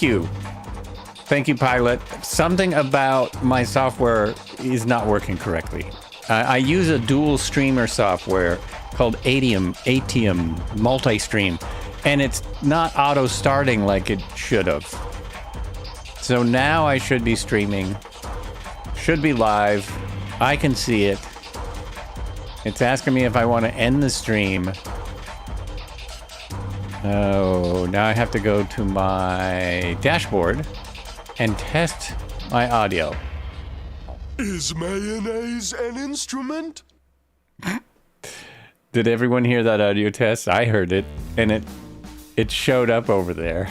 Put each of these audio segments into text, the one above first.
you. Thank you, Pilot. Something about my software is not working correctly. I use a dual streamer software called Atium multi-stream, and it's not auto-starting like it should have. So now I should be streaming, should be live. I can see it. It's asking me if I want to end the stream. Oh, now I have to go to my dashboard and test my audio. Is mayonnaise an instrument? Did everyone hear that audio test? I heard it, and it showed up over there.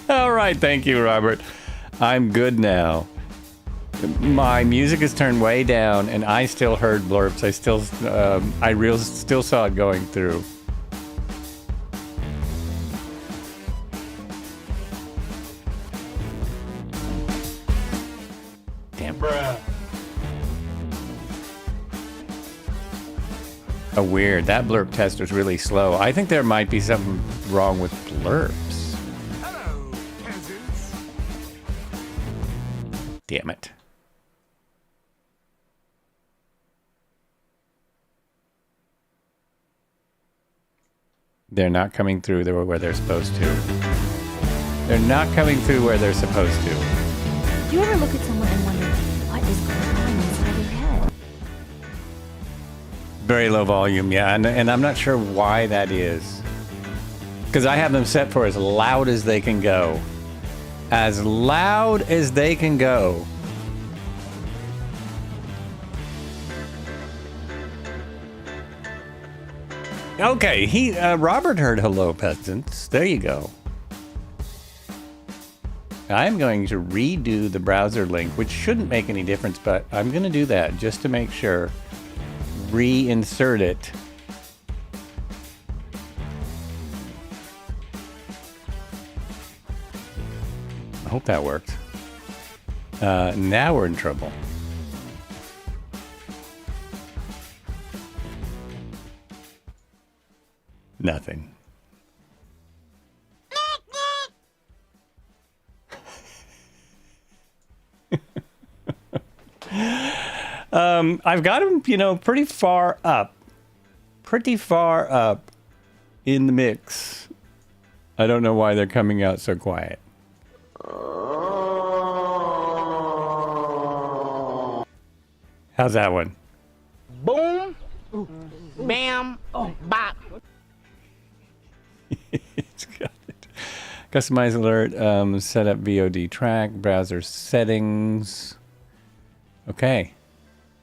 All right, thank you, Robert. I'm good now. My music is turned way down, and I still heard blurps. I still saw it going through. Damn. Bruh. Oh, weird. That blurb test was really slow. I think there might be something wrong with blurps. Hello, peasants. Damn it. They're not coming through where they're supposed to. They're not coming through where they're supposed to. Do you ever look at someone and wonder what is going on inside their head? Very low volume, yeah, and I'm not sure why that is. Because I have them set for as loud as they can go. As loud as they can go. Okay, Robert heard hello, peasants. There you go. I'm going to redo the browser link, which shouldn't make any difference, but I'm going to do that just to make sure. Reinsert it. I hope that worked. Now we're in trouble. Nothing. I've got them, pretty far up in the mix. I don't know why they're coming out so quiet. How's that one? Boom, bam, bop. It's got it. Customize alert, set up VOD track, browser settings. Okay.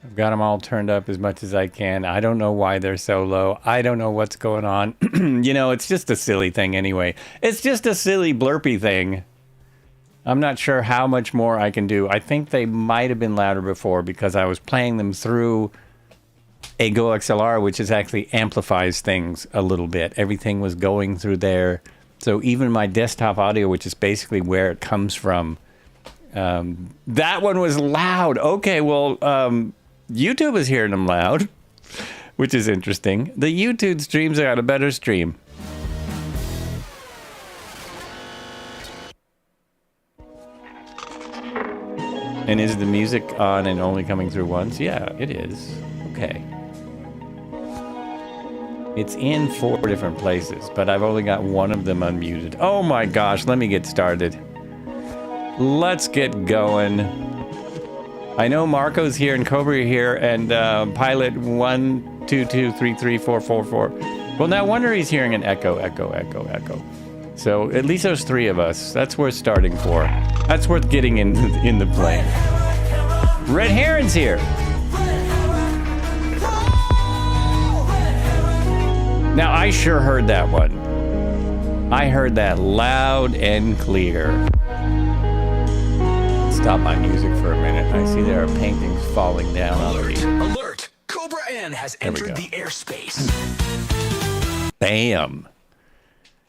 I've got them all turned up as much as I can. I don't know why they're so low. I don't know what's going on. It's just a silly thing anyway. It's just a silly blurpy thing. I'm not sure how much more I can do. I think they might have been louder before because I was playing them through a Go XLR, which is actually amplifies things a little bit. Everything was going through there. So even my desktop audio, which is basically where it comes from, that one was loud. Okay, well, YouTube is hearing them loud, which is interesting. The YouTube streams got a better stream. And is the music on and only coming through once? Yeah, it is. Okay. It's in 4 different places, but I've only got one of them unmuted. Oh my gosh, let me get started. Let's get going. I know Marco's here and Cobra here and Pilot 1, 2, 2, 3, 3, 4, 4, 4. Well, now wonder he's hearing an echo, echo, echo, echo. So at least there's 3 of us. That's worth starting for. That's worth getting in the plane. Red Heron's here. Now I sure heard that one. I heard that loud and clear. Stop my music for a minute. I see there are paintings falling down already. Alert! Cobra N has entered the airspace. Bam.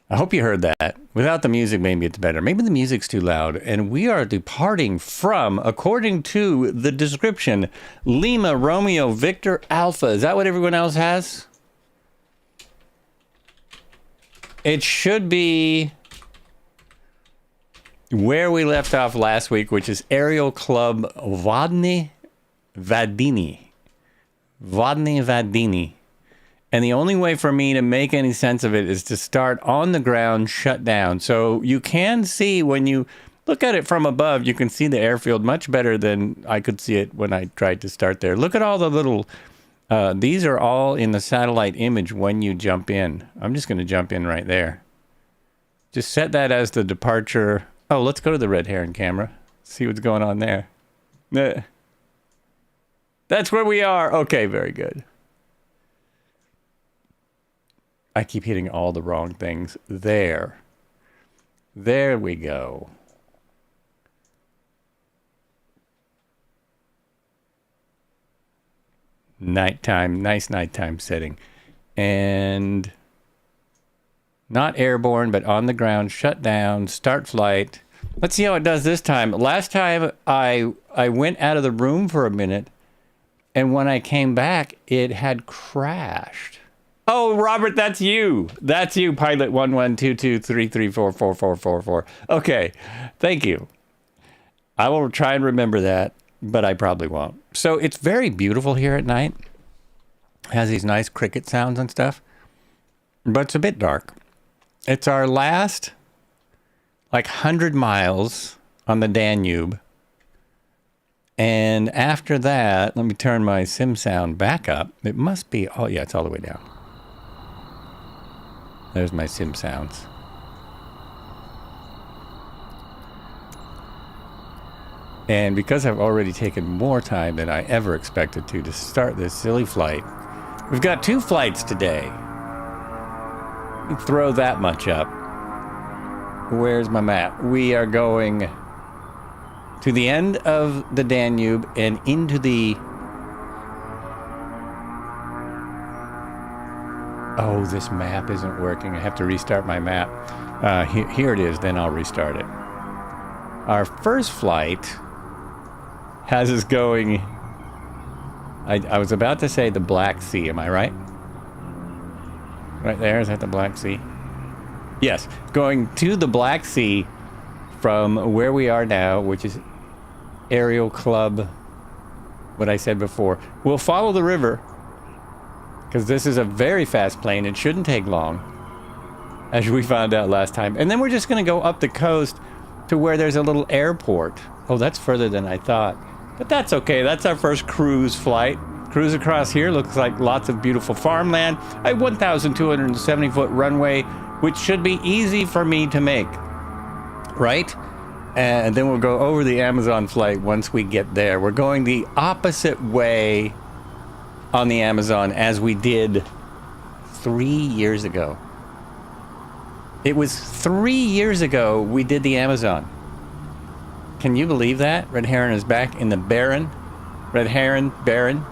I hope you heard that. Without the music, maybe it's better. Maybe the music's too loud. And we are departing from, according to the description, Lima Romeo Victor Alpha. Is that what everyone else has? It should be where we left off last week, which is Aerial Club Vodny Vadini. Vodny Vadini. And the only way for me to make any sense of it is to start on the ground, shut down. So you can see when you look at it from above, you can see the airfield much better than I could see it when I tried to start there. Look at all the little, these are all in the satellite image when you jump in. I'm just going to jump in right there. Just set that as the departure. Oh, let's go to the red heron camera. See what's going on there. That's where we are. Okay, very good. I keep hitting all the wrong things. There. There we go. Nighttime, nice nighttime setting. And not airborne, but on the ground, shut down, start flight. Let's see how it does this time. Last time I went out of the room for a minute, and when I came back, it had crashed. Oh, Robert, that's you. That's you, pilot 112233444444. Okay, thank you. I will try and remember that, but I probably won't. So it's very beautiful here at night. It has these nice cricket sounds and stuff, but it's a bit dark. It's our last, 100 miles on the Danube. And after that, let me turn my sim sound back up. It must be, oh yeah, it's all the way down. There's my sim sounds. And because I've already taken more time than I ever expected to start this silly flight, we've got 2 flights today. Throw that much up. Where's my map? We are going to the end of the Danube and into the... Oh, this map isn't working. I have to restart my map. Here it is, then I'll restart it. Our first flight has us going... I was about to say the Black Sea, am I right? Right there, is that the Black Sea? Yes, going to the Black Sea from where we are now, which is Aerial Club, what I said before. We'll follow the river, because this is a very fast plane. It shouldn't take long, as we found out last time. And then we're just going to go up the coast to where there's a little airport. Oh, that's further than I thought. But that's okay. That's our first cruise flight. Cruise across here. Looks like lots of beautiful farmland. A 1,270-foot runway, which should be easy for me to make. Right? And then we'll go over the Amazon flight once we get there. We're going the opposite way on the Amazon as we did 3 years ago. It was 3 years ago we did the Amazon. Can you believe that? Red Heron is back in the Baron. Red Heron, Baron.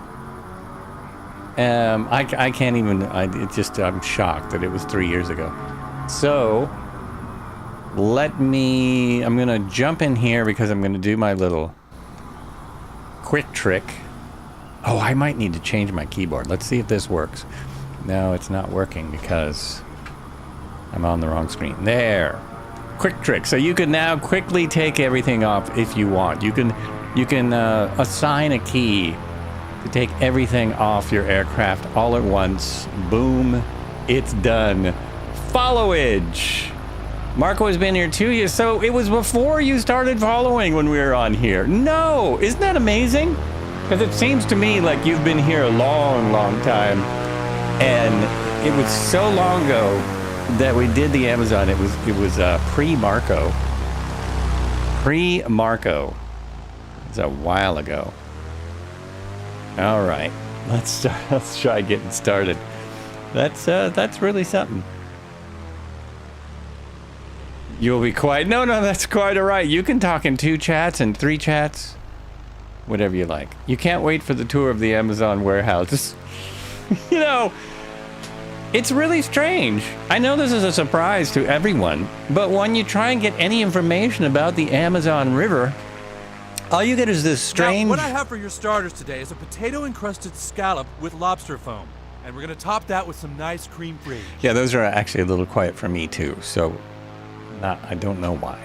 I can't even, I'm shocked that it was 3 years ago. So, I'm going to jump in here because I'm going to do my little quick trick. Oh, I might need to change my keyboard. Let's see if this works. No, it's not working because I'm on the wrong screen. There. Quick trick. So you can now quickly take everything off if you want. You can assign a key to take everything off your aircraft all at once. Boom. It's done. Followage. Marco has been here 2 years. So it was before you started following when we were on here. No. Isn't that amazing? Because it seems to me like you've been here a long, long time. And it was so long ago that we did the Amazon. It was pre-Marco. Pre-Marco. It was a while ago. All right. Let's try getting started. That's really something. You'll be quiet. No, that's quite all right. You can talk in 2 chats and 3 chats. Whatever you like. You can't wait for the tour of the Amazon warehouse. You know, it's really strange. I know this is a surprise to everyone, but when you try and get any information about the Amazon River, all you get is this strange... Now, what I have for your starters today is a potato-encrusted scallop with lobster foam. And we're going to top that with some nice cream fraiche. Yeah, those are actually a little quiet for me, too, so I don't know why.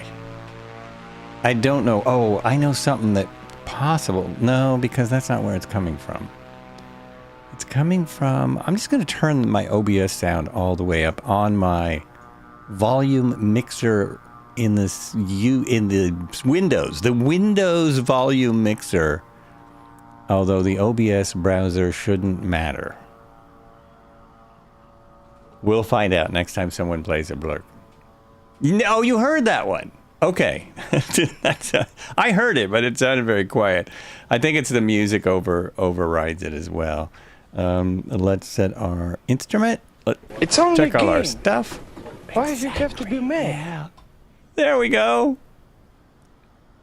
I don't know. Oh, I know something that possible. No, because that's not where it's coming from. It's coming from... I'm just going to turn my OBS sound all the way up on my volume mixer in this in the Windows. The Windows volume mixer. Although the OBS browser shouldn't matter. We'll find out next time someone plays a blurb. No, you heard that one. Okay. I heard it, but it sounded very quiet. I think it's the music overrides it as well. Let's set our instrument. It's only check a all our game. stuff. Why does it have to be mad? Yeah. There we go.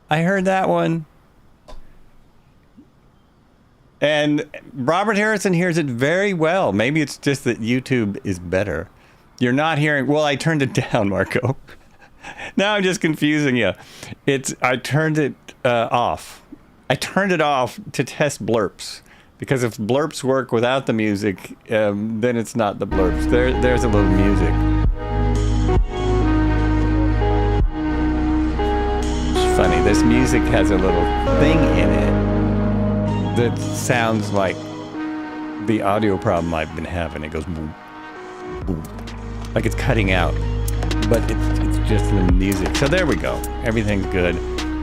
I heard that one. And Robert Harrison hears it very well. Maybe it's just that YouTube is better. You're not hearing... Well, I turned it down, Marco. Now I'm just confusing you. I turned it off. I turned it off to test blurps. Because if blurps work without the music, then it's not the blurps. There's a little music. It's funny. This music has a little thing in it that sounds like the audio problem I've been having. It goes boom, boom, like it's cutting out, but it's just the music. So there we go. Everything's good.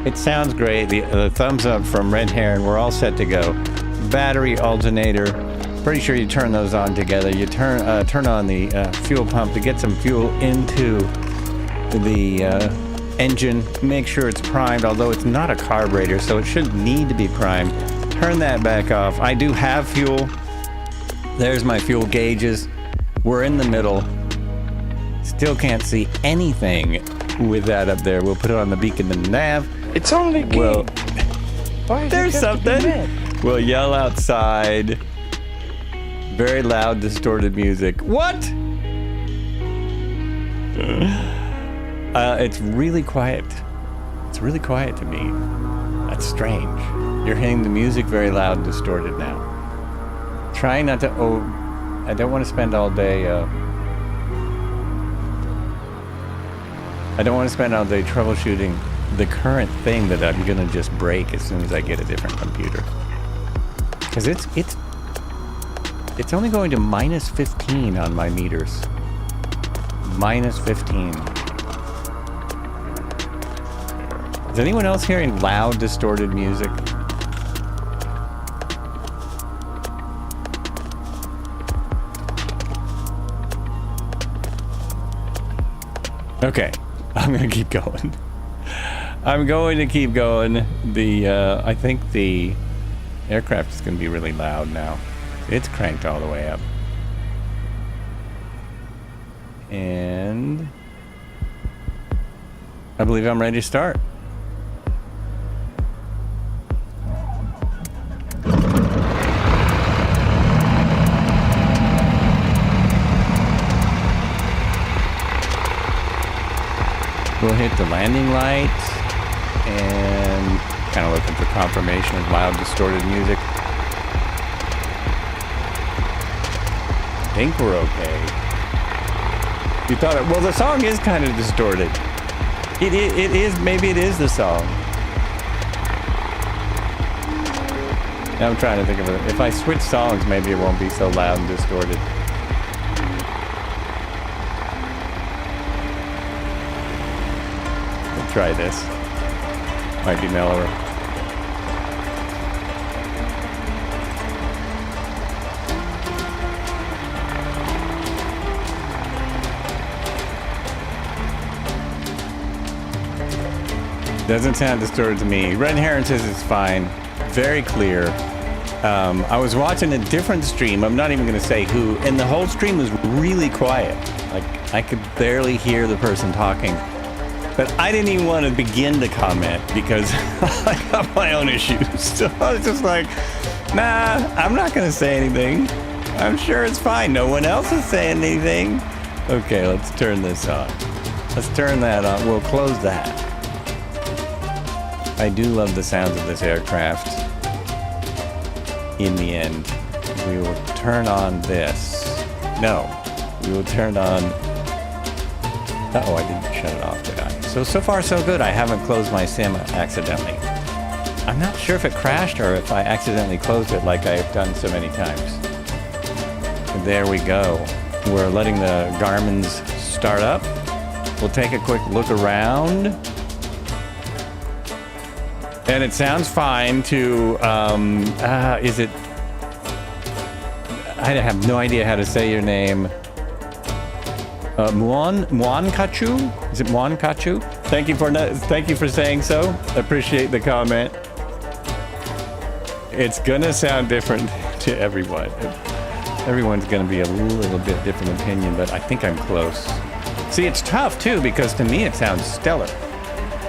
It sounds great. The thumbs up from Red Heron. We're all set to go. Battery, alternator. Pretty sure you turn those on together. You turn on the fuel pump to get some fuel into the engine. Make sure it's primed, although it's not a carburetor, so it shouldn't need to be primed. Turn that back off. I do have fuel. There's my fuel gauges. We're in the middle. Still can't see anything with that up there. We'll put it on the beacon and the nav. It's only a game. Well, Why does there's it have to be something. mad? We'll yell outside. Very loud, distorted music. What? It's really quiet. It's really quiet to me. That's strange. You're hearing the music very loud and distorted now. Trying not to... Oh, I don't want to spend all day... I don't want to spend all day troubleshooting the current thing that I'm going to just break as soon as I get a different computer. Because it's only going to minus 15 on my meters. Minus 15. Is anyone else hearing loud, distorted music? Okay, I'm gonna keep going. I'm going to keep going. I think the aircraft is gonna be really loud now. It's cranked all the way up. And I believe I'm ready to start. We'll hit the landing light and kind of looking for confirmation of loud, distorted music. I think we're okay. You thought it, well, the song is kind of distorted. It is, maybe it is the song. Now I'm trying to think of it. If I switch songs, maybe it won't be so loud and distorted. Try this. Might be mellower. Doesn't sound distorted to me. Red Heron says it's fine. Very clear. I was watching a different stream. I'm not even going to say who. And the whole stream was really quiet. Like, I could barely hear the person talking. But I didn't even want to begin to comment because I got my own issues. So I was just like, nah, I'm not going to say anything. I'm sure it's fine. No one else is saying anything. Okay, let's turn this on. Let's turn that on. We'll close that. I do love the sounds of this aircraft. In the end, we will turn on this. No, we will turn on... Uh-oh, I didn't shut it off, did I? So far so good. I haven't closed my sim accidentally. I'm not sure if it crashed or if I accidentally closed it like I've done so many times. There we go. We're letting the Garmin's start up. We'll take a quick look around. And it sounds fine to, is it, I have no idea how to say your name. Muan Kachu? Is it Muan Kachu? Thank you for saying so. Appreciate the comment. It's gonna sound different to everyone. Everyone's gonna be a little bit different opinion, but I think I'm close. See, it's tough too because to me it sounds stellar.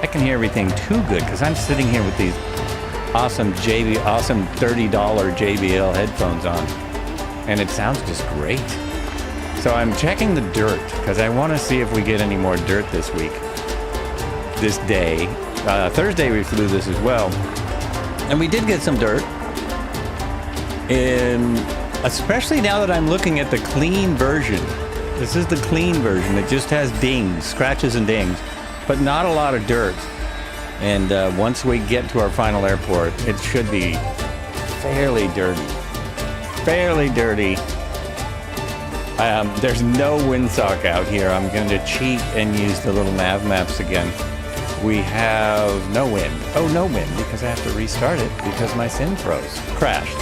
I can hear everything too good because I'm sitting here with these awesome $30 JBL headphones on, and it sounds just great. So I'm checking the dirt because I want to see if we get any more dirt this week, this day. Thursday we flew this as well, and we did get some dirt. Especially now that I'm looking at the clean version. This is the clean version. It just has dings, scratches and dings, but not a lot of dirt. And once we get to our final airport, it should be fairly dirty. Fairly dirty. There's no windsock out here. I'm going to cheat and use the little nav maps again. We have no wind. Oh, no wind, because I have to restart it because my sim froze. Crashed.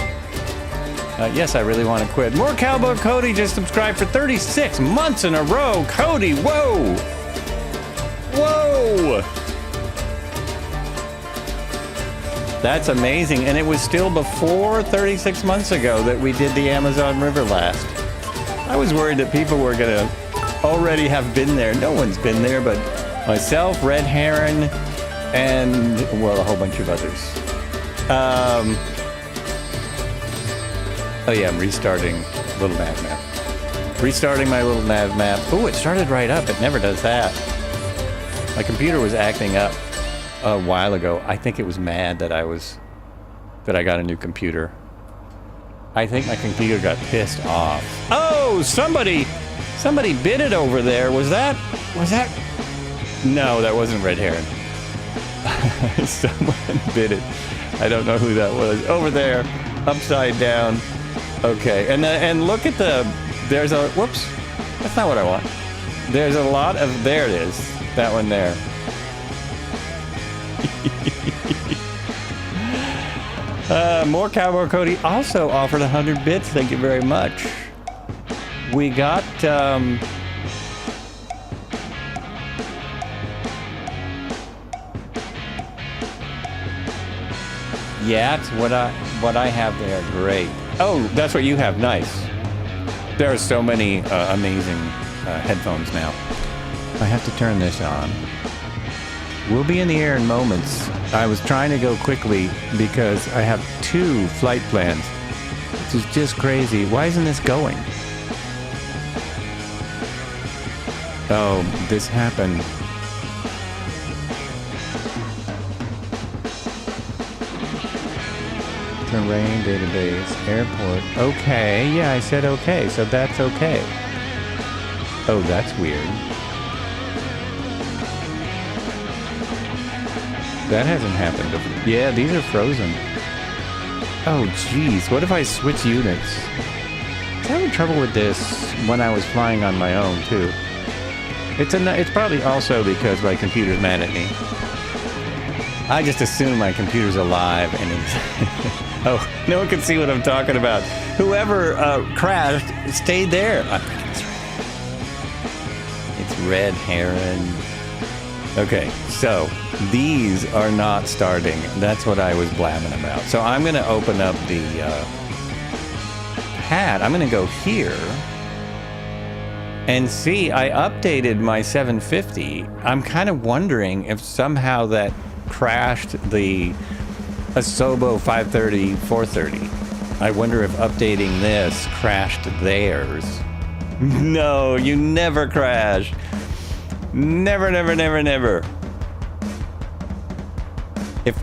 Yes, I really want to quit. More Cowboy Cody just subscribed for 36 months in a row. Cody, whoa! Whoa! That's amazing. And it was still before 36 months ago that we did the Amazon River last. I was worried that people were going to already have been there. No one's been there but myself, Red Heron, and, well, a whole bunch of others. Oh yeah, I'm restarting little nav map. Restarting my little nav map. Oh, it started right up. It never does that. My computer was acting up a while ago. I think it was mad that I got a new computer. I think my computer got pissed off. Oh, somebody bid it over there. Was that? No, that wasn't Red Heron. Someone bid it. I don't know who that was. Over there, upside down. Okay, and look at there's a, whoops, that's not what I want. There's a lot of, there it is, that one there. More Cowboy Cody also offered 100 bits, thank you very much. We got, yeah, it's what I have there, great. Oh, that's what you have. Nice. There are so many amazing headphones now. I have to turn this on. We'll be in the air in moments. I was trying to go quickly because I have 2 flight plans, which is just crazy. Why isn't this going? Oh, this happened. Terrain, database, airport. Okay, yeah, I said okay, so that's okay. Oh, that's weird. That hasn't happened before. Yeah, these are frozen. Oh, jeez, what if I switch units? I was having trouble with this when I was flying on my own, too. It's probably also because my computer's mad at me. I just assume my computer's alive and it's... Oh, no one can see what I'm talking about. Whoever crashed stayed there. I think it's Red Heron. Okay, so these are not starting. That's what I was blabbing about. So I'm going to open up the pad. I'm going to go here and see. I updated my 750. I'm kind of wondering if somehow that crashed the Asobo 530, 430. I wonder if updating this crashed theirs. No, you never crash. Never, never, never, never.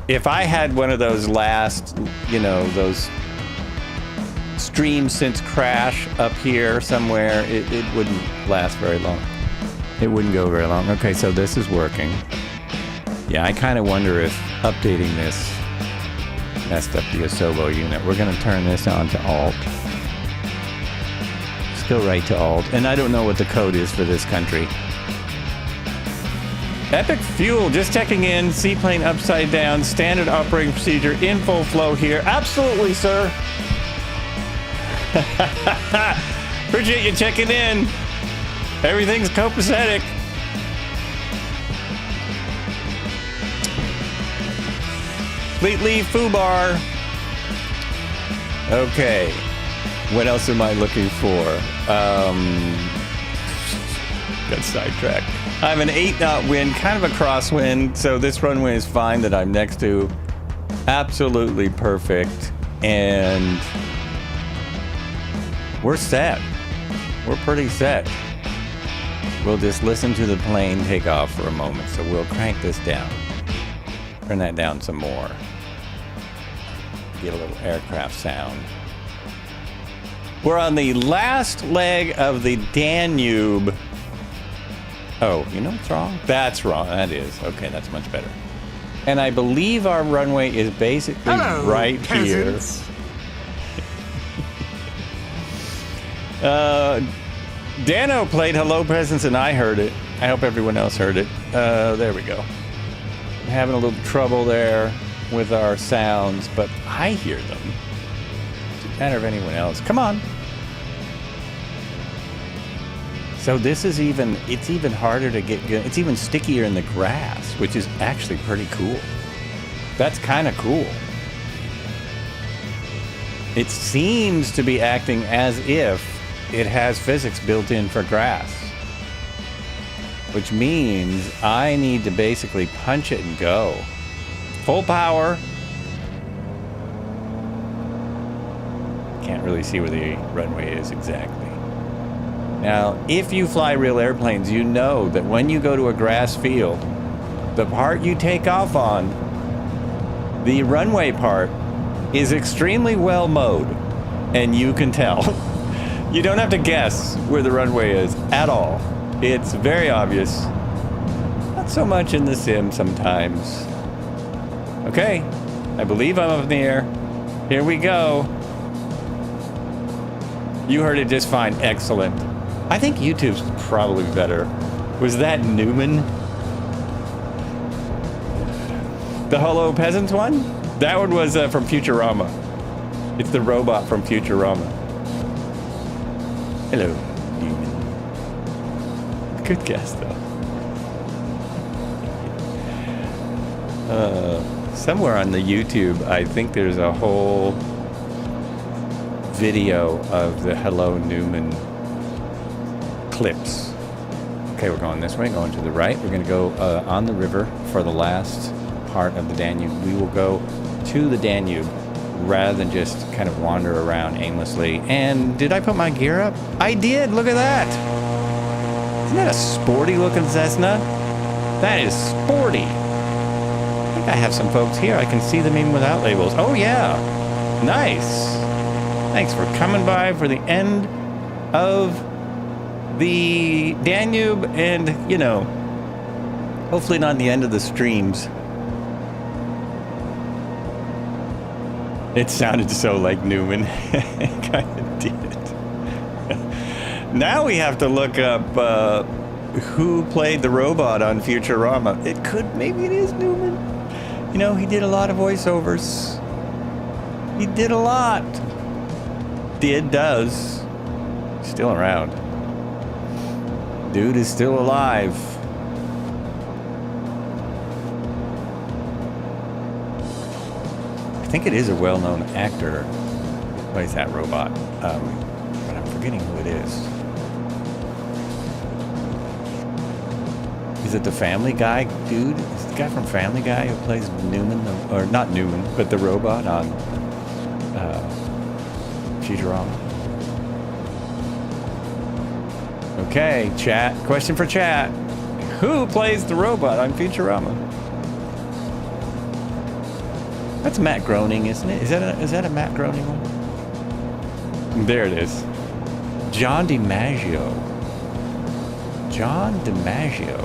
If I had one of those last, you know, those stream since crash up here somewhere, it wouldn't last very long. It wouldn't go very long. Okay, so this is working. Yeah, I kind of wonder if updating this messed up the Asobo unit. We're going to turn this on to Alt. Let's go right to Alt. And I don't know what the code is for this country. Epic Fuel, just checking in. Seaplane upside down. Standard operating procedure in full flow here. Absolutely, sir. Appreciate you checking in. Everything's copacetic. Fleet Leave Fubar. Okay. What else am I looking for? Got sidetracked. I have an 8-knot wind, kind of a crosswind, so this runway is fine that I'm next to. Absolutely perfect. And we're set. We're pretty set. We'll just listen to the plane take off for a moment, so we'll crank this down. Turn that down some more. Get a little aircraft sound. We're on the last leg of the Danube. Oh, you know what's wrong? That's wrong. That is. Okay, that's much better. And I believe our runway is basically right peasants. here. Dano played Hello Peasants and I heard it. I hope everyone else heard it. There we go. I'm having a little trouble there with our sounds, but I hear them. Doesn't matter if anyone else. Come on. So this is it's even harder to get good. It's even stickier in the grass, which is actually pretty cool. That's kind of cool. It seems to be acting as if it has physics built in for grass, which means I need to basically punch it and go. Full power. Can't really see where the runway is exactly. Now, if you fly real airplanes, you know that when you go to a grass field, the part you take off on, the runway part, is extremely well mowed, and you can tell. You don't have to guess where the runway is at all. It's very obvious. Not so much in the sim sometimes. Okay, I believe I'm up in the air. Here we go. You heard it just fine. Excellent. I think YouTube's probably better. Was that Newman? The Hello Peasants one? That one was from Futurama. It's the robot from Futurama. Hello, Newman. Good guess, though. Somewhere on the YouTube, I think there's a whole video of the Hello Newman clips. Okay, we're going this way, going to the right. We're going to go on the river for the last part of the Danube. We will go to the Danube rather than just kind of wander around aimlessly. And did I put my gear up? I did. Look at that. Isn't that a sporty looking Cessna? That is sporty. I think I have some folks here. I can see them even without labels. Oh yeah. Nice. Thanks for coming by for the end of the Danube, and, you know, hopefully not the end of the streams. It sounded so like Newman. It kind of did. Now we have to look up who played the robot on Futurama. Maybe it is Newman. You know, he did a lot of voiceovers. He did a lot. Does. Still around. Dude is still alive. I think it is a well-known actor who plays that robot, but I'm forgetting who it is. Is it the Family Guy dude? Is it the guy from Family Guy who plays Newman, or not Newman, but the robot on Futurama? Okay, chat. Question for chat. Who plays the robot on Futurama? That's Matt Groening, isn't it? Is that a Matt Groening one? There it is. John DiMaggio. John DiMaggio.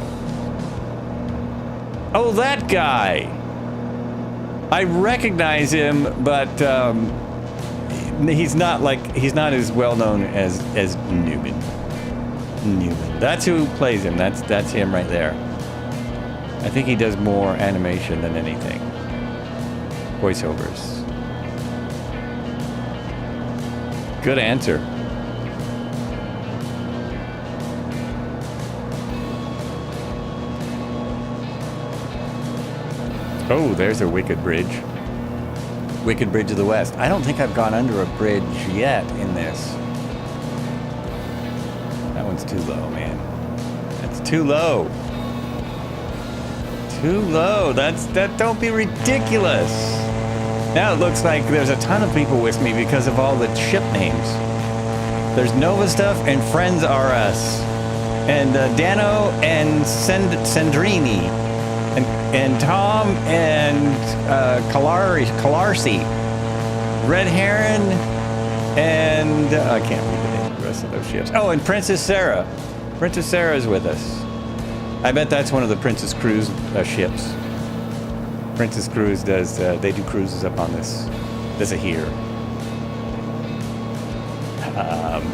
Oh, that guy. I recognize him, but he's not as well known as Newman. That's who plays him. That's him right there. I think he does more animation than anything. Voiceovers. Good answer. Oh, there's a Wicked Bridge. Wicked Bridge of the West. I don't think I've gone under a bridge yet in this. That one's too low, man. That's too low. Too low. That don't be ridiculous. Now it looks like there's a ton of people with me because of all the ship names. There's Nova Stuff and Friends R Us. And Dano and Sandrini. And Tom and Calarsi. Red Heron and I can't read the name of the rest of those ships. Oh, and Princess Sarah. Princess Sarah is with us. I bet that's one of the Princess Cruise ships. Princess Cruise does, they do cruises up on this. There's a here.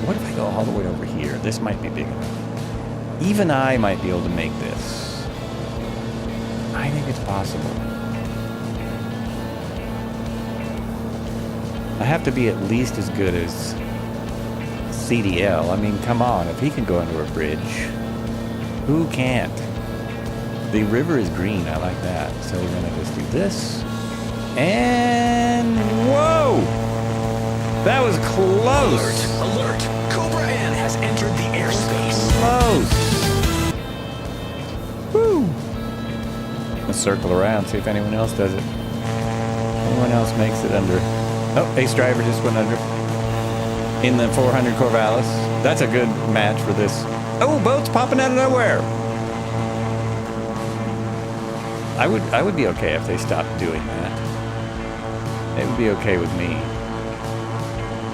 What if I go all the way over here? This might be big enough. Even I might be able to make this. I think it's possible. I have to be at least as good as CDL. I mean, come on. If he can go under a bridge, who can't? The river is green. I like that. So we're going to just do this. And whoa! That was close. Alert! Cobra N has entered the airspace. Close. Woo! Let's circle around, see if anyone else does it. Anyone else makes it under. Oh, Ace Driver just went under. In the 400 Corvallis. That's a good match for this. Oh, boats popping out of nowhere. I would be okay if they stopped doing that. It would be okay with me.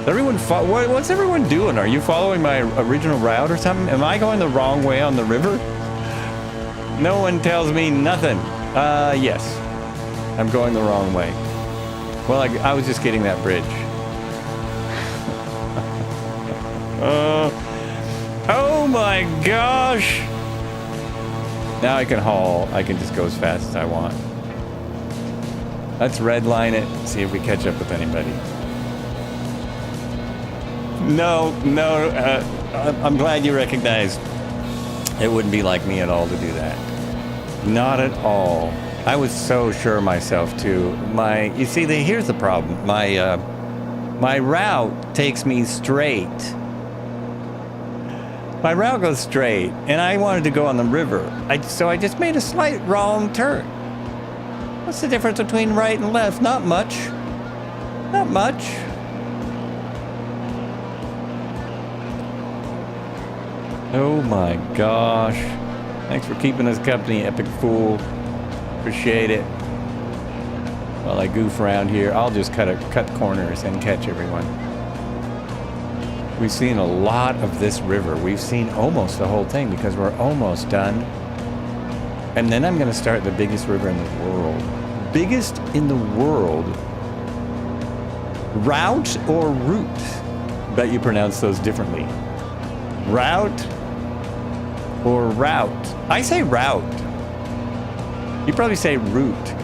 Everyone, what's everyone doing? Are you following my original route or something? Am I going the wrong way on the river? No one tells me nothing. Yes. I'm going the wrong way. Well, I was just getting that bridge. Oh my gosh! Now I can haul. I can just go as fast as I want. Let's redline it, see if we catch up with anybody. No, I'm glad you recognized. It wouldn't be like me at all to do that. Not at all. I was so sure of myself too. You see, here's the problem. My route takes me straight. My route goes straight, and I wanted to go on the river. So I just made a slight wrong turn. What's the difference between right and left? Not much. Not much. Oh my gosh. Thanks for keeping us company, Epic Fool. Appreciate it. While I goof around here, I'll just cut corners and catch everyone. We've seen a lot of this river. We've seen almost the whole thing because we're almost done. And then I'm going to start the biggest river in the world. Biggest in the world. Route or route? Bet you pronounce those differently. Route or route? I say route. You probably say route.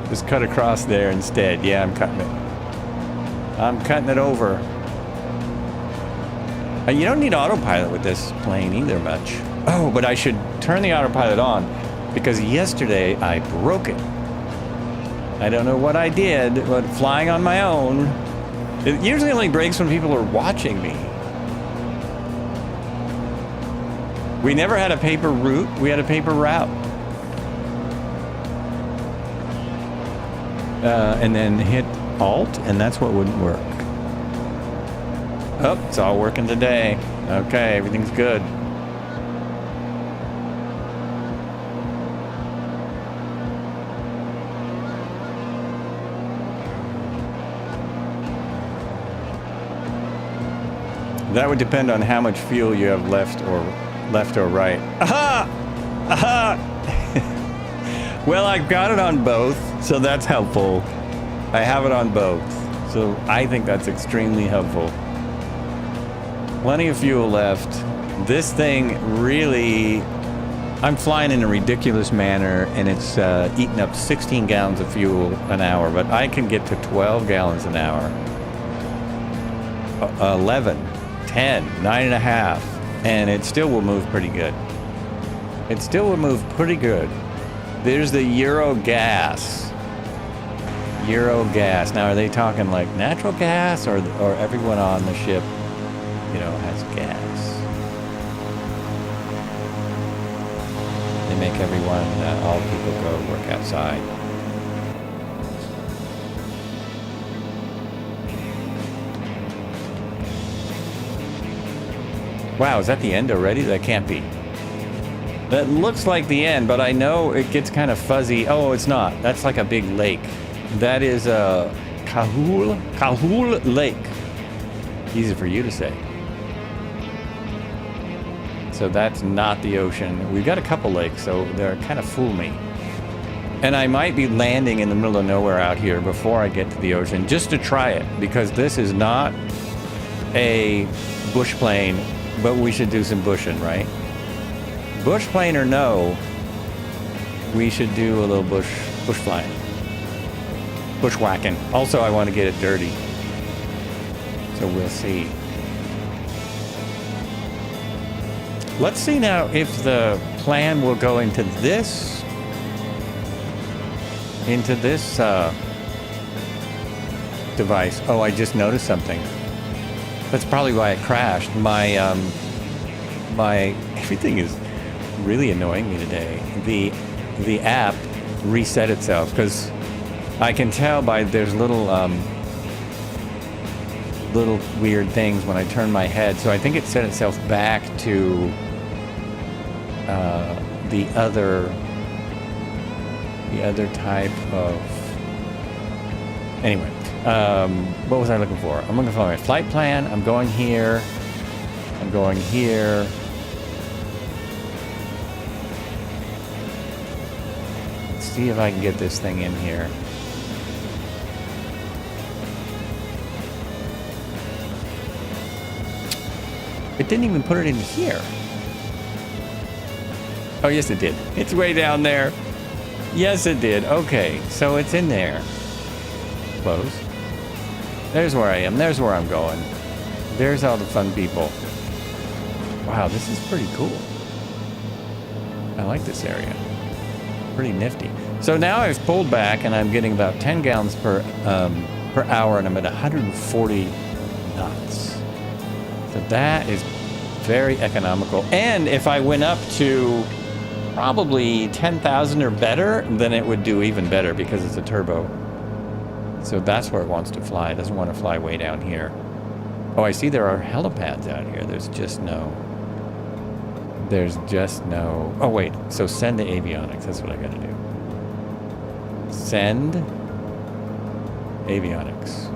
Just cut across there instead. Yeah, I'm cutting it. I'm cutting it over. You don't need autopilot with this plane either much. Oh, but I should turn the autopilot on because yesterday I broke it. I don't know what I did, but flying on my own, it usually only breaks when people are watching me. We never had a paper route, we had a paper route. And then hit Alt, and that's what wouldn't work. Oh, it's all working today. Okay, everything's good. That would depend on how much fuel you have left or left or right. Aha! Aha! Well, I've got it on both, so that's helpful. I have it on both, so I think that's extremely helpful. Plenty of fuel left. This thing really... I'm flying in a ridiculous manner, and it's eating up 16 gallons of fuel an hour, but I can get to 12 gallons an hour. 11, 10, 9.5, and it still will move pretty good. It still will move pretty good. There's the Euro gas. Euro gas. Now, are they talking like natural gas, or everyone on the ship, you know, has gas? They make everyone, all people go work outside. Wow, is that the end already? That can't be. That looks like the end, but I know it gets kind of fuzzy. Oh, it's not. That's like a big lake. That is Kahul Lake. Easy for you to say. So that's not the ocean. We've got a couple lakes, so they're kind of fool me. And I might be landing in the middle of nowhere out here before I get to the ocean, just to try it, because this is not a bush plane, but we should do some bushing, right? Bush plane or no, we should do a little bush flying. Bushwhacking. Also, I want to get it dirty. So we'll see. Let's see now if the plan will go into this device. Oh, I just noticed something. That's probably why it crashed. My everything is really annoying me today. The app reset itself, because I can tell by there's little weird things when I turn my head. So I think it set itself back to the other type of... Anyway, what was I looking for? I'm looking for my flight plan. I'm going here. I'm going here. Let's see if I can get this thing in here. It didn't even put it in here. Oh, yes, it did. It's way down there. Yes, it did. Okay, so it's in there. Close. There's where I am. There's where I'm going. There's all the fun people. Wow, this is pretty cool. I like this area. Pretty nifty. So now I've pulled back, and I'm getting about 10 gallons per hour, and I'm at 140 knots. So that is very economical. And if I went up to probably 10,000 or better, then it would do even better because it's a turbo. So that's where it wants to fly. It doesn't want to fly way down here. Oh, I see there are helipads out here. There's just no... Oh, wait. So send to avionics. That's what I got to do. Send avionics.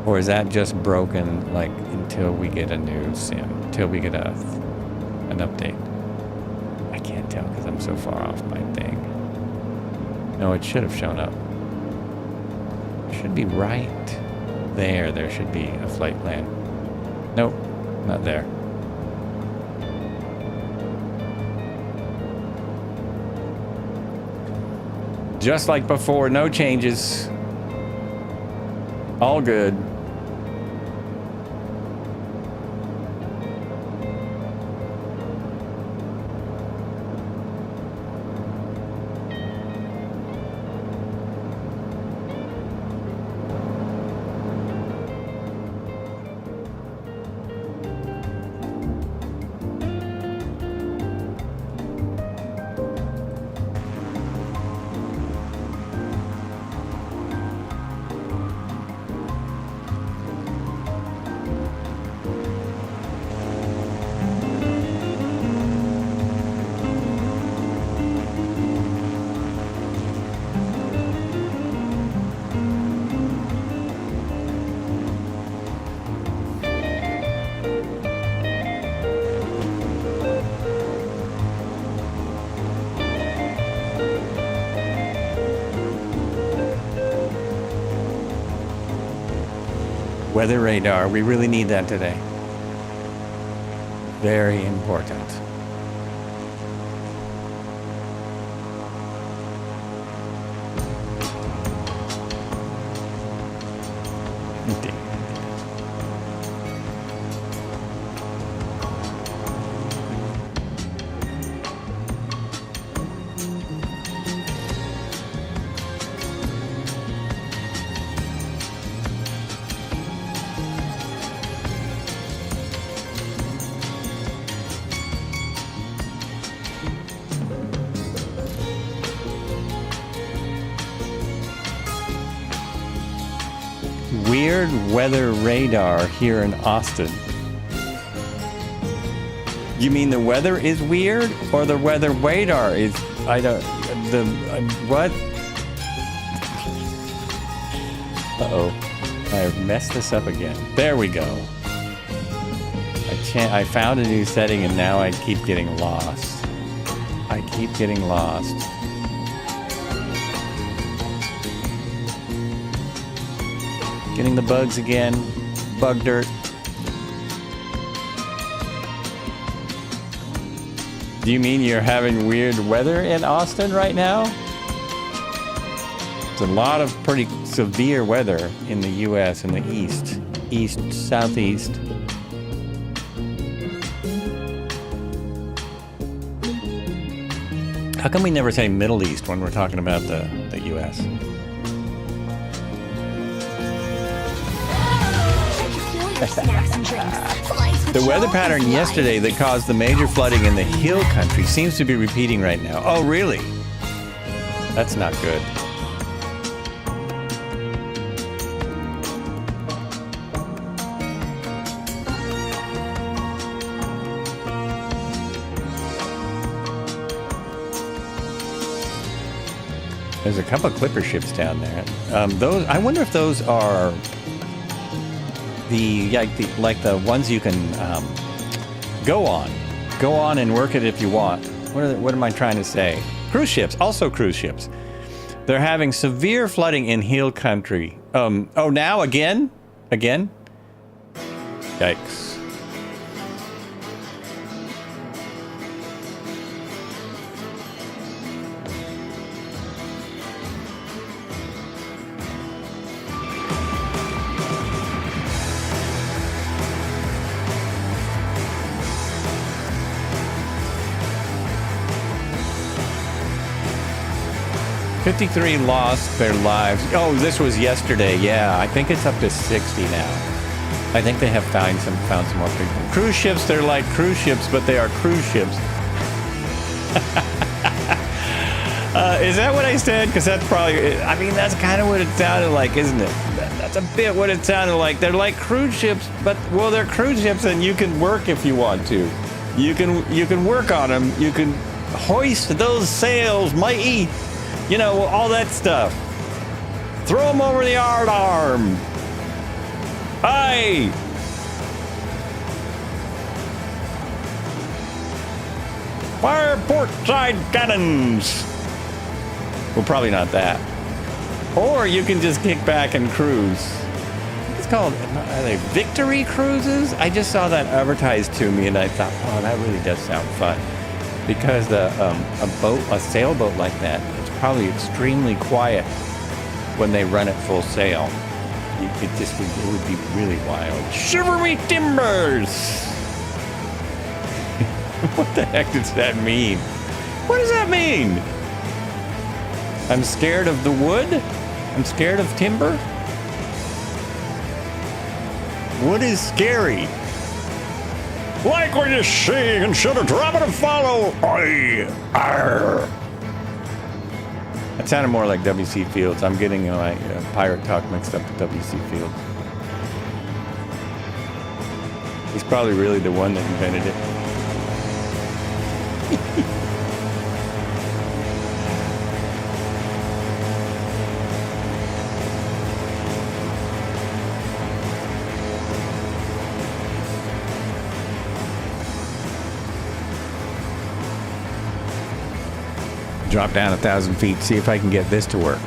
Or is that just broken, like, until we get a new sim? Until we get an update? I can't tell because I'm so far off my thing. No, it should have shown up. It should be right there. There should be a flight plan. Nope, not there. Just like before, no changes. All good. Weather radar. We really need that today. Very important. Weird weather radar here in Austin. You mean the weather is weird, or the weather radar is? I don't. What? Uh-oh. I have messed this up again. There we go. I found a new setting and now I keep getting lost. I keep getting lost. Getting the bugs again. Bug dirt. Do you mean you're having weird weather in Austin right now? It's a lot of pretty severe weather in the U.S. in the east, southeast. How come we never say Middle East when we're talking about the U.S.? The weather pattern yesterday that caused the major flooding in the hill country seems to be repeating right now. Oh, really? That's not good. There's a couple of clipper ships down there. Those, I wonder if those are like the ones you can go on and work it if you want. What am I trying to say? Cruise ships, also cruise ships. They're having severe flooding in hill country. Oh, now again? Yikes. $53 lost their lives. Oh, this was yesterday. Yeah, I think it's up to 60 now. I think they have found some more people. Cruise ships, they're like cruise ships, but they are cruise ships. Is that what I said? Because that's probably, I mean, that's kind of what it sounded like, isn't it? That's a bit what it sounded like. They're like cruise ships, but, well, they're cruise ships and you can work if you want to. You can work on them. You can hoist those sails, mighty. You know, all that stuff. Throw them over the yard arm. Aye. Fire port side cannons. Well, probably not that. Or you can just kick back and cruise. It's called, are they Victory Cruises? I just saw that advertised to me and I thought, oh, that really does sound fun. Because a sailboat like that, it's probably extremely quiet when they run at full sail. It would be really wild. Shiver me timbers! What the heck does that mean? What does that mean? I'm scared of the wood? I'm scared of timber? Wood is scary. Like what you see and should have dropped it and follow. Aye. Arr. That sounded more like W.C. Fields. I'm getting my pirate talk mixed up with W.C. Fields. He's probably really the one that invented it. Drop down 1,000 feet, see if I can get this to work.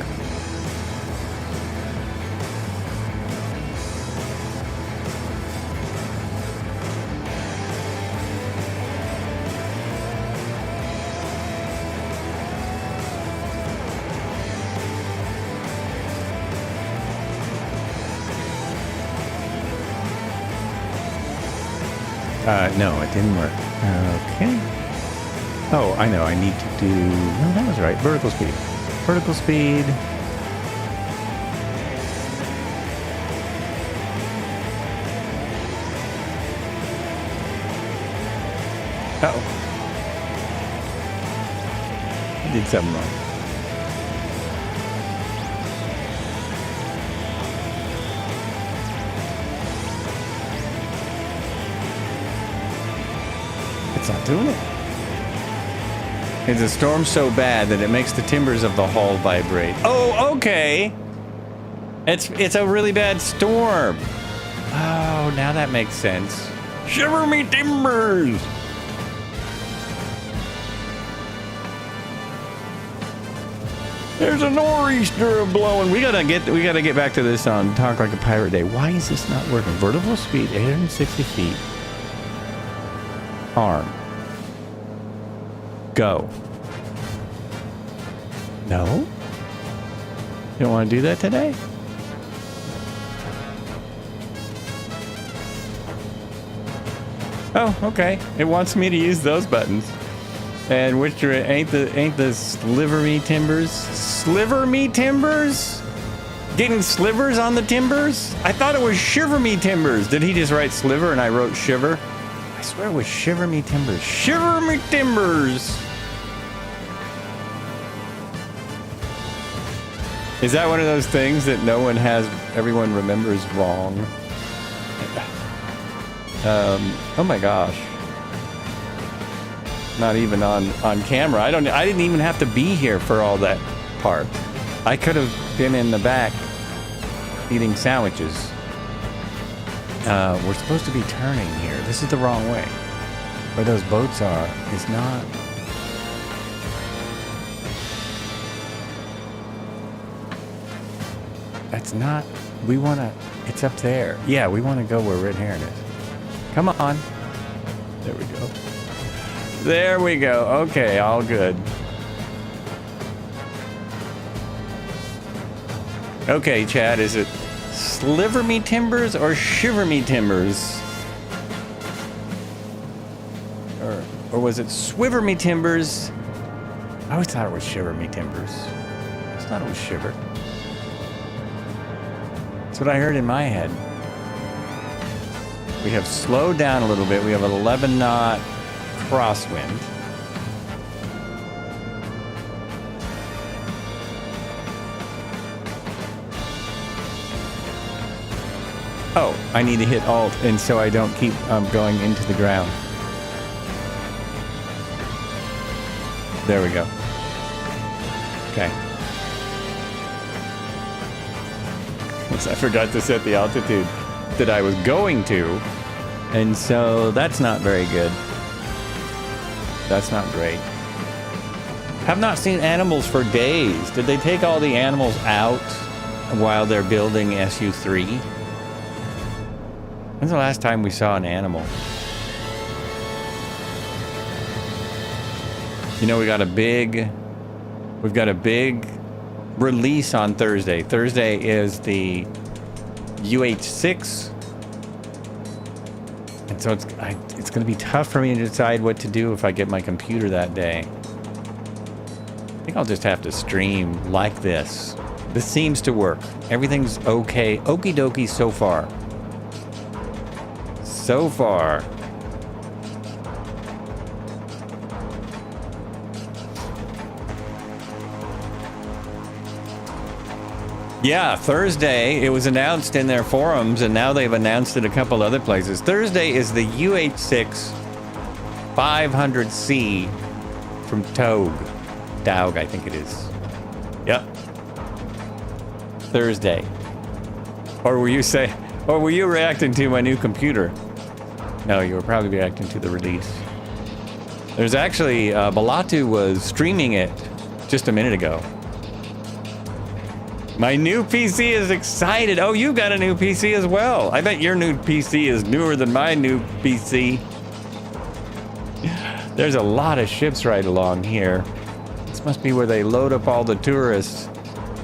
No, it didn't work. Okay. Oh, I know. I need to do... No, that was right. Vertical speed. Vertical speed. Uh-oh. I did something wrong. It's not doing it. It's a storm so bad that it makes the timbers of the hull vibrate. Oh, okay. It's a really bad storm. Oh, now that makes sense. Shiver me timbers. There's a nor'easter blowing. We gotta get back to this on Talk Like a Pirate Day. Why is this not working? Vertical speed, 860 feet. Arm. Go. No? You don't want to do that today? Oh, okay. It wants me to use those buttons. And which ain't the sliver me timbers? Sliver me timbers? Getting slivers on the timbers? I thought it was shiver me timbers. Did he just write sliver and I wrote shiver? I swear it was shiver me timbers. Shiver me timbers! Is that one of those things that everyone remembers wrong? Oh my gosh. Not even on camera. I didn't even have to be here for all that part. I could have been in the back eating sandwiches. We're supposed to be turning here. This is the wrong way. Where those boats are is not... That's not... We want to... It's up there. Yeah, we want to go where Red Heron is. Come on. There we go. There we go. Okay, all good. Okay, Chad, is it sliver me timbers or shiver me timbers? Or was it swiver me timbers? I always thought it was shiver me timbers. I always thought it was shiver. That's what I heard in my head. We have slowed down a little bit. We have an 11 knot crosswind. Oh, I need to hit Alt, and so I don't keep going into the ground. There we go. Okay. I forgot to set the altitude that I was going to, and so that's not very good. That's not great. Have not seen animals for days. Did they take all the animals out while they're building SU3? When's the last time we saw an animal? You know, we've got a big release on Thursday. Thursday is the UH6. And so it's going to be tough for me to decide what to do if I get my computer that day. I think I'll just have to stream like this. This seems to work. Everything's okay. Okie dokie so far. So far. Yeah, Thursday, it was announced in their forums, and now they've announced it a couple other places. Thursday is the UH6 500C from Taug, I think it is. Yep. Thursday. Or were you reacting to my new computer? No, you were probably reacting to the release. There's actually, Balatu was streaming it just a minute ago. My new PC is excited. Oh, you got a new PC as well. I bet your new PC is newer than my new PC. There's a lot of ships right along here. This must be where they load up all the tourists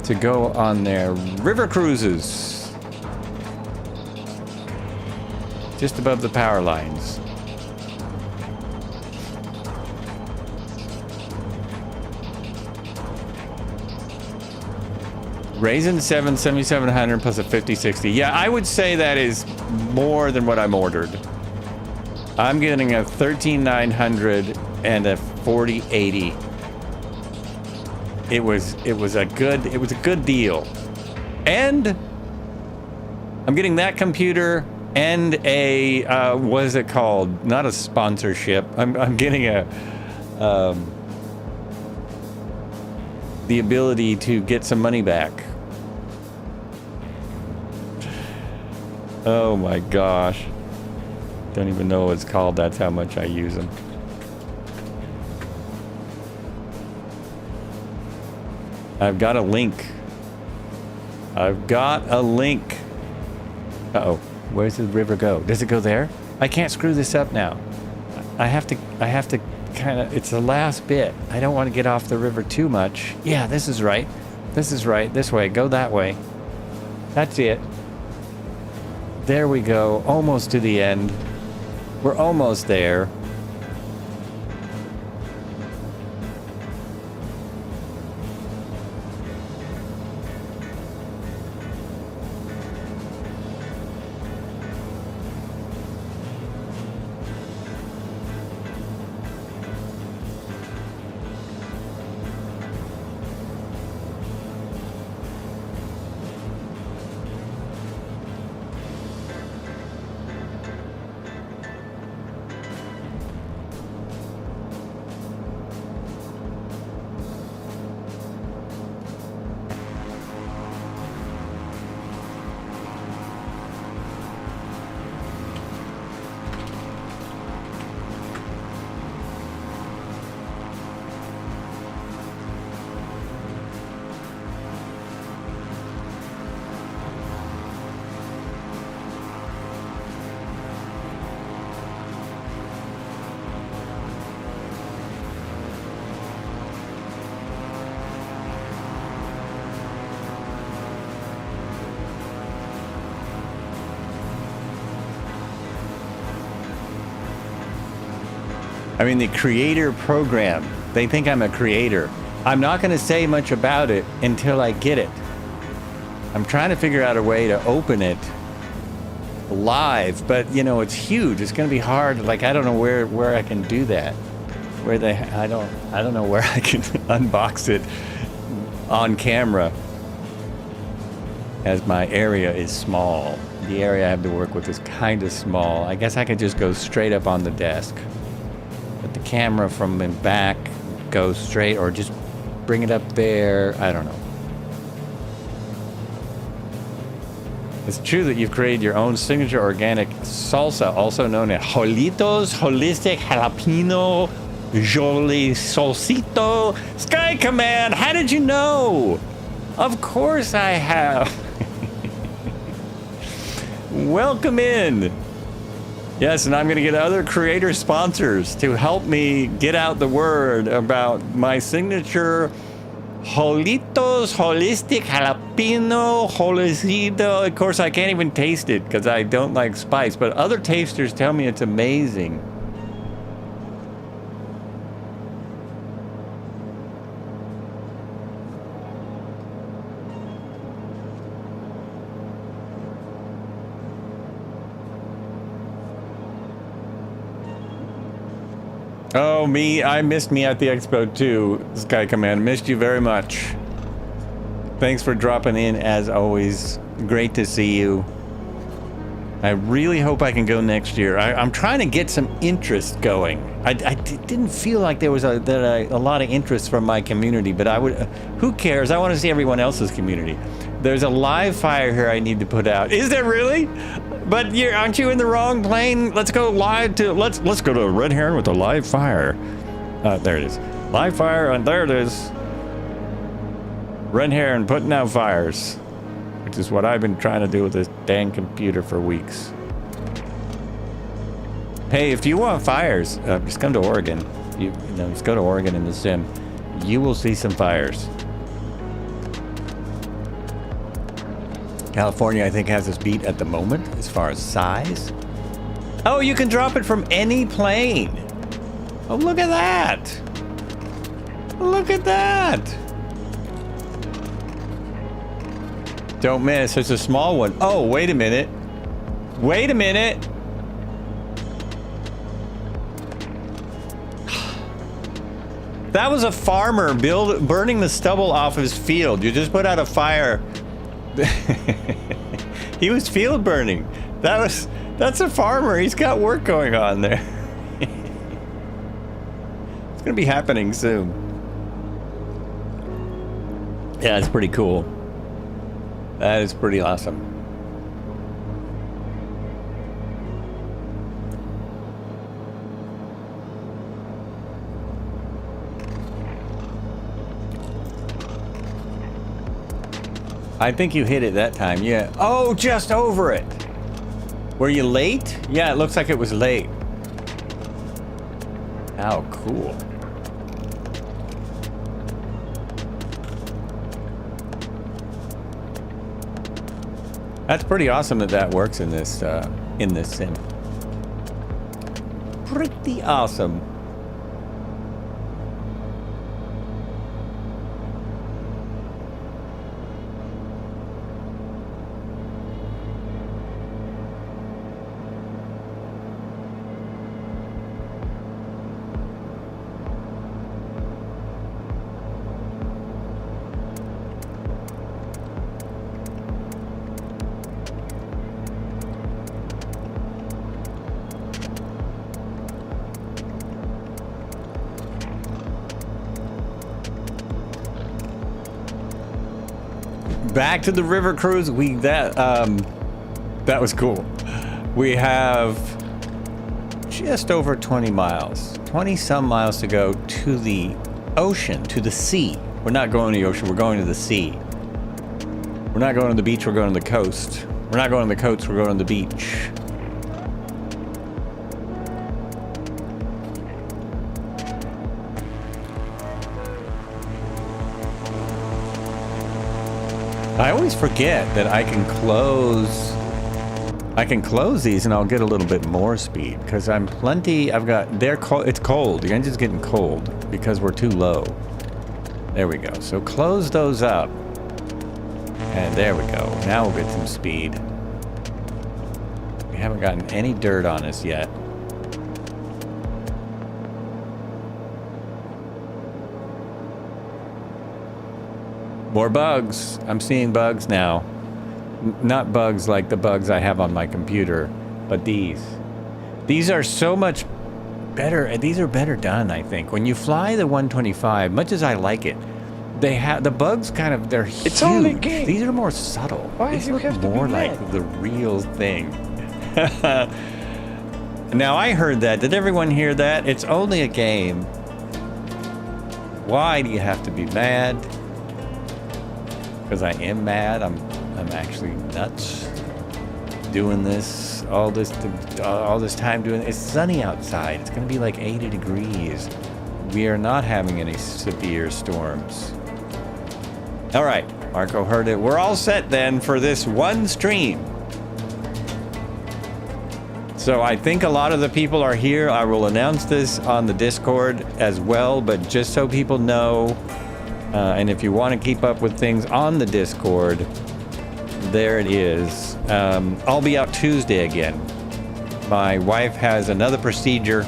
to go on their river cruises. Just above the power lines. Ryzen 7 7700 plus a 5060. Yeah, I would say that is more than what I'm ordered. I'm getting a 13900 and a 4080. It was a good deal. And I'm getting that computer and a what is it called? Not a sponsorship. I'm getting a the ability to get some money back. Oh my gosh. Don't even know what it's called. That's how much I use them. I've got a link. I've got a link. Uh-oh. Where's the river go? Does it go there? I can't screw this up now. I have to kind of, it's the last bit. I don't want to get off the river too much. Yeah, this is right. This is right. This way. Go that way. That's it. There we go. Almost to the end. We're almost there. I mean, the creator program. They think I'm a creator. I'm not going to say much about it until I get it. I'm trying to figure out a way to open it live, but you know, it's huge. It's going to be hard. Like, I don't know where I can do that. I don't know where I can unbox it on camera, as my area is small. The area I have to work with is kind of small. I guess I could just go straight up on the desk. But the camera from the back goes straight, or just bring it up there. I don't know. It's true that you've created your own signature organic salsa, also known as Jolitos Holistic Jalapeno Joli Solcito Sky Command. How did you know? Of course I have. Welcome in. Yes, and I'm going to get other creator sponsors to help me get out the word about my signature Jolitos Holistic Jalapeno Jolosito. Of course, I can't even taste it because I don't like spice, but other tasters tell me it's amazing. Oh, I missed me at the expo too, Sky Command. Missed you very much. Thanks for dropping in as always. Great to see you. I really hope I can go next year. I'm trying to get some interest going. I didn't feel like there was a lot of interest from my community, but who cares? I want to see everyone else's community. There's a live fire here I need to put out. Is there really? But aren't you in the wrong plane? Let's go live to let's go to Red Heron with a live fire. There it is. Live fire, and there it is. Red Heron putting out fires, which is what I've been trying to do with this dang computer for weeks. Hey, if you want fires, just come to Oregon. You know, just go to Oregon in the sim. You will see some fires. California, I think, has this beat at the moment as far as size. Oh, you can drop it from any plane. Oh, look at that. Look at that. Don't miss. It's a small one. Oh, wait a minute. Wait a minute. That was a farmer burning the stubble off his field. You just put out a fire. He was field burning. That's a farmer. He's got work going on there. It's gonna be happening soon. Yeah, it's pretty cool. That is pretty awesome. I think you hit it that time, yeah. Oh, just over it. Were you late? Yeah, it looks like it was late. How cool. That's pretty awesome that that works in this sim. Pretty awesome. Back to the river cruise. That was cool. We have just over 20 miles, 20 some miles to go to the ocean, to the sea. We're not going to the ocean, we're going to the sea. We're not going to the beach, we're going to the coast. We're not going to the coast, we're going to the beach. I always forget that I can close these and I'll get a little bit more speed because it's cold. The engine's getting cold because we're too low. There we go. So close those up. And there we go. Now we'll get some speed. We haven't gotten any dirt on us yet. More bugs. I'm seeing bugs now. Not bugs like the bugs I have on my computer, but these. These are so much better. These are better done, I think. When you fly the 125, much as I like it, they have the bugs kind of, they're huge. It's only game. These are more subtle. Why These do you look have to be more mad? like the real thing. Now I heard that. Did everyone hear that? It's only a game. Why do you have to be mad? Because I am mad. I'm actually nuts doing this all this time doing it. It's sunny outside. It's gonna be like 80 degrees. We are not having any severe storms. All right, Marco heard it. We're all set then for this one stream. So I think a lot of the people are here. I will announce this on the Discord as well, but just so people know. And if you want to keep up with things on the Discord, there it is. I'll be out Tuesday again. My wife has another procedure.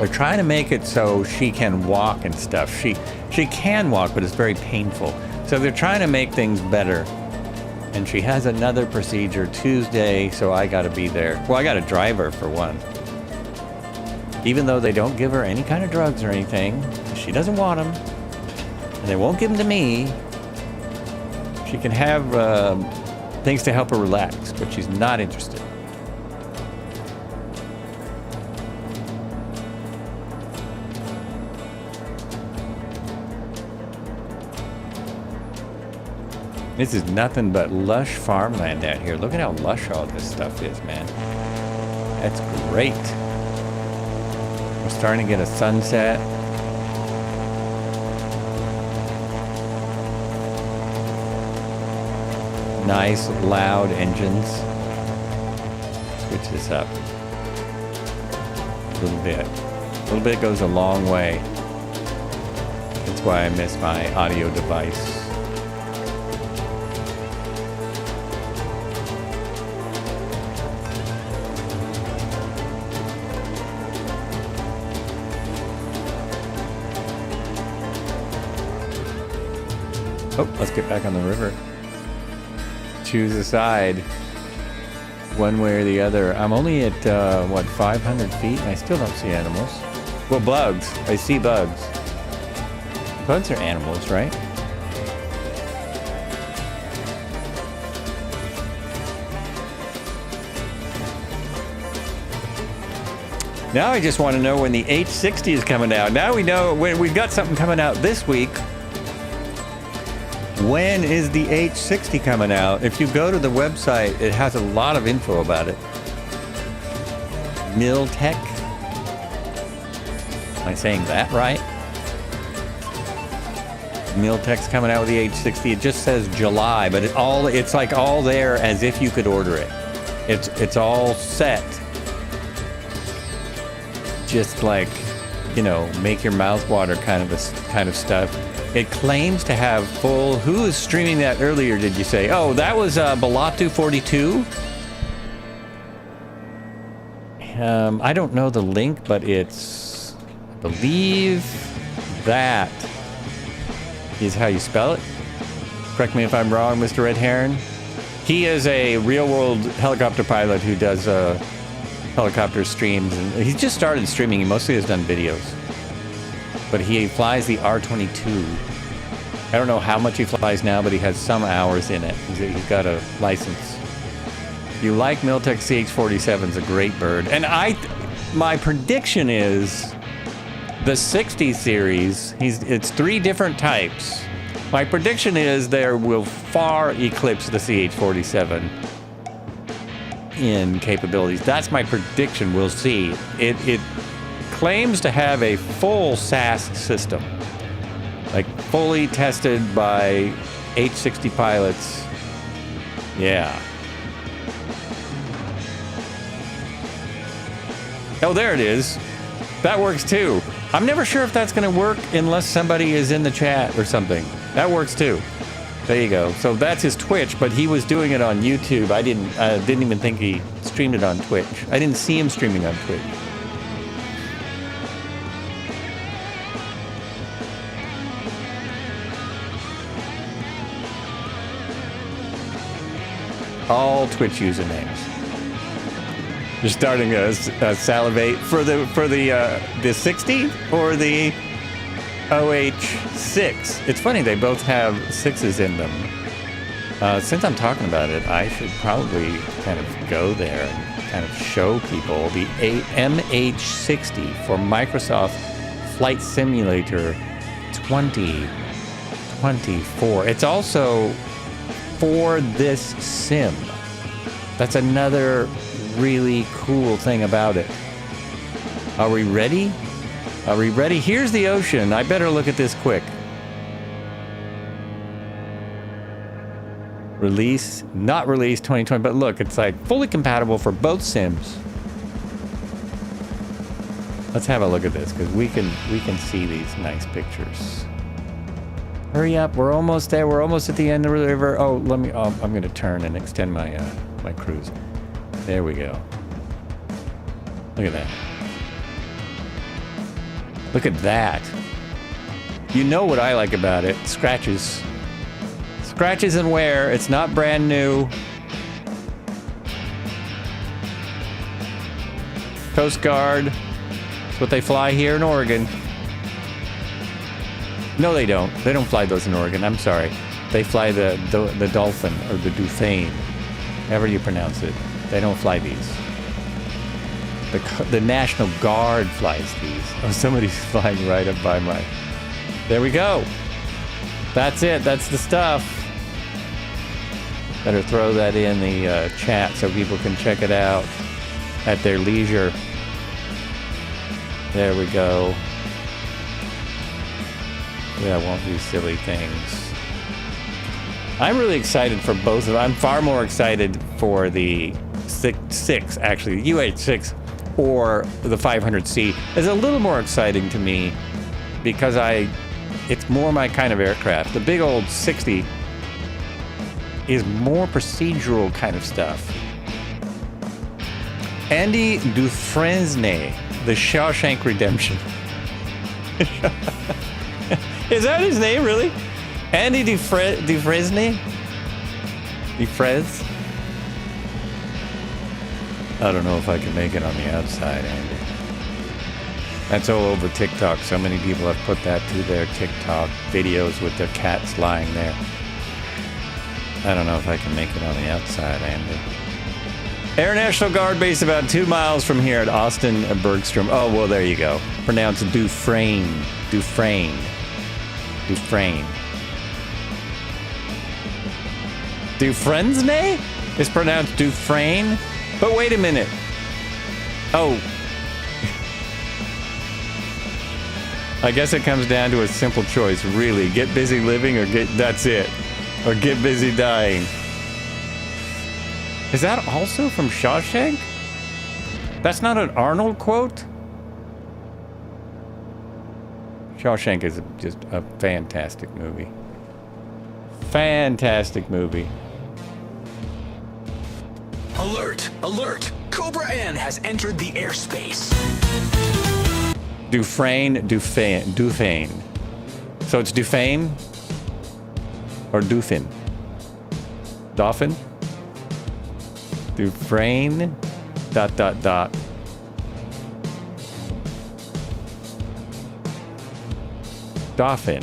We're trying to make it so she can walk and stuff. She can walk, but it's very painful. So they're trying to make things better. And she has another procedure Tuesday, so I got to be there. Well, I got to drive her for one. Even though they don't give her any kind of drugs or anything, she doesn't want them. And they won't give them to me. She can have things to help her relax, but she's not interested. This is nothing but lush farmland out here. Look at how lush all this stuff is, man. That's great. We're starting to get a sunset. Nice, loud engines. Switch this up a little bit. A little bit goes a long way. That's why I miss my audio device. Oh, let's get back on the river. Choose a side. One way or the other. I'm only at, what, 500 feet? And I still don't see animals. Well, bugs. I see bugs. Bugs are animals, right? Now I just want to know when the H60 is coming out. Now we know when we've got something coming out this week. When is the H60 coming out? If you go to the website, it has a lot of info about it. Miltech. Am I saying that right? Miltech's coming out with the H60. It just says July, but it's like all there as if you could order it. It's all set. Just like, you know, make your mouth water kind of stuff. It claims to have full. Who was streaming that earlier? Did you say? Oh, that was Balatu42. I don't know the link, but it's. I believe that is how you spell it. Correct me if I'm wrong, Mr. Red Heron. He is a real-world helicopter pilot who does helicopter streams, and he's just started streaming. He mostly has done videos, but he flies the R-22. I don't know how much he flies now, but he has some hours in it. He's got a license. If you like Miltech CH-47, is a great bird, and my prediction is the 60 series. It's 3 different types. My prediction is there will far eclipse the CH-47 in capabilities. That's my prediction. We'll see. It claims to have a full SAS system, like fully tested by H-60 pilots. Yeah. Oh, there it is. That works too. I'm never sure if that's going to work unless somebody is in the chat or something. That works too. There you go. So that's his Twitch, but he was doing it on YouTube. I didn't even think he streamed it on Twitch. I didn't see him streaming on Twitch. All Twitch usernames. You're starting to salivate for the 60 or the OH6. It's funny, they both have 6s in them. Since I'm talking about it, I should probably kind of go there and kind of show people the MH60 for Microsoft Flight Simulator 2024. It's also for this sim. That's another really cool thing about it. Are we ready? Are we ready? Here's the ocean. I better look at this quick. Release, not release 2020, but look, it's like fully compatible for both sims. Let's have a look at this because we can see these nice pictures. Hurry up, we're almost there. We're almost at the end of the river. Oh, I'm going to turn and extend my my cruise. There we go. Look at that. Look at that. You know what I like about it. Scratches. Scratches and wear. It's not brand new. Coast Guard. That's what they fly here in Oregon. No, they don't. They don't fly those in Oregon. I'm sorry. They fly the Dolphin or the Dufane. However you pronounce it. They don't fly these. The National Guard flies these. Oh, somebody's flying right up by my... There we go. That's it. That's the stuff. Better throw that in the chat so people can check it out at their leisure. There we go. Yeah, I won't do silly things. I'm really excited for both of them. I'm far more excited for the 6, actually, the UH-6 or the 500C. It's a little more exciting to me because it's more my kind of aircraft. The big old 60 is more procedural kind of stuff. Andy Dufresne, The Shawshank Redemption. Is that his name, really? Andy Dufresne? Dufres? I don't know if I can make it on the outside, Andy. That's all over TikTok. So many people have put that to their TikTok videos with their cats lying there. I don't know if I can make it on the outside, Andy. Air National Guard base about 2 miles from here at Austin Bergstrom. Oh, well, there you go. Pronounced Dufresne. Dufresne. Dufresne. Dufresne is pronounced Dufresne? But wait a minute. Oh. I guess it comes down to a simple choice, really. Get busy living or that's it. Or get busy dying. Is that also from Shawshank? That's not an Arnold quote? Shawshank is just a fantastic movie. Fantastic movie. Alert! Alert! Cobra N has entered the airspace. Dufresne. So it's Dufresne? Or Dufin? Dolphin? Dufresne, ... Dolphin.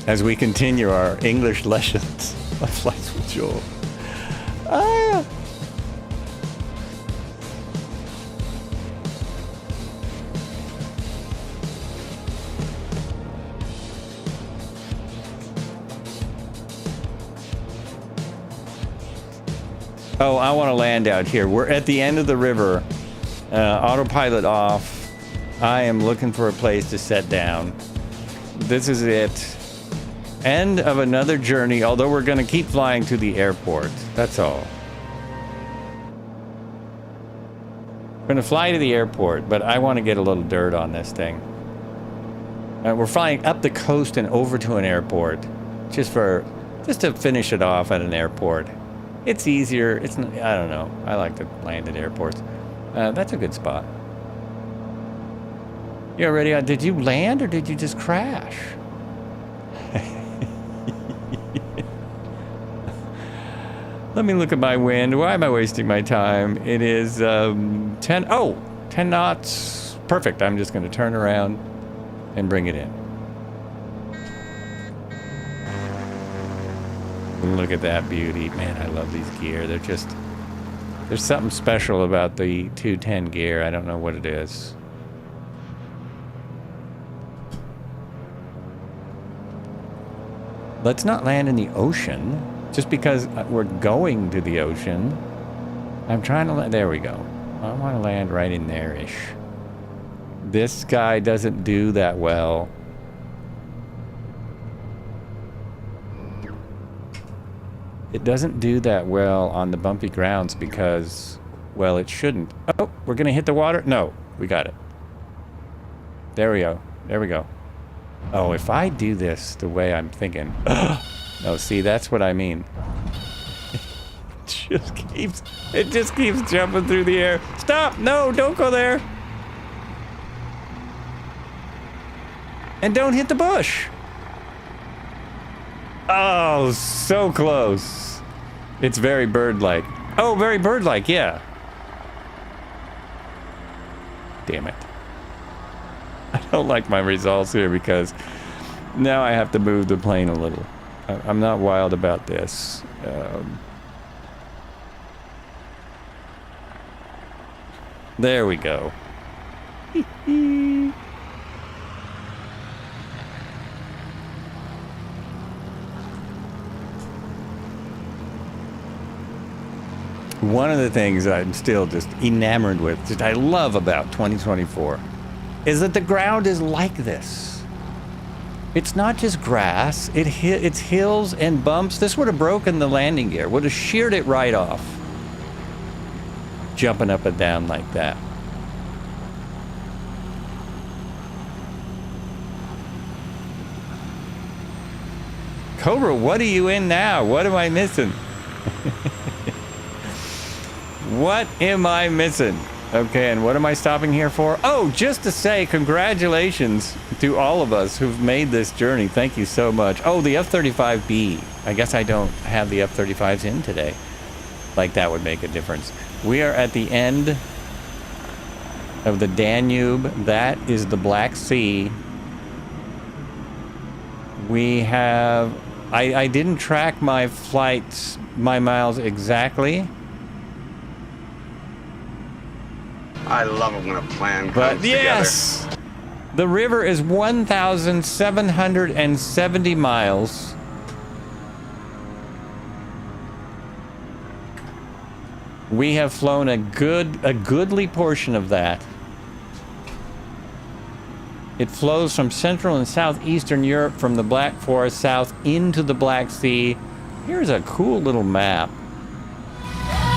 As we continue our English lessons on Flights with Joel. Oh, I want to land out here. We're at the end of the river. Autopilot off. I am looking for a place to set down. This is it. End of another journey, although we're going to keep flying to the airport. That's all. We're going to fly to the airport, but I want to get a little dirt on this thing. We're flying up the coast and over to an airport. Just to finish it off at an airport. It's easier. I don't know. I like to land at airports. That's a good spot. You ready? Did you land or did you just crash? Let me look at my wind. Why am I wasting my time? It is 10 knots. Perfect. I'm just going to turn around and bring it in. Look at that beauty. Man, I love these gear. There's something special about the 210 gear. I don't know what it is. Let's not land in the ocean. Just because we're going to the ocean. I'm trying to land. There we go. I want to land right in there-ish. This guy doesn't do that well. It doesn't do that well on the bumpy grounds because, well, it shouldn't. Oh, we're going to hit the water? No, we got it. There we go. There we go. Oh, if I do this the way I'm thinking... No, see, that's what I mean. It just keeps jumping through the air. Stop! No, don't go there! And don't hit the bush! Oh, so close. It's very bird-like. Oh, very bird-like, yeah. Damn it. I don't like my results here because now I have to move the plane a little. I'm not wild about this. There we go. One of the things I'm still just enamored with, that I love about 2024, is that the ground is like this. It's not just grass, it's hills and bumps. This would have broken the landing gear, would have sheared it right off. Jumping up and down like that. Cobra, what are you in now? What am I missing? What am I missing? Okay, and what am I stopping here for? Oh, just to say congratulations to all of us who've made this journey. Thank you so much. Oh, the F-35B. I guess I don't have the F-35s in today. Like, that would make a difference. We are at the end of the Danube. That is the Black Sea. We have... I didn't track my flights, my miles exactly. I love it when a plan But comes yes! together. The river is 1,770 miles. We have flown a goodly portion of that. It flows from Central and Southeastern Europe from the Black Forest south into the Black Sea. Here's a cool little map.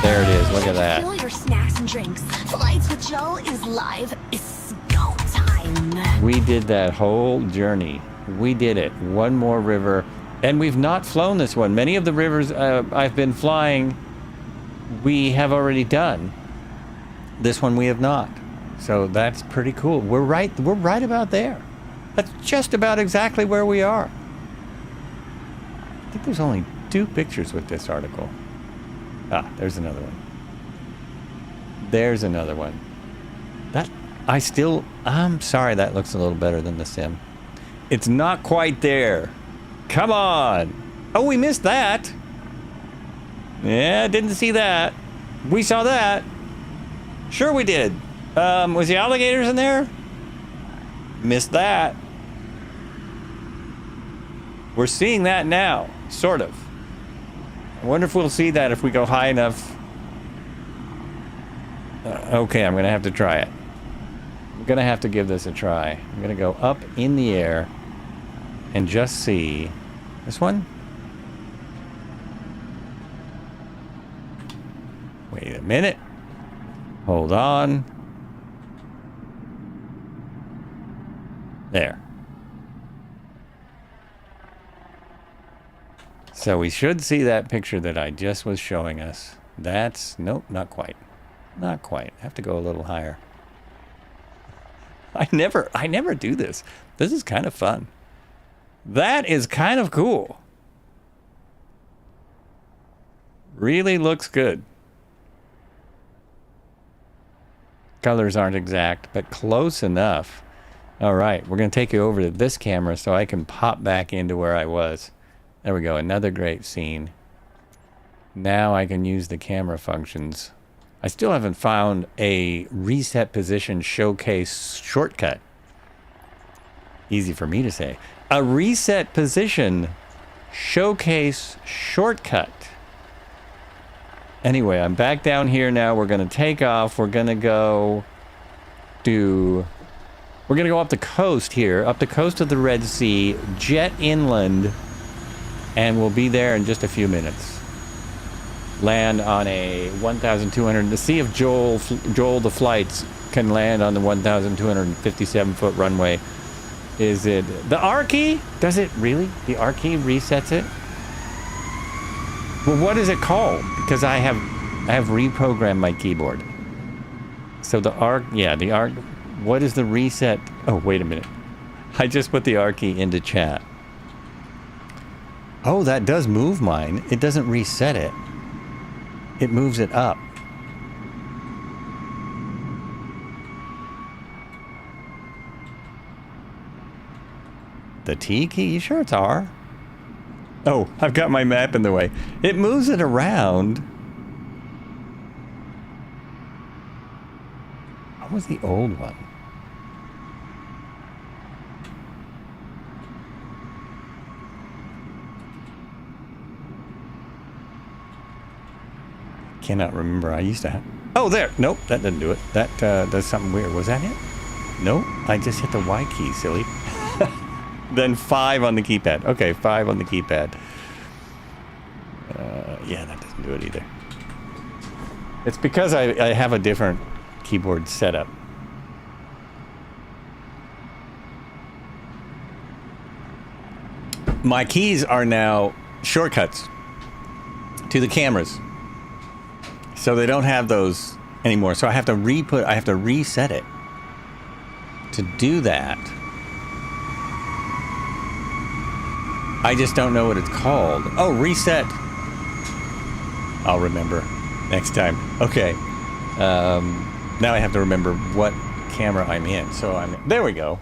There it is, look at that. Fill your snacks and drinks. Flights with Joe is live. It's go time. We did that whole journey. We did it. One more river. And we've not flown this one. Many of the rivers I've been flying, we have already done. This one we have not. So that's pretty cool. We're right about there. That's just about exactly where we are. I think there's only 2 pictures with this article. Ah, there's another one. There's another one. I'm sorry, that looks a little better than the sim. It's not quite there. Come on. Oh, we missed that. Yeah, didn't see that. We saw that. Sure we did. Was the alligators in there? Missed that. We're seeing that now, sort of. I wonder if we'll see that if we go high enough. Okay, I'm gonna have to try it. I'm gonna have to give this a try. I'm gonna go up in the air and just see. This one? Wait a minute. Hold on. There. So we should see that picture that I just was showing us. Nope, not quite. Not quite. I have to go a little higher. I never do this. This is kind of fun. That is kind of cool. Really looks good. Colors aren't exact, but close enough. All right, we're going to take you over to this camera so I can pop back into where I was. There we go, another great scene. Now I can use the camera functions. I still haven't found a reset position showcase shortcut. Easy for me to say. A reset position showcase shortcut. Anyway, I'm back down here now. We're going to take off. We're going to go up the coast here, up the coast of the Red Sea, jet inland, and we'll be there in just a few minutes. Land on a 1,200. To see if Joel the flights can land on the 1,257-foot runway. Is it the R key? Does it really? The R key resets it? Well, what is it called? Because I have reprogrammed my keyboard. So the R, yeah, the R. What is the reset? Oh, wait a minute. I just put the R key into chat. Oh, that does move mine. It doesn't reset it. It moves it up. The T key? You sure it's R? Oh, I've got my map in the way. It moves it around. What was the old one? Cannot remember. I used to have... Oh, there! Nope, that didn't do it. That does something weird. Was that it? Nope, I just hit the Y key, silly. Then 5 on the keypad. Okay, 5 on the keypad. Yeah, that doesn't do it either. It's because I have a different keyboard setup. My keys are now shortcuts to the cameras. So they don't have those anymore. So I have to reset it. To do that, I just don't know what it's called. Oh, reset. I'll remember next time. Okay. Now I have to remember what camera I'm in. So there we go.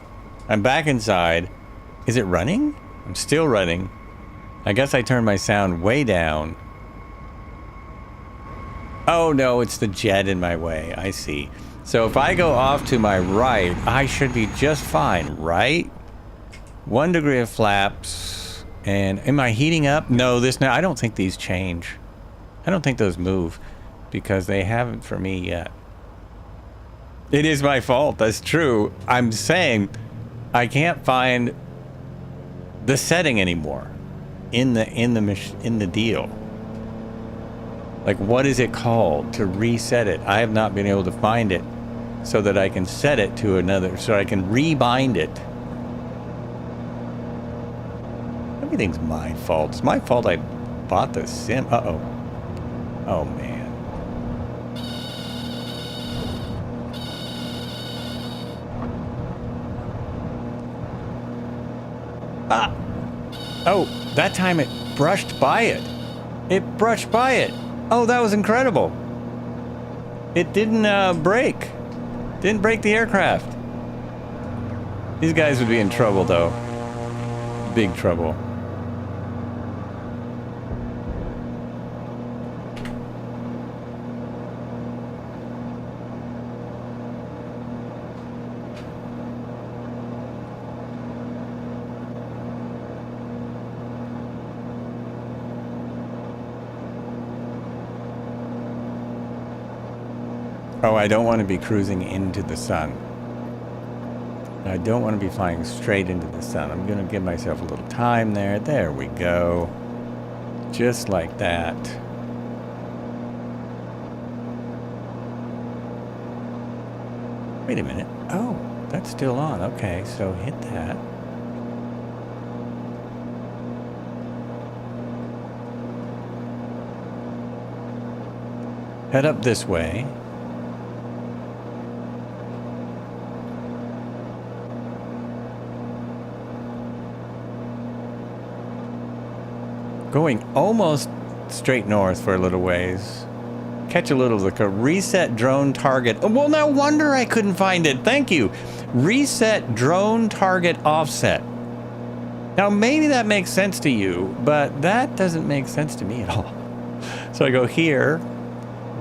I'm back inside. Is it running? I'm still running. I guess I turned my sound way down. Oh no, it's the jet in my way. I see. So if I go off to my right, I should be just fine, right? 1 degree of flaps. And am I heating up? No, I don't think these change. I don't think those move because they haven't for me yet. It is my fault. That's true. I'm saying I can't find the setting anymore in the deal. Like, what is it called to reset it? I have not been able to find it so that I can set it to another, so I can rebind it. Everything's my fault. It's my fault I bought the sim. Uh-oh. Oh, man. Ah! Oh, that time it brushed by it. It brushed by it. Oh, that was incredible. It didn't break. Didn't break the aircraft. These guys would be in trouble, though. Big trouble. Oh, I don't want to be cruising into the sun. I don't want to be flying straight into the sun. I'm going to give myself a little time there. There we go. Just like that. Wait a minute. Oh, that's still on. Okay, so hit that. Head up this way. Going almost straight north for a little ways. Catch a little of the reset drone target. Oh, well, no wonder I couldn't find it. Thank you. Reset drone target offset. Now, maybe that makes sense to you, but that doesn't make sense to me at all. So I go here,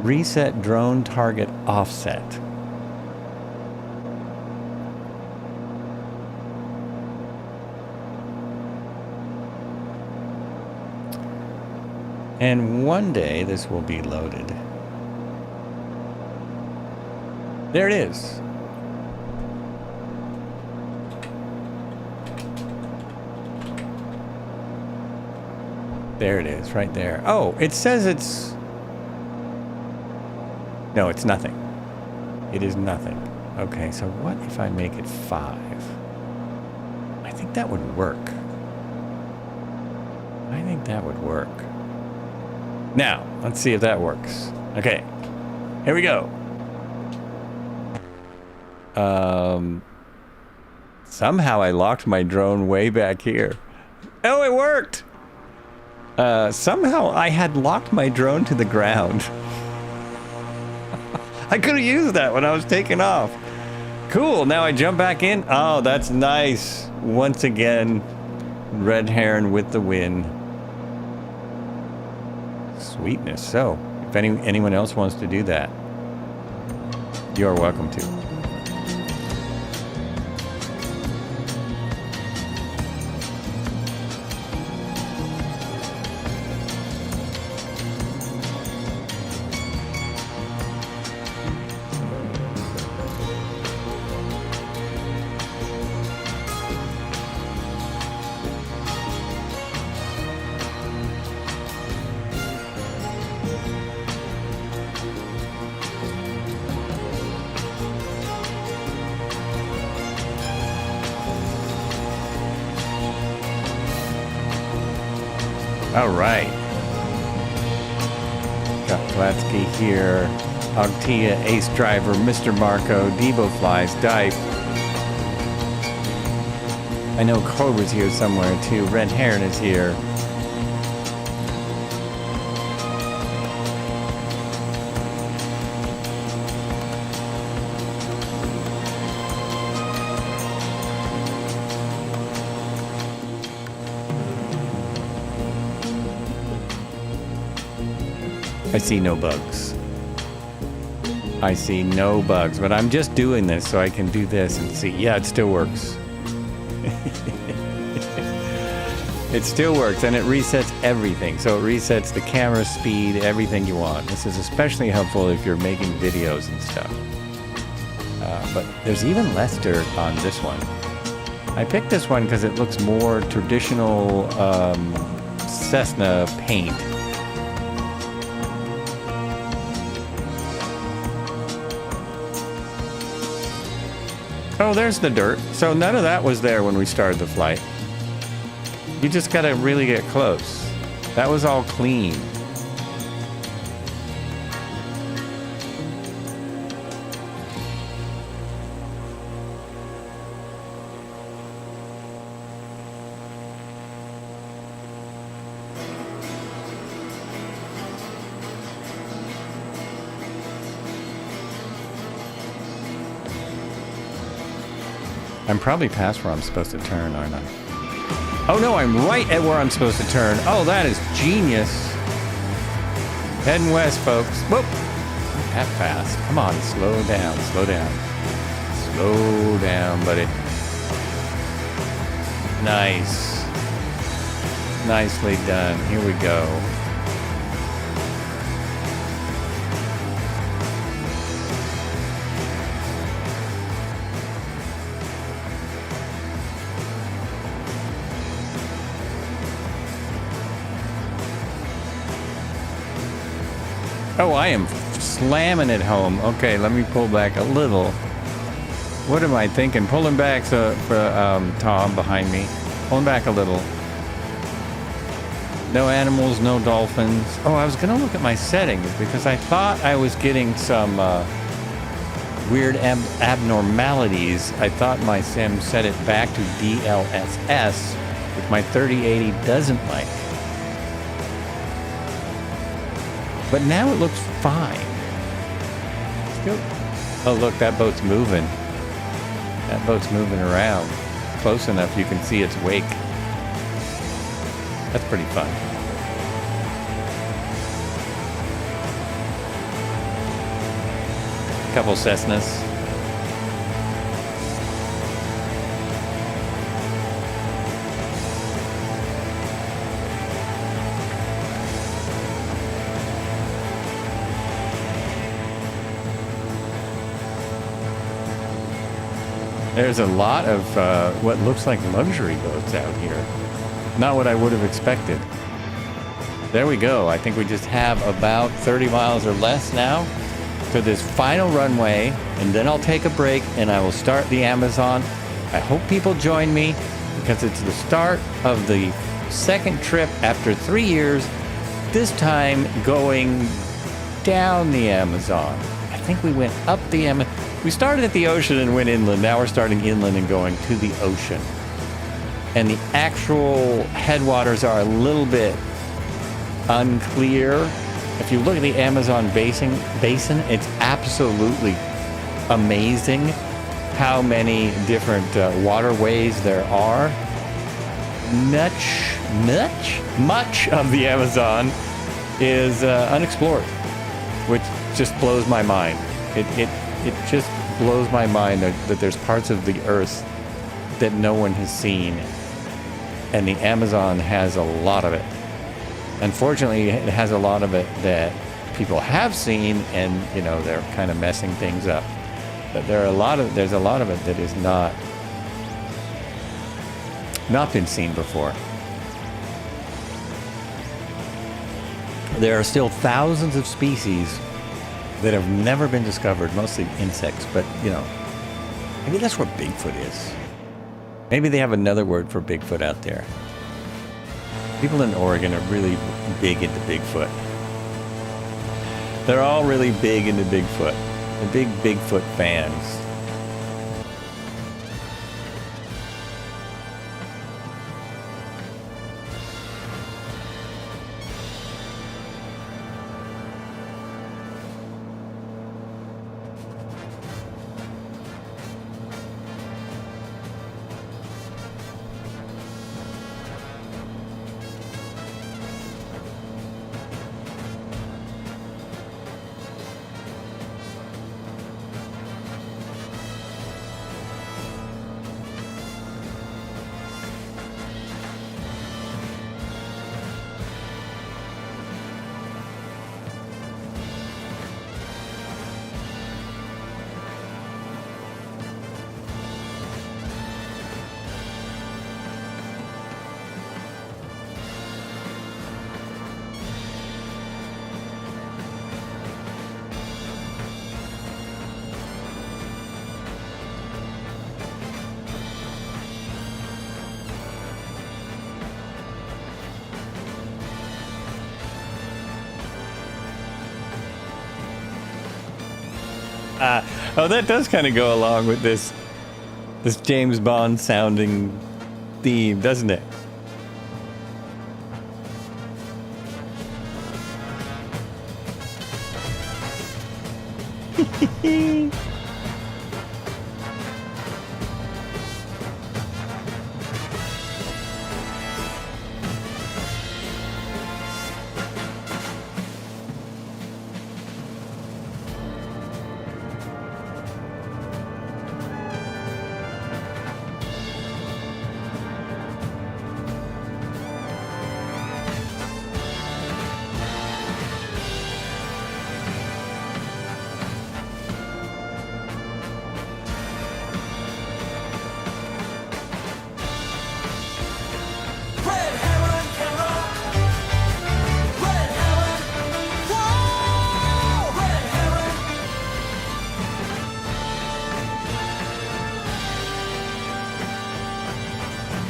reset drone target offset. And one day this will be loaded. There it is. There it is, right there. Oh, it says it's... No, it's nothing. It is nothing. Okay, so what if I make it 5? I think that would work. I think that would work. Now, let's see if that works. Okay, here we go. Somehow I locked my drone way back here. Oh, it worked! Somehow I had locked my drone to the ground. I could have used that when I was taking off. Cool, now I jump back in. Oh, that's nice. Once again, red heron with the wind. Sweetness. So, if anyone else wants to do that, you're welcome to. All right. Got Platsky here. Ogtia, Ace Driver, Mr. Marco, Debo Flies, Dipe. I know Cobra's here somewhere too. Red Heron is here. I see no bugs. I see no bugs, but I'm just doing this so I can do this and see. Yeah, it still works. It still works, and it resets everything. So it resets the camera speed, everything you want. This is especially helpful if you're making videos and stuff. But there's even less dirt on this one. I picked this one because it looks more traditional Cessna paint. Oh, there's the dirt. So none of that was there when we started the flight. You just gotta really get close. That was all clean. I'm probably past where I'm supposed to turn, aren't I? Oh no, I'm right at where I'm supposed to turn. Oh, that is genius. Heading west, folks. Whoop. Not that fast. Come on, slow down, slow down. Slow down, buddy. Nice. Nicely done. Here we go. Oh, I am slamming it home. Okay, let me pull back a little. What am I thinking? Pulling back for Tom behind me. Pulling back a little. No animals, no dolphins. Oh, I was going to look at my settings because I thought I was getting some weird abnormalities. I thought my sim set it back to DLSS, which my 3080 doesn't like. But now it looks fine. Still. Oh, look, that boat's moving. That boat's moving around. Close enough you can see its wake. That's pretty fun. Couple Cessnas. There's a lot of what looks like luxury boats out here. Not what I would have expected. There we go. I think we just have about 30 miles or less now to this final runway, and then I'll take a break and I will start the Amazon. I hope people join me because it's the start of the second trip after 3 years, this time going down the Amazon. I think we went up the Amazon. We started at the ocean and went inland. Now we're starting inland and going to the ocean. And the actual headwaters are a little bit unclear. If you look at the Amazon basin, it's absolutely amazing how many different waterways there are. Much of the Amazon is unexplored, which just blows my mind. It just blows my mind that there's parts of the earth that no one has seen, and the Amazon has a lot of it. Unfortunately, it has a lot of it that people have seen, and you know they're kind of messing things up. But there's a lot of it that is not been seen before. There are still thousands of species that have never been discovered, mostly insects, but you know, maybe that's where Bigfoot is. Maybe they have another word for Bigfoot out there. People in Oregon are really big into Bigfoot. They're all really big into Bigfoot. They're big Bigfoot fans. Oh, that does kind of go along with this James Bond sounding theme, doesn't it?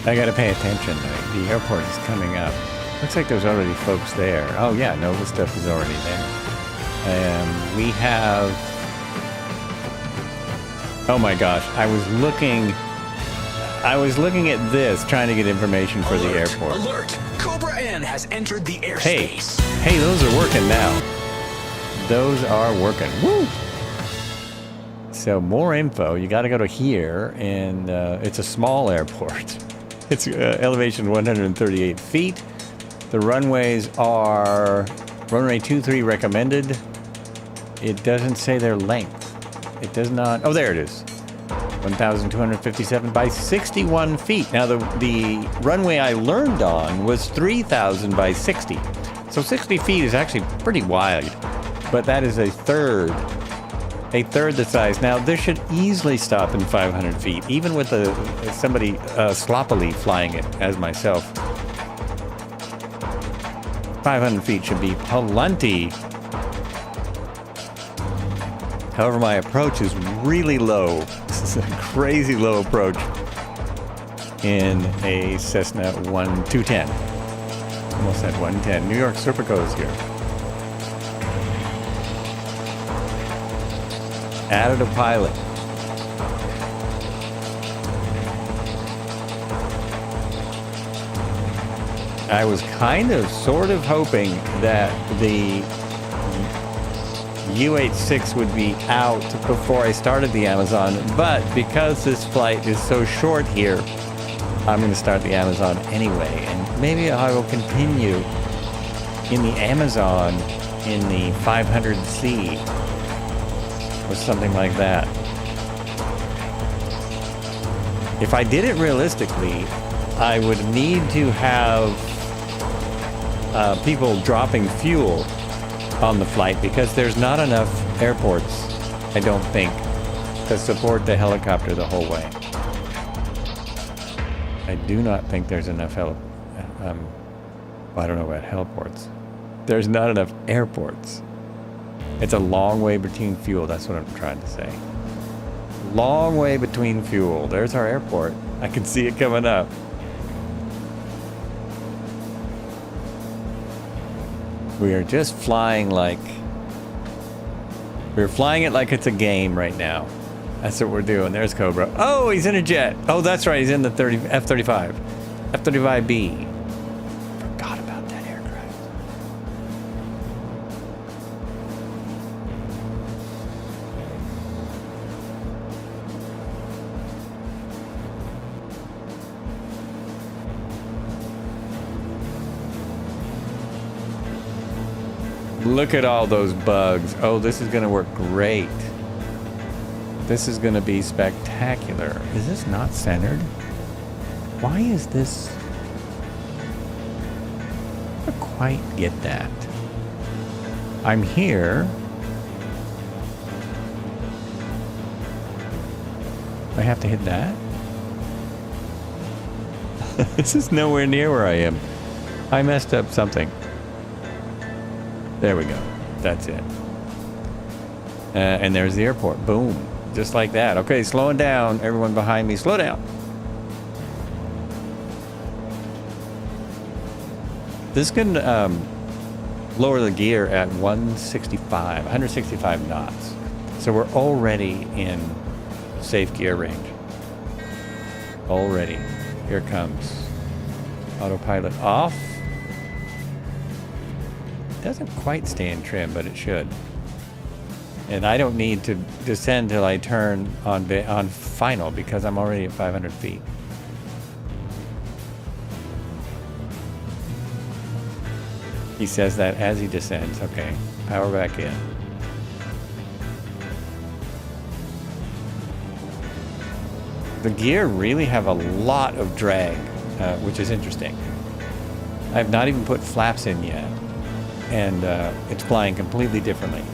I gotta pay attention. The airport is coming up. Looks like there's already folks there. Oh yeah, Nova stuff is already there. We have... Oh my gosh, I was looking at this, trying to get information for the airport. Alert! Cobra N has entered the airspace. Hey, those are working now. Those are working. Woo! So more info. You got to go to here, and it's a small airport. It's elevation 138 feet. The runways are runway 23 recommended. It doesn't say their length. It does not. Oh, there it is. 1,257 by 61 feet. Now, the runway I learned on was 3,000 by 60. So 60 feet is actually pretty wide, but that is a third the size. Now, this should easily stop in 500 feet, even with somebody sloppily flying it, as myself. 500 feet should be plenty. However, my approach is really low. This is a crazy low approach in a Cessna 210. Almost at 110. New York Serpico is here. Added a pilot. I was sort of hoping that the U-86 would be out before I started the Amazon, but because this flight is so short here, I'm going to start the Amazon anyway, and maybe I will continue in the Amazon in the 500C or something like that. If I did it realistically, I would need to have people dropping fuel on the flight because there's not enough airports, I don't think, to support the helicopter the whole way. I do not think there's enough I don't know about heliports. There's not enough airports. It's a long way between fuel, that's what I'm trying to say. Long way between fuel. There's our airport. I can see it coming up. We are just flying like We're flying it like it's a game right now. That's what we're doing. There's Cobra. Oh, he's in a jet. Oh, that's right. He's in the F-35. F-35B. Forgot about that aircraft. Look at all those bugs. Oh, this is going to work great. This is going to be spectacular. Is this not centered? Why is this? I don't quite get that. I'm here. I have to hit that? This is nowhere near where I am. I messed up something. There we go. That's it. And there's the airport. Boom. Just like that. Okay, slowing down. Everyone behind me, slow down. This can lower the gear at 165 knots. So we're already in safe gear range. Already. Here it comes. Autopilot off. Doesn't quite stay in trim, but it should. And I don't need to descend till I turn on final because I'm already at 500 feet. He says that as he descends. Okay, power back in. The gear really have a lot of drag, which is interesting. I have not even put flaps in yet, and it's flying completely differently.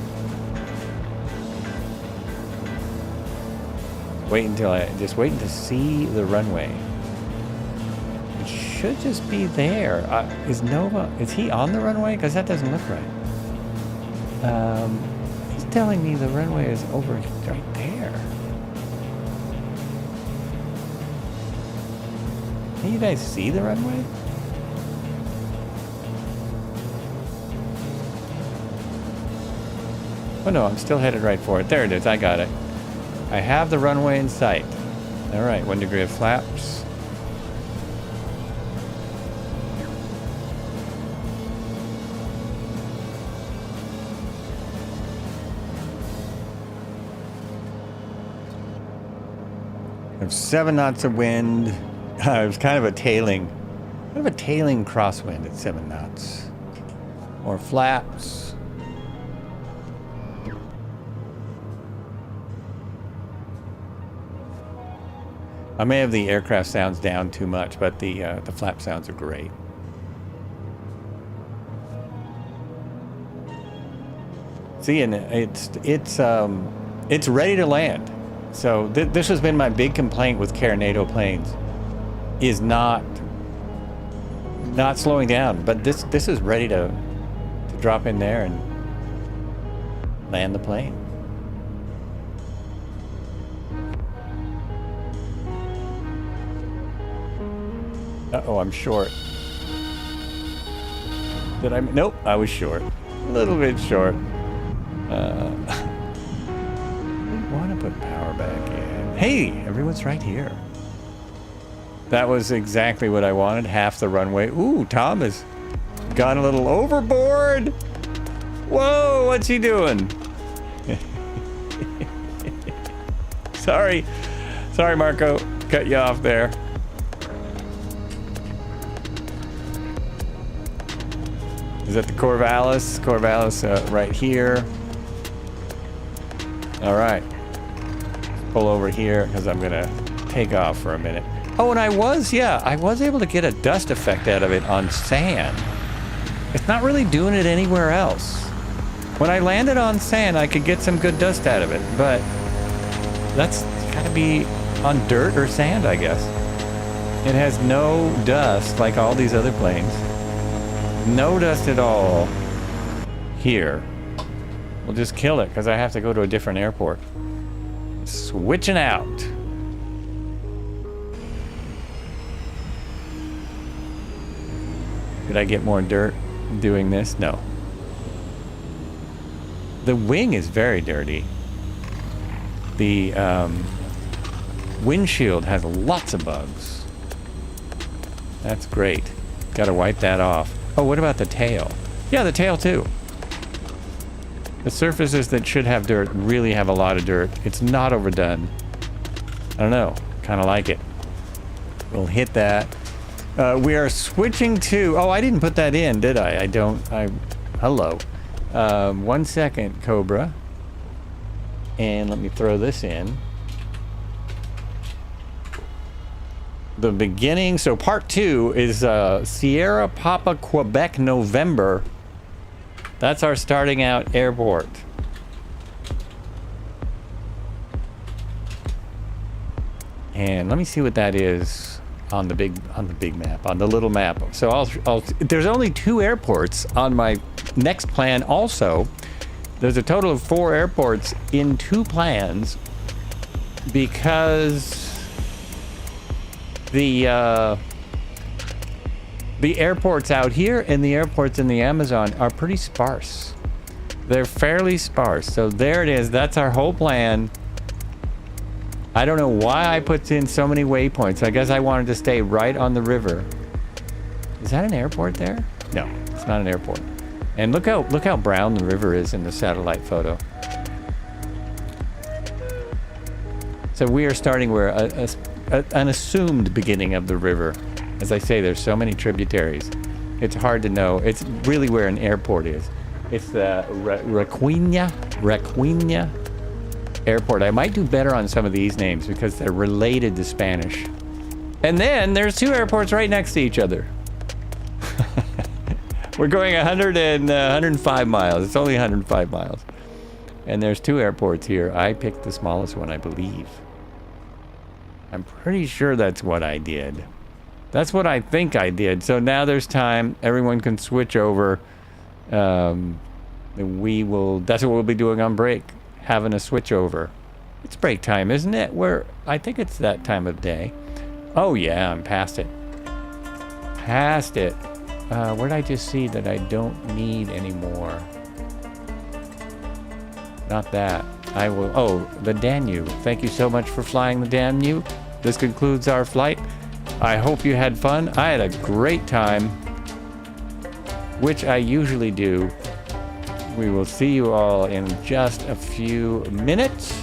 Waiting to see the runway. It should just be there. Is he on the runway? Because that doesn't look right. He's telling me the runway is over right there. Can you guys see the runway? Oh no, I'm still headed right for it. There it is, I got it. I have the runway in sight. All right, 1 degree of flaps. I have 7 knots of wind. It was kind of a tailing crosswind at 7 knots. More flaps. I may have the aircraft sounds down too much, but the flap sounds are great. See, and it's ready to land. So this has been my big complaint with Carronado planes, is not slowing down. But this is ready to drop in there and land the plane. Uh-oh, I'm short. Nope, I was short. A little bit short. I want to put power back in. Hey, everyone's right here. That was exactly what I wanted. Half the runway. Ooh, Tom has gone a little overboard. Whoa, what's he doing? Sorry, Marco. Cut you off there. Is that the Corvallis? Corvallis right here. All right. Pull over here because I'm going to take off for a minute. Oh, and I was able to get a dust effect out of it on sand. It's not really doing it anywhere else. When I landed on sand, I could get some good dust out of it, but that's got to be on dirt or sand, I guess. It has no dust like all these other planes. No dust at all here. We'll just kill it because I have to go to a different airport. Switching out. Did I get more dirt doing this? No. The wing is very dirty. The windshield has lots of bugs. That's great. Got to wipe that off. Oh, what about the tail? Yeah, the tail too. The surfaces that should have dirt really have a lot of dirt. It's not overdone. I don't know. Kind of like it. We'll hit that. We are switching to... Oh, I didn't put that in, did I? Hello. 1 second, Cobra. And let me throw this in. The beginning... So part 2 is Sierra Papa Quebec November. That's our starting out airport. And let me see what that is on the big map, on the little map. So there's only 2 airports on my next plan also. There's a total of 4 airports in 2 plans because the airports out here and the airports in the Amazon are pretty sparse. They're fairly sparse. So there it is. That's our whole plan. I don't know why I put in so many waypoints. I guess I wanted to stay right on the river. Is that an airport there? No, it's not an airport. And look how brown the river is in the satellite photo. So we are starting where an assumed beginning of the river. As I say, there's so many tributaries. It's hard to know. It's really where an airport is. It's the Requena Airport. I might do better on some of these names because they're related to Spanish. And then there's 2 airports right next to each other. We're going 105 miles. It's only 105 miles. And there's 2 airports here. I picked the smallest one, I believe. I'm pretty sure that's what I did. That's what I think I did. So now there's time. Everyone can switch over. That's what we'll be doing on break. Having a switch over. It's break time, isn't it? I think it's that time of day. Oh yeah, I'm past it. Past it. Where did I just see that I don't need anymore? Not that. I will... Oh, the Danube. Thank you so much for flying the Danube. This concludes our flight. I hope you had fun. I had a great time, which I usually do. We will see you all in just a few minutes.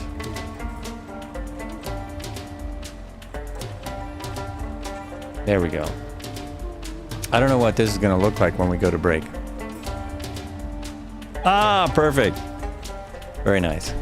There we go. I don't know what this is going to look like when we go to break. Ah, perfect. Very nice.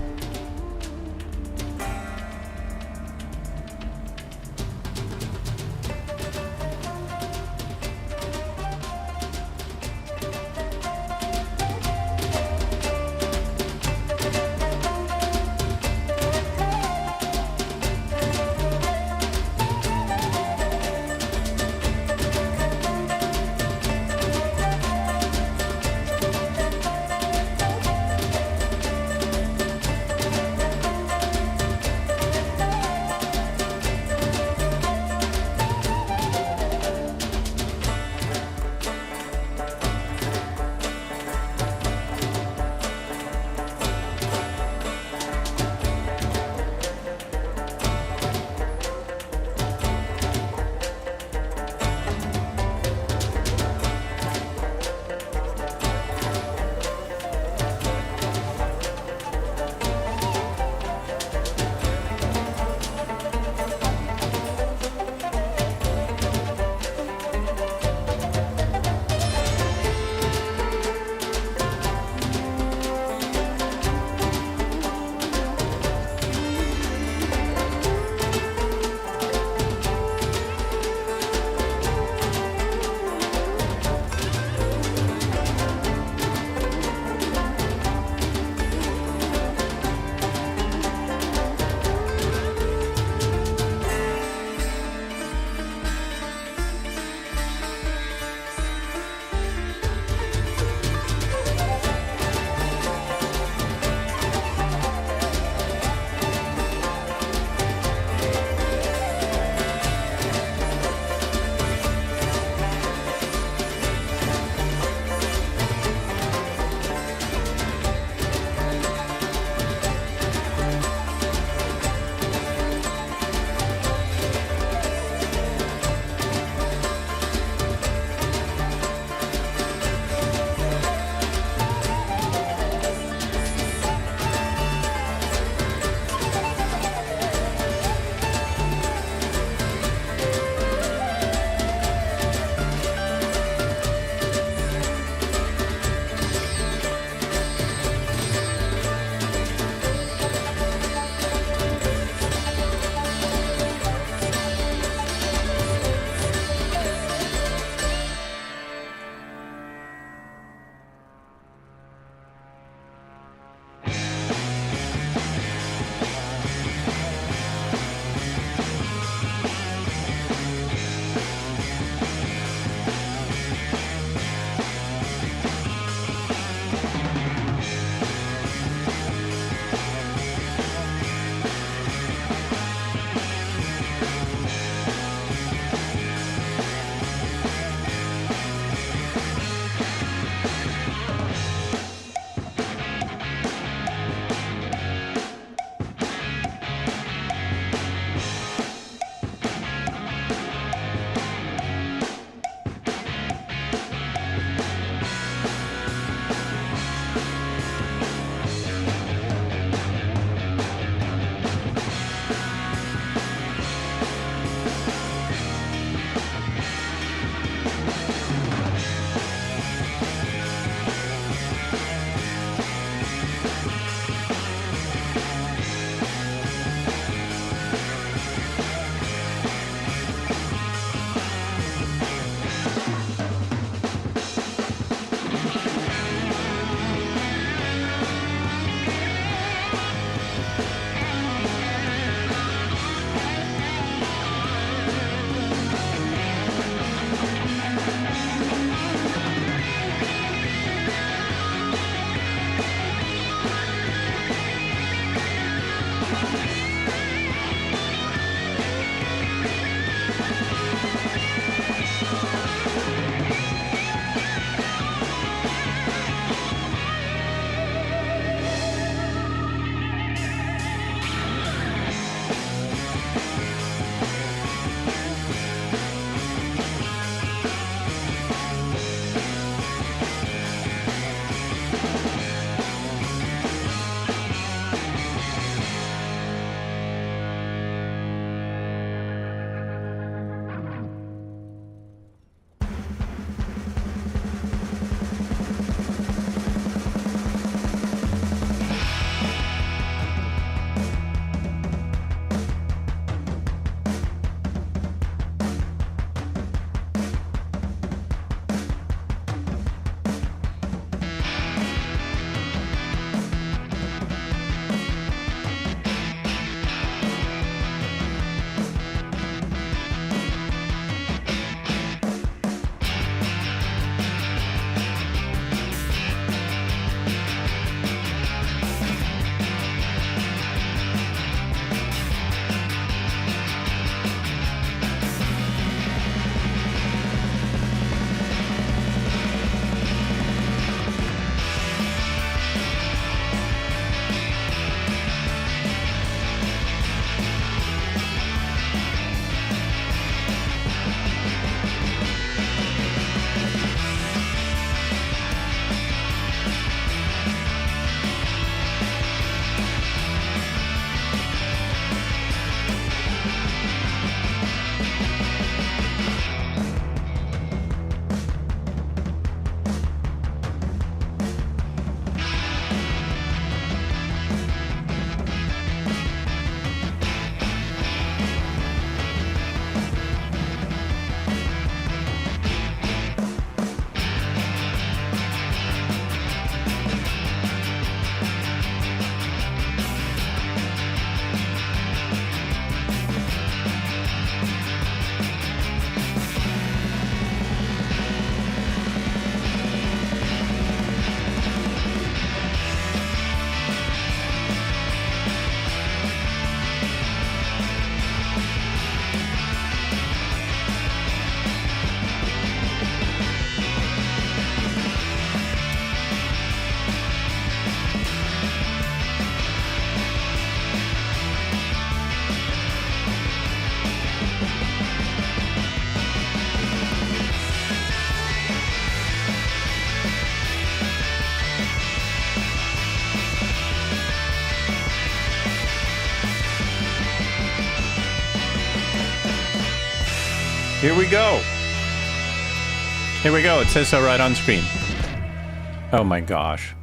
Here we go. Here we go. It says so right on screen. Oh my gosh.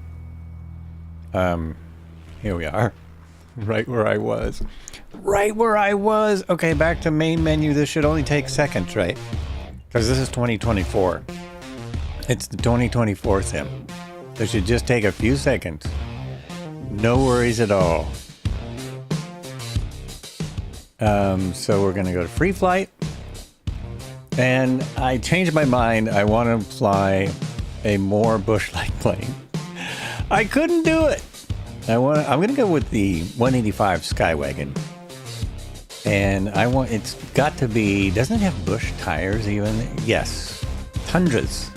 Here we are. Right where I was. Right where I was. Okay, back to main menu. This should only take seconds, right? Because this is 2024. It's the 2024 sim. This should just take a few seconds. No worries at all. So we're going to go to free flight. And I changed my mind. I want to fly a more bush-like plane. I couldn't do it. I'm going to go with the 185 Skywagon. And it's got to be, doesn't it have bush tires even? Yes. Tundras.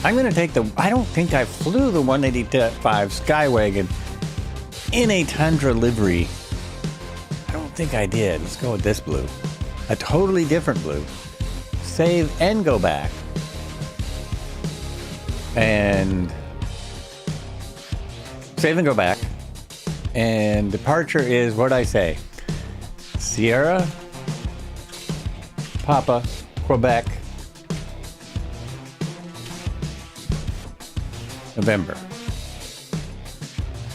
I'm going to take I don't think I flew the 185 Skywagon in a Tundra livery. I don't think I did. Let's go with this blue. A totally different blue. Save and go back. And save and go back. And departure is, what did I say? Sierra, Papa, Quebec, November.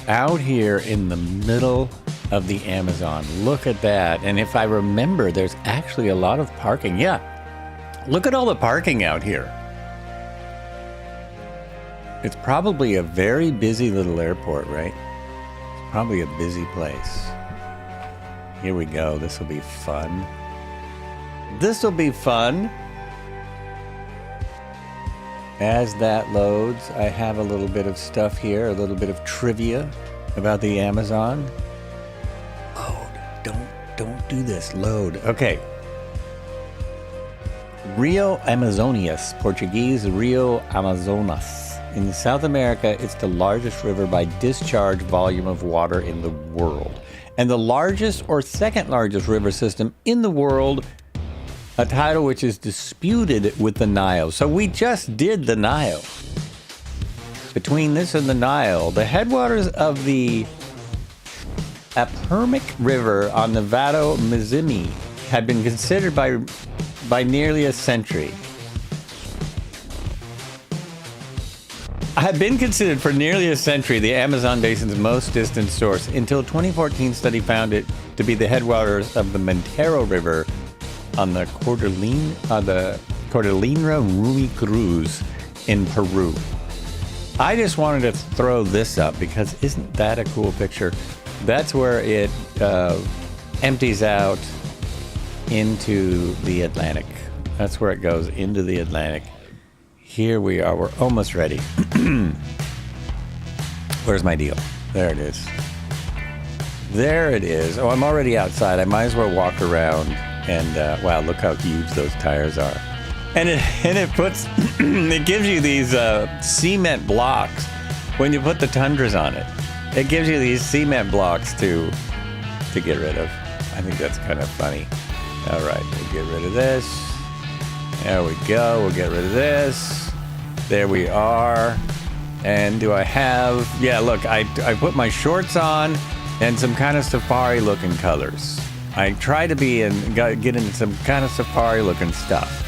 Out here in the middle of the Amazon. Look at that. And if I remember, there's actually a lot of parking. Yeah. Look at all the parking out here. It's probably a very busy little airport, right? It's probably a busy place. Here we go. This will be fun. This will be fun. As that loads, I have a little bit of stuff here, a little bit of trivia about the Amazon. Load. Don't do this. Load. Okay. Rio Amazonas, Portuguese Rio Amazonas. In South America, it's the largest river by discharge volume of water in the world. And the largest or second largest river system in the world, a title which is disputed with the Nile. So we just did the Nile. Between this and the Nile, the headwaters of the Appomattox River on the Vado Mizimi had been considered by nearly a century. Had been considered for nearly a century the Amazon basin's most distant source until a 2014 study found it to be the headwaters of the Montero River on the Cordillera Ruy Cruz in Peru. I just wanted to throw this up because isn't that a cool picture? That's where it empties out into the Atlantic. That's where it goes into the Atlantic. Here we are. We're almost ready. Where's my deal? There it is. There it is. Oh, I'm already outside. I might as well walk around. And wow, look how huge those tires are. And it puts, it gives you these cement blocks when you put the Tundras on it. It gives you these cement blocks to get rid of. I think that's kind of funny. All right, we'll get rid of this. There we go. We'll get rid of this. There we are. And do I have... Yeah, look, I put my shorts on and some kind of safari-looking colors. I try to get into some kind of safari-looking stuff.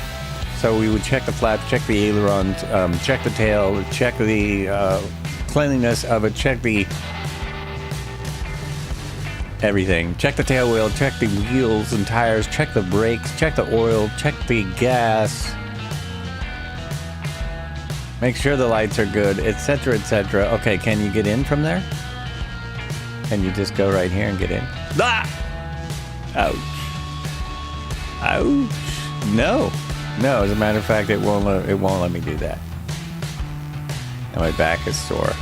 So we would check the flaps, check the ailerons, check the tail, check the cleanliness of it, check the... everything. Check the tail wheel, check the wheels and tires, check the brakes, check the oil, check the gas. Make sure the lights are good, etc., etc. Okay, can you get in from there? Can you just go right here and get in? Ah! Ouch. Ouch. No. No, as a matter of fact, it won't let me do that. And my back is sore.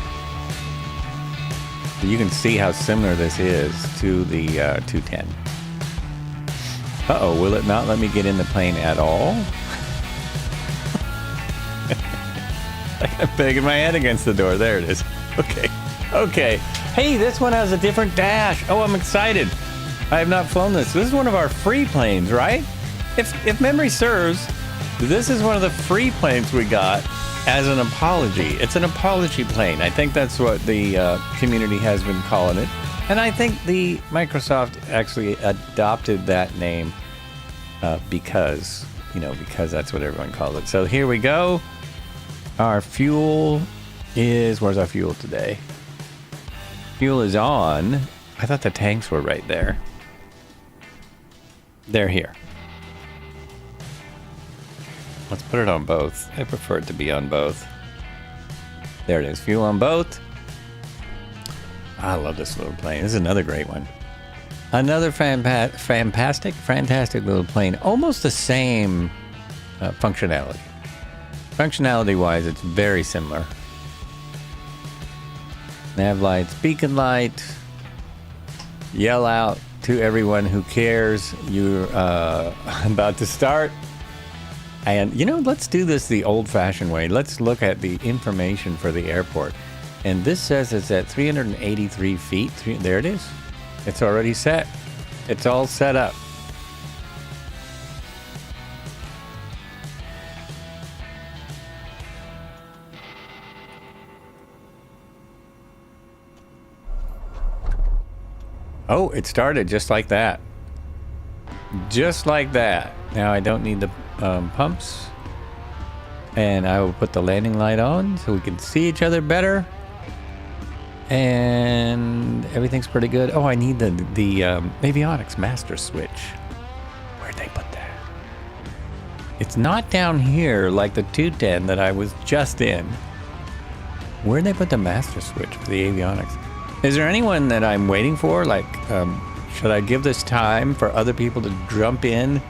But you can see how similar this is to the 210. Uh-oh, will it not let me get in the plane at all? I'm banging my head against the door. There it is. Okay. Okay. Hey, this one has a different dash. Oh, I'm excited. I have not flown this. This is one of our free planes, right? If memory serves, this is one of the free planes we got as an apology. It's an apology plane. I think that's what the community has been calling it. And I think Microsoft actually adopted that name because you know, because that's what everyone calls it. So here we go. Our fuel is, where's our fuel today? Fuel is on. I thought the tanks were right there. They're here. Let's put it on both. I prefer it to be on both. There it is. Fuel on both. I love this little plane. This is another great one. Another fantastic little plane. Almost the same functionality. Functionality-wise, it's very similar. Nav lights, beacon light. Yell out to everyone who cares you're about to start. And, you know, let's do this the old-fashioned way. Let's look at the information for the airport. And this says it's at 383 feet. There it is. It's already set. It's all set up. Oh, it started just like that. Just like that. Now I don't need the pumps. And I will put the landing light on so we can see each other better. And everything's pretty good. Oh, I need the avionics master switch. Where'd they put that? It's not down here like the 210 that I was just in. Where'd they put the master switch for the avionics? Is there anyone that I'm waiting for? Like, should I give this time for other people to jump in?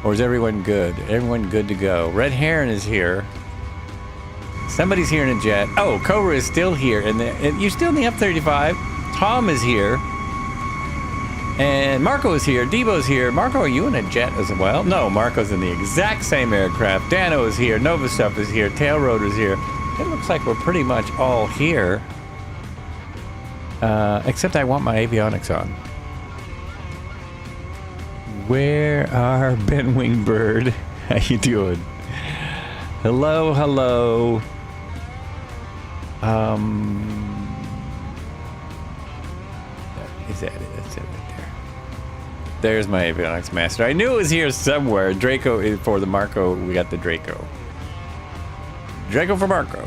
Or is everyone good? Everyone good to go? Red Heron is here. Somebody's here in a jet. Oh, Cobra is still here. And you're still in the F-35. Tom is here. And Marco is here. Debo's here. Marco, are you in a jet as well? No, Marco's in the exact same aircraft. Dano is here. Nova Stuff is here. Tail Rotor's here. It looks like we're pretty much all here. Except I want my avionics on. Where are Ben Wingbird? How you doing? Hello, hello. Is that it? That's it right there. There's my avionics master. I knew it was here somewhere. Draco is for the Marco. We got the Draco. Draco for Marco.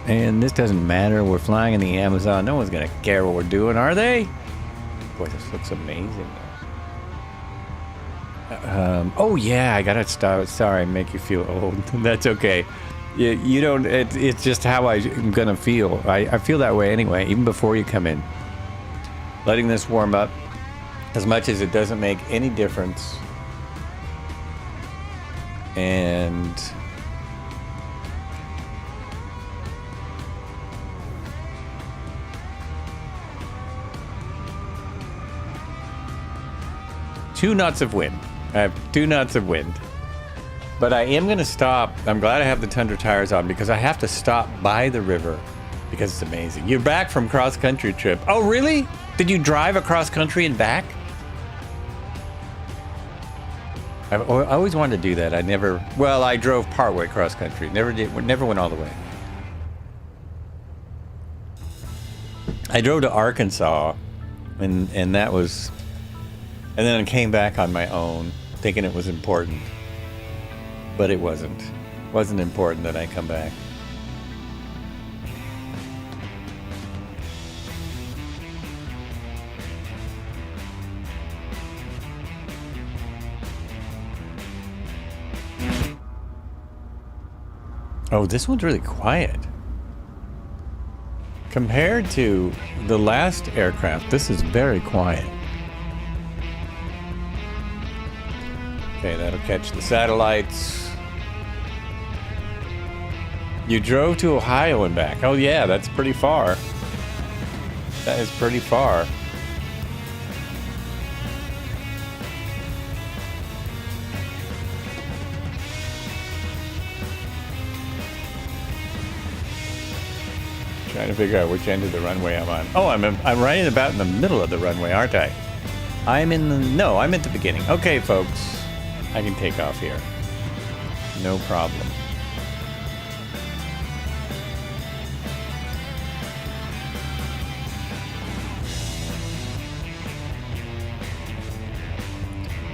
And this doesn't matter. We're flying in the Amazon. No one's going to care what we're doing, are they? Boy, this looks amazing. Oh, yeah, I got to stop. Sorry, make you feel old. That's okay. You don't, it's just how I'm going to feel. I feel that way anyway, even before you come in. Letting this warm up as much as it doesn't make any difference. And two knots of wind. I have 2 knots of wind. But I am going to stop. I'm glad I have the Tundra tires on because I have to stop by the river because it's amazing. You're back from cross-country trip. Oh, really? Did you drive across country and back? I always wanted to do that. I never... Well, I drove partway cross-country. Never went all the way. I drove to Arkansas, and that was... And then I came back on my own, thinking it was important. But it wasn't. It wasn't important that I come back. Oh, this one's really quiet. Compared to the last aircraft, this is very quiet. Okay, that'll catch the satellites. You drove to Ohio and back. Oh yeah, that's pretty far. That is pretty far. Trying to figure out which end of the runway I'm on. Oh, I'm right about in the middle of the runway, aren't I? I'm at the beginning. Okay, folks. I can take off here. No problem.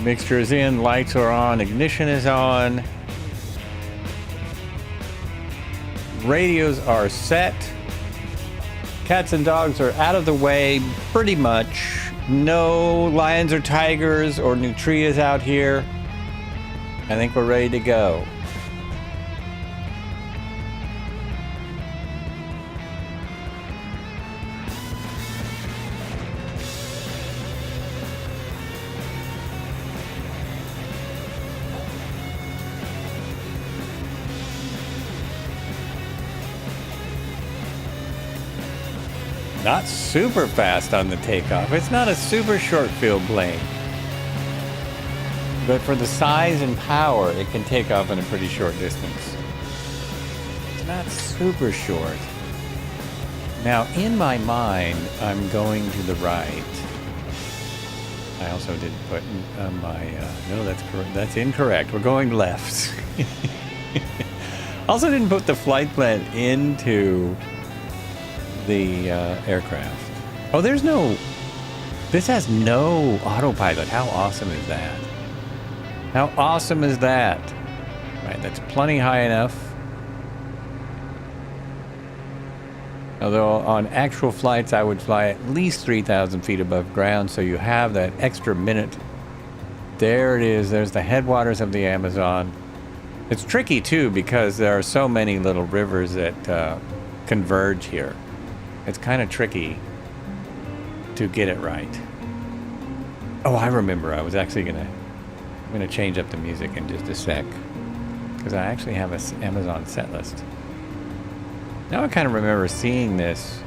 Mixture is in, lights are on, ignition is on. Radios are set. Cats and dogs are out of the way, pretty much. No lions or tigers or nutrias out here. I think we're ready to go. Not super fast on the takeoff. It's not a super short field plane. But for the size and power, it can take off in a pretty short distance. It's not super short. Now, in my mind, I'm going to the right. I also didn't put no, that's correct. That's incorrect. We're going left. Also didn't put the flight plan into the aircraft. Oh, this has no autopilot. How awesome is that? How awesome is that? Right, that's plenty high enough. Although on actual flights, I would fly at least 3,000 feet above ground, so you have that extra minute. There it is. There's the headwaters of the Amazon. It's tricky, too, because there are so many little rivers that converge here. It's kind of tricky to get it right. Oh, I remember. I was actually I'm gonna change up the music in just a sec, because I actually have an Amazon set list. Now I kind of remember seeing this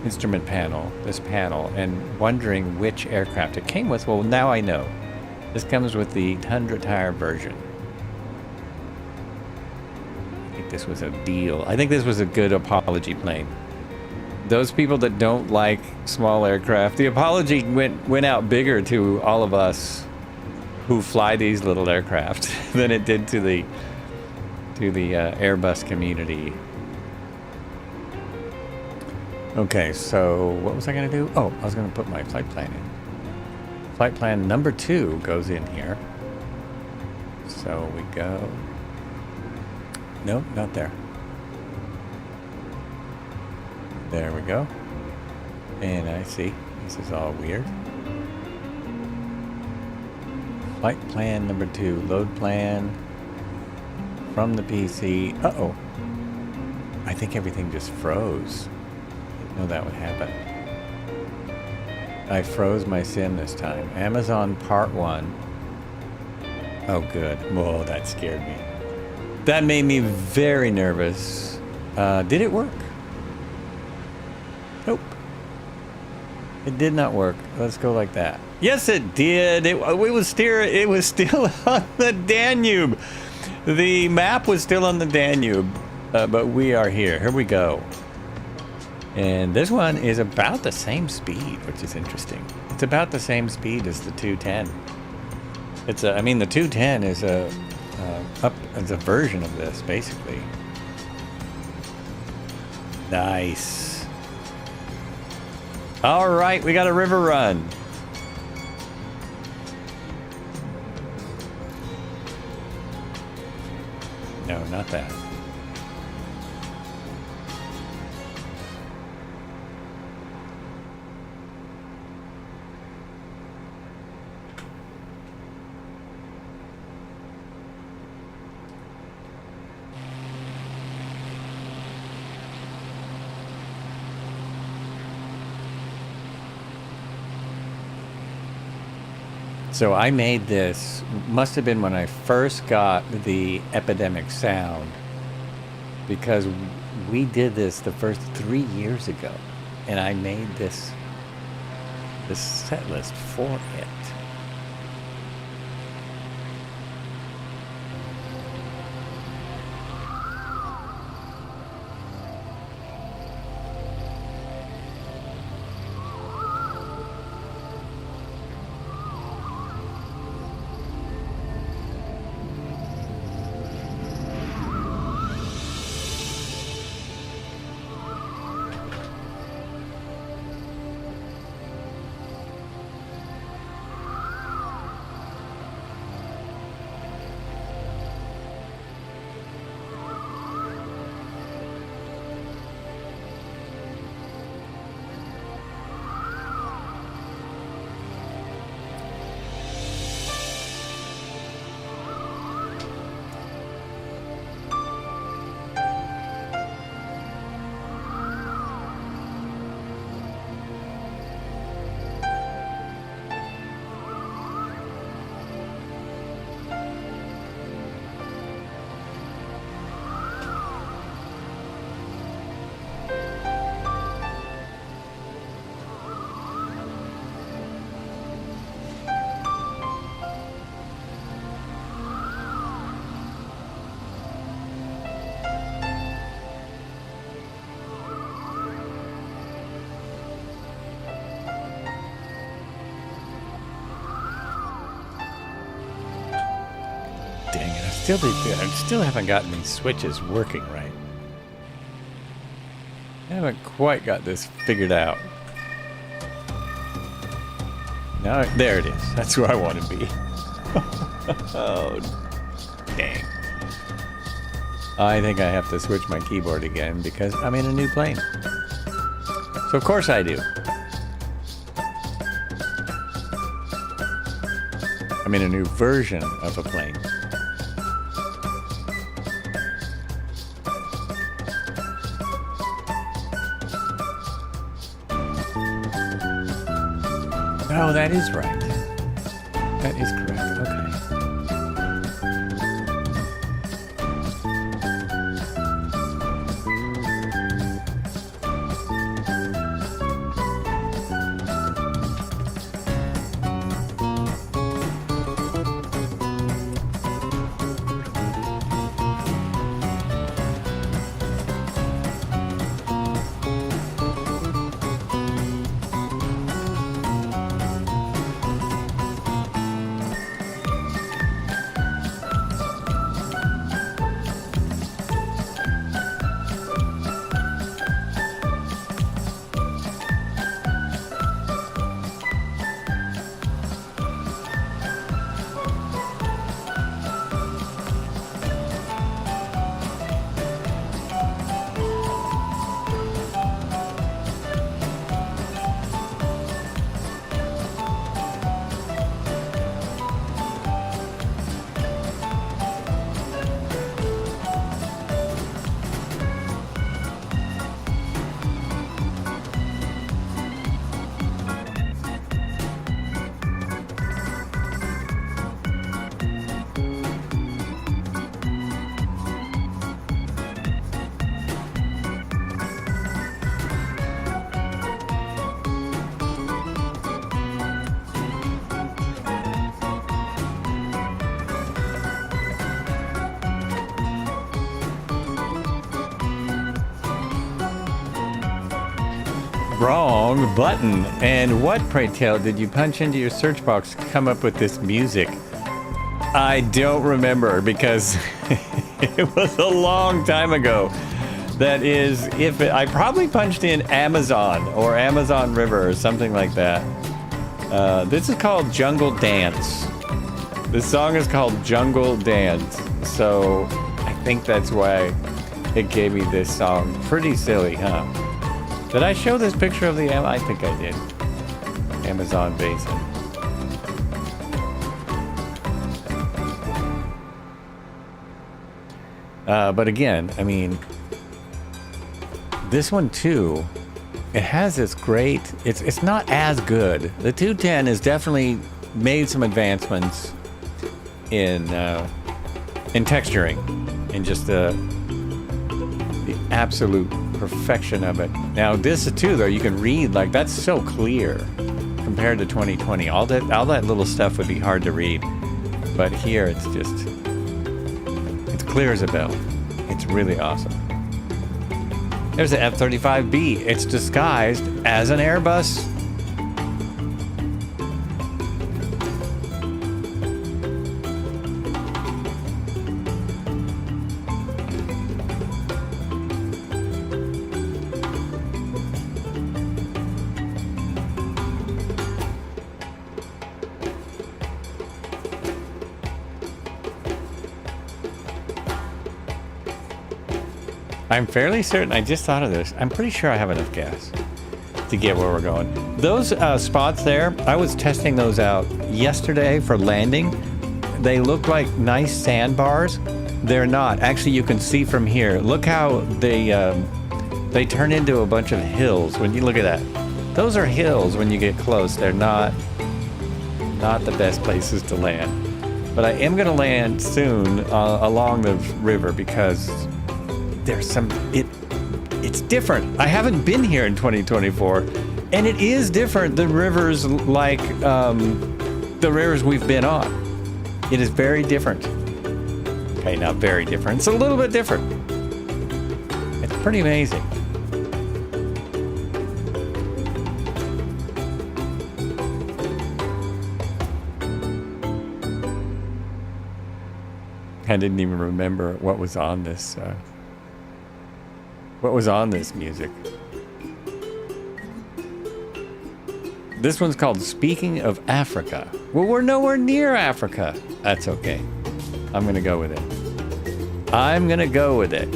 instrument panel, and wondering which aircraft it came with. Well, now I know. This comes with the Tundra Tire version. I think this was a deal. I think this was a good apology plane. Those people that don't like small aircraft, the apology went out bigger to all of us who fly these little aircraft than it did to the Airbus community. Okay, so what was I going to do? Oh, I was going to put my flight plan in. Flight plan number 2 goes in here. So we go... Nope, not there. There we go. And I see. This is all weird. Flight plan number 2. Load plan from the PC. Uh-oh. I think everything just froze. Didn't know that would happen. I froze my sim this time. Amazon Part 1. Oh, good. Whoa, that scared me. That made me very nervous. Did it work? Nope. It did not work. Let's go like that. Yes, it did. It was still on the Danube. The map was still on the Danube, but we are here. Here we go. And this one is about the same speed, which is interesting. It's about the same speed as the 210. I mean, the 210 is a version of this, basically. Nice. All right, we got a river run. No, not that. So I made this, must have been when I first got the Epidemic sound, because we did this the first 3 years ago, and I made this set list for it. still haven't gotten these switches working right. I haven't quite got this figured out. Now, there it is. That's where I want to be. Oh, dang. I think I have to switch my keyboard again because I'm in a new plane. So of course I do. I'm in a new version of a plane. Oh, that is right. That is correct. Okay. Wrong button. And what, pray tell, did you punch into your search box to come up with this music? I don't remember because it was a long time ago. That is, I probably punched in Amazon or Amazon River or something like that. This is called Jungle Dance. This song is called Jungle Dance. So I think that's why it gave me this song. Pretty silly, huh? Did I show this picture of the I think I did. Amazon basin. But again, I mean, this one too, it has this great, it's not as good. The 210 has definitely made some advancements in texturing, in just the absolute perfection of it. Now this too, though, you can read, like, that's so clear compared to 2020. All that little stuff would be hard to read, but here it's clear as a bell. It's really awesome. There's the F-35B. It's disguised as an Airbus. I'm fairly certain, I just thought of this, I'm pretty sure I have enough gas to get where we're going. Those spots there, I was testing those out yesterday for landing. They look like nice sandbars. They're not. Actually, you can see from here. Look how they turn into a bunch of hills when you look at that. Those are hills when you get close. They're not the best places to land. But I am going to land soon along the river because there's it's different. I haven't been here in 2024, and it is different than rivers like the rivers we've been on. It is very different. Okay, not very different. It's a little bit different. It's pretty amazing. I didn't even remember what was on this. What was on this music? This one's called Speaking of Africa. Well, we're nowhere near Africa. That's okay. I'm gonna go with it. I'm gonna go with it.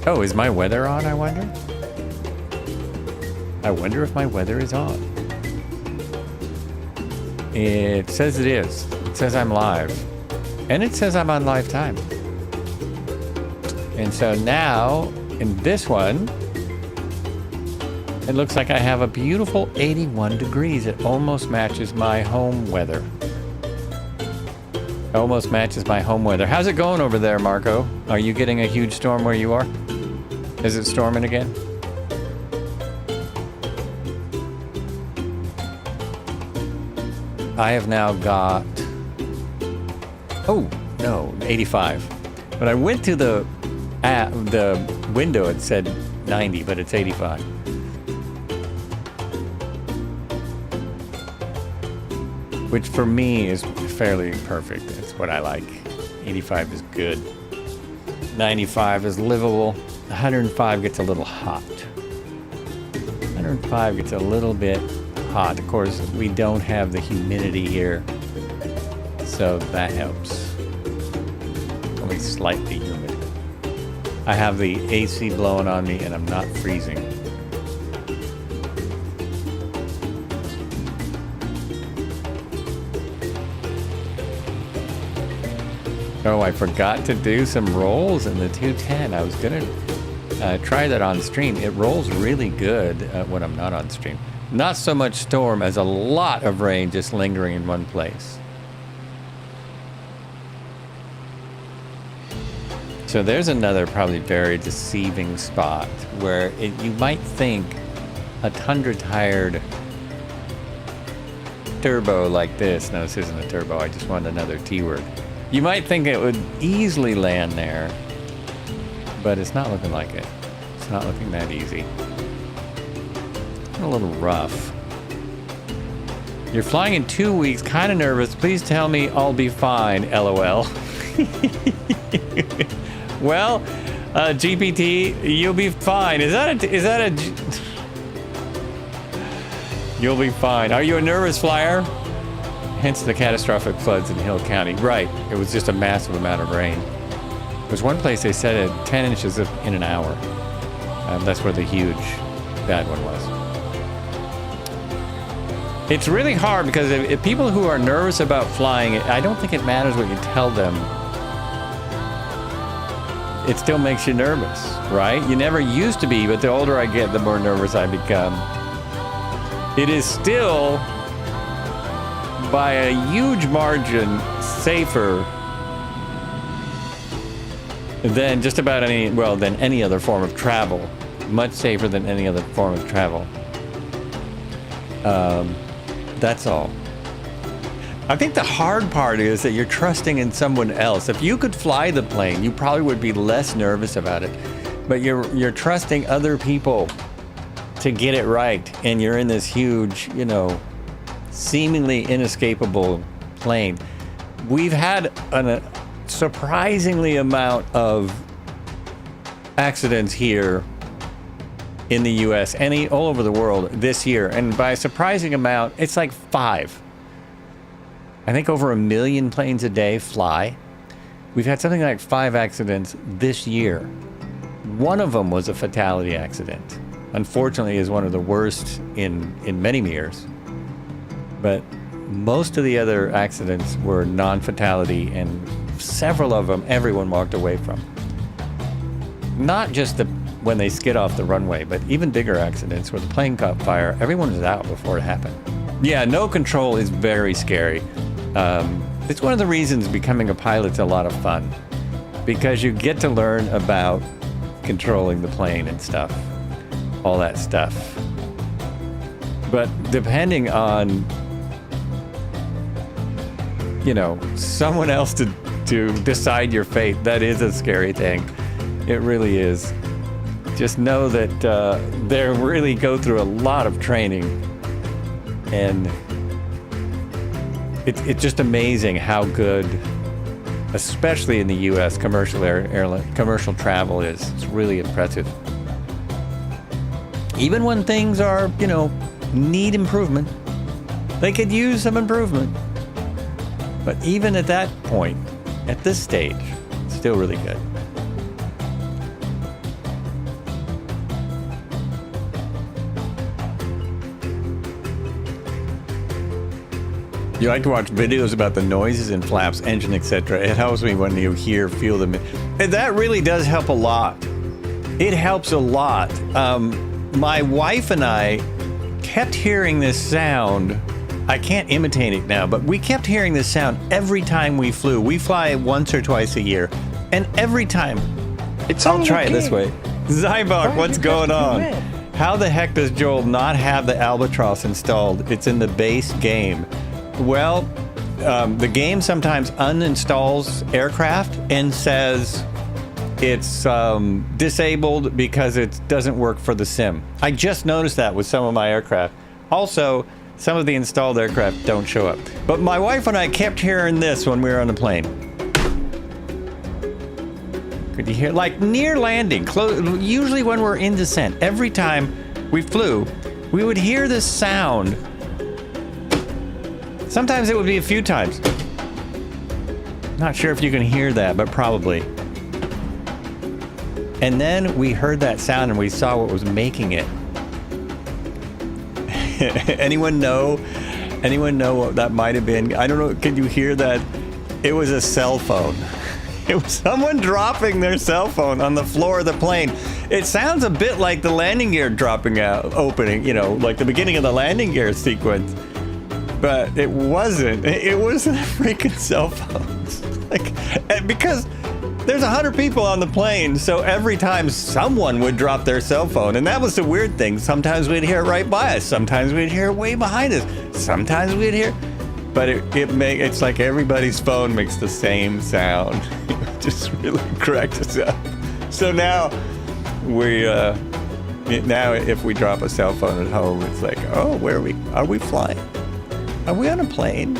Oh, is my weather on, I wonder? I wonder if my weather is on. It says it is. It says I'm live. And it says I'm on live time. And so now, in this one, it looks like I have a beautiful 81 degrees. It almost matches my home weather. Almost matches my home weather. How's it going over there, Marco? Are you getting a huge storm where you are? Is it storming again? I have now got, oh no, 85. When I went to the window, it said 90, but it's 85. Which for me is fairly perfect. It's what I like. 85 is good. 95 is livable. 105 gets a little hot. 105 gets a little bit hot. Of course, we don't have the humidity here, so that helps. Only slightly humid. I have the AC blowing on me and I'm not freezing. Oh, I forgot to do some rolls in the 210. I was gonna try that on stream. It rolls really good when I'm not on stream. Not so much storm as a lot of rain just lingering in one place. So there's another probably very deceiving spot where you might think a Tundra-tired turbo like this. No, this isn't a turbo. I just wanted another T word. You might think it would easily land there, but it's not looking like it. It's not looking that easy. A little rough. You're flying in 2 weeks, kind of nervous. Please tell me I'll be fine, LOL. Well, GPT, you'll be fine. Is that a You'll be fine. Are you a nervous flyer? Hence the catastrophic floods in Hill County. Right, it was just a massive amount of rain. There was one place they said it 10 inches in an hour. That's where the huge bad one was. It's really hard because if people who are nervous about flying, I don't think it matters what you tell them. It still makes you nervous, right? You never used to be, but the older I get, the more nervous I become. It is still, by a huge margin, safer than just about than any other form of travel. Much safer than any other form of travel. That's all. I think the hard part is that you're trusting in someone else. If you could fly the plane, you probably would be less nervous about it. But you're trusting other people to get it right, and you're in this huge, seemingly inescapable plane. We've had a surprisingly amount of accidents here in the US and all over the world this year, and by a surprising amount, it's like 5. I think over 1 million planes a day fly. We've had something like 5 accidents this year. One of them was a fatality accident. Unfortunately, is one of the worst in many years. But most of the other accidents were non-fatality, and several of them everyone walked away from. Not just when they skid off the runway, but even bigger accidents where the plane caught fire, everyone was out before it happened. Yeah, no control is very scary. It's one of the reasons becoming a pilot's a lot of fun, because you get to learn about controlling the plane and stuff, all that stuff. But depending on, someone else to decide your fate, that is a scary thing. It really is. Just know that they really go through a lot of training, and it's just amazing how good, especially in the U.S., commercial travel is. It's really impressive. Even when things are, need improvement, they could use some improvement. But even at that point, at this stage, it's still really good. You like to watch videos about the noises in flaps, engine, etc. It helps me when you feel them. And that really does help a lot. It helps a lot. My wife and I kept hearing this sound. I can't imitate it now, but we kept hearing this sound every time we flew. We fly once or twice a year, and every time, I'll try it this way. Zybok, what's going on? How the heck does Joel not have the Albatross installed? It's in the base game. Well, the game sometimes uninstalls aircraft and says it's disabled because it doesn't work for the sim. I just noticed that with some of my aircraft. Also, some of the installed aircraft don't show up. But my wife and I kept hearing this when we were on the plane. Could you hear? Like near landing, usually when we're in descent, every time we flew, we would hear this sound. Sometimes it would be a few times. Not sure if you can hear that, but probably. And then we heard that sound and we saw what was making it. Anyone know what that might have been? I don't know. Could you hear that? It was a cell phone. It was someone dropping their cell phone on the floor of the plane. It sounds a bit like the landing gear dropping out, opening, like the beginning of the landing gear sequence. But it wasn't. It was the freaking cell phones. Because there's 100 people on the plane, so every time someone would drop their cell phone, and that was the weird thing. Sometimes we'd hear it right by us. Sometimes we'd hear it way behind us. Sometimes we'd hear, but it's like everybody's phone makes the same sound. It just really cracked us up. So now if we drop a cell phone at home, it's like, oh, where are we? Are we flying? Are we on a plane?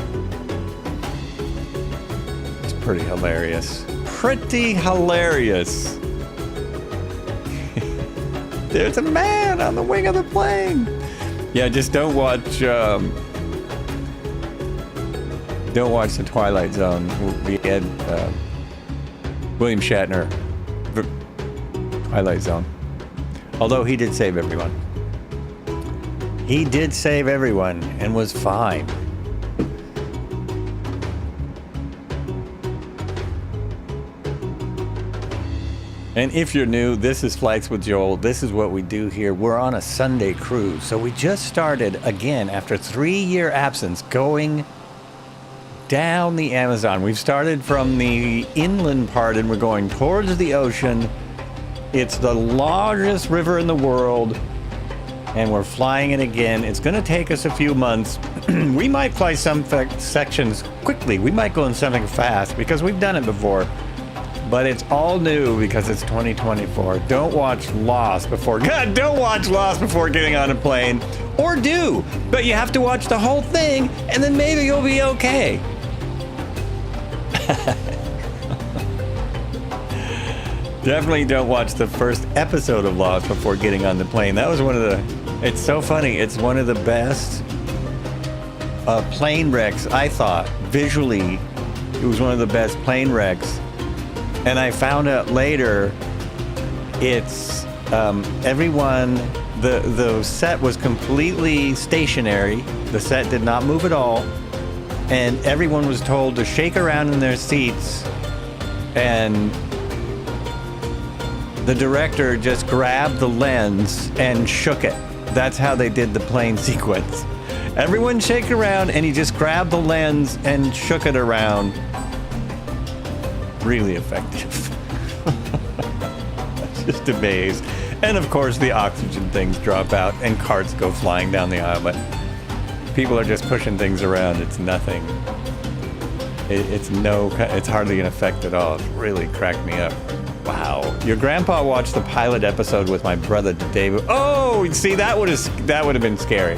It's pretty hilarious. Pretty hilarious. There's a man on the wing of the plane. Yeah, just don't watch The Twilight Zone. We had William Shatner, Twilight Zone. Although he did save everyone. He did save everyone and was fine. And if you're new, this is Flights with Joel. This is what we do here. We're on a Sunday cruise. So we just started again after 3-year absence going down the Amazon. We've started from the inland part and we're going towards the ocean. It's the largest river in the world. And we're flying it again. It's going to take us a few months. We might fly some sections quickly. We might go in something fast because we've done it before. But it's all new because it's 2024. Don't watch Lost before getting on a plane. Or do, but you have to watch the whole thing and then maybe you'll be okay. Definitely don't watch the first episode of Lost before getting on the plane. That was it's so funny. It's one of the best plane wrecks, I thought. Visually, it was one of the best plane wrecks. And I found out later, it's everyone, the set was completely stationary. The set did not move at all. And everyone was told to shake around in their seats. And the director just grabbed the lens and shook it. That's how they did the plane sequence. Everyone shake around and he just grabbed the lens and shook it around. Really effective. Just amazed. And of course the oxygen things drop out and carts go flying down the aisle, but people are just pushing things around. It's nothing. It's hardly an effect at all. It really cracked me up. Wow. Your grandpa watched the pilot episode with my brother David. Oh, see, that would have been scary.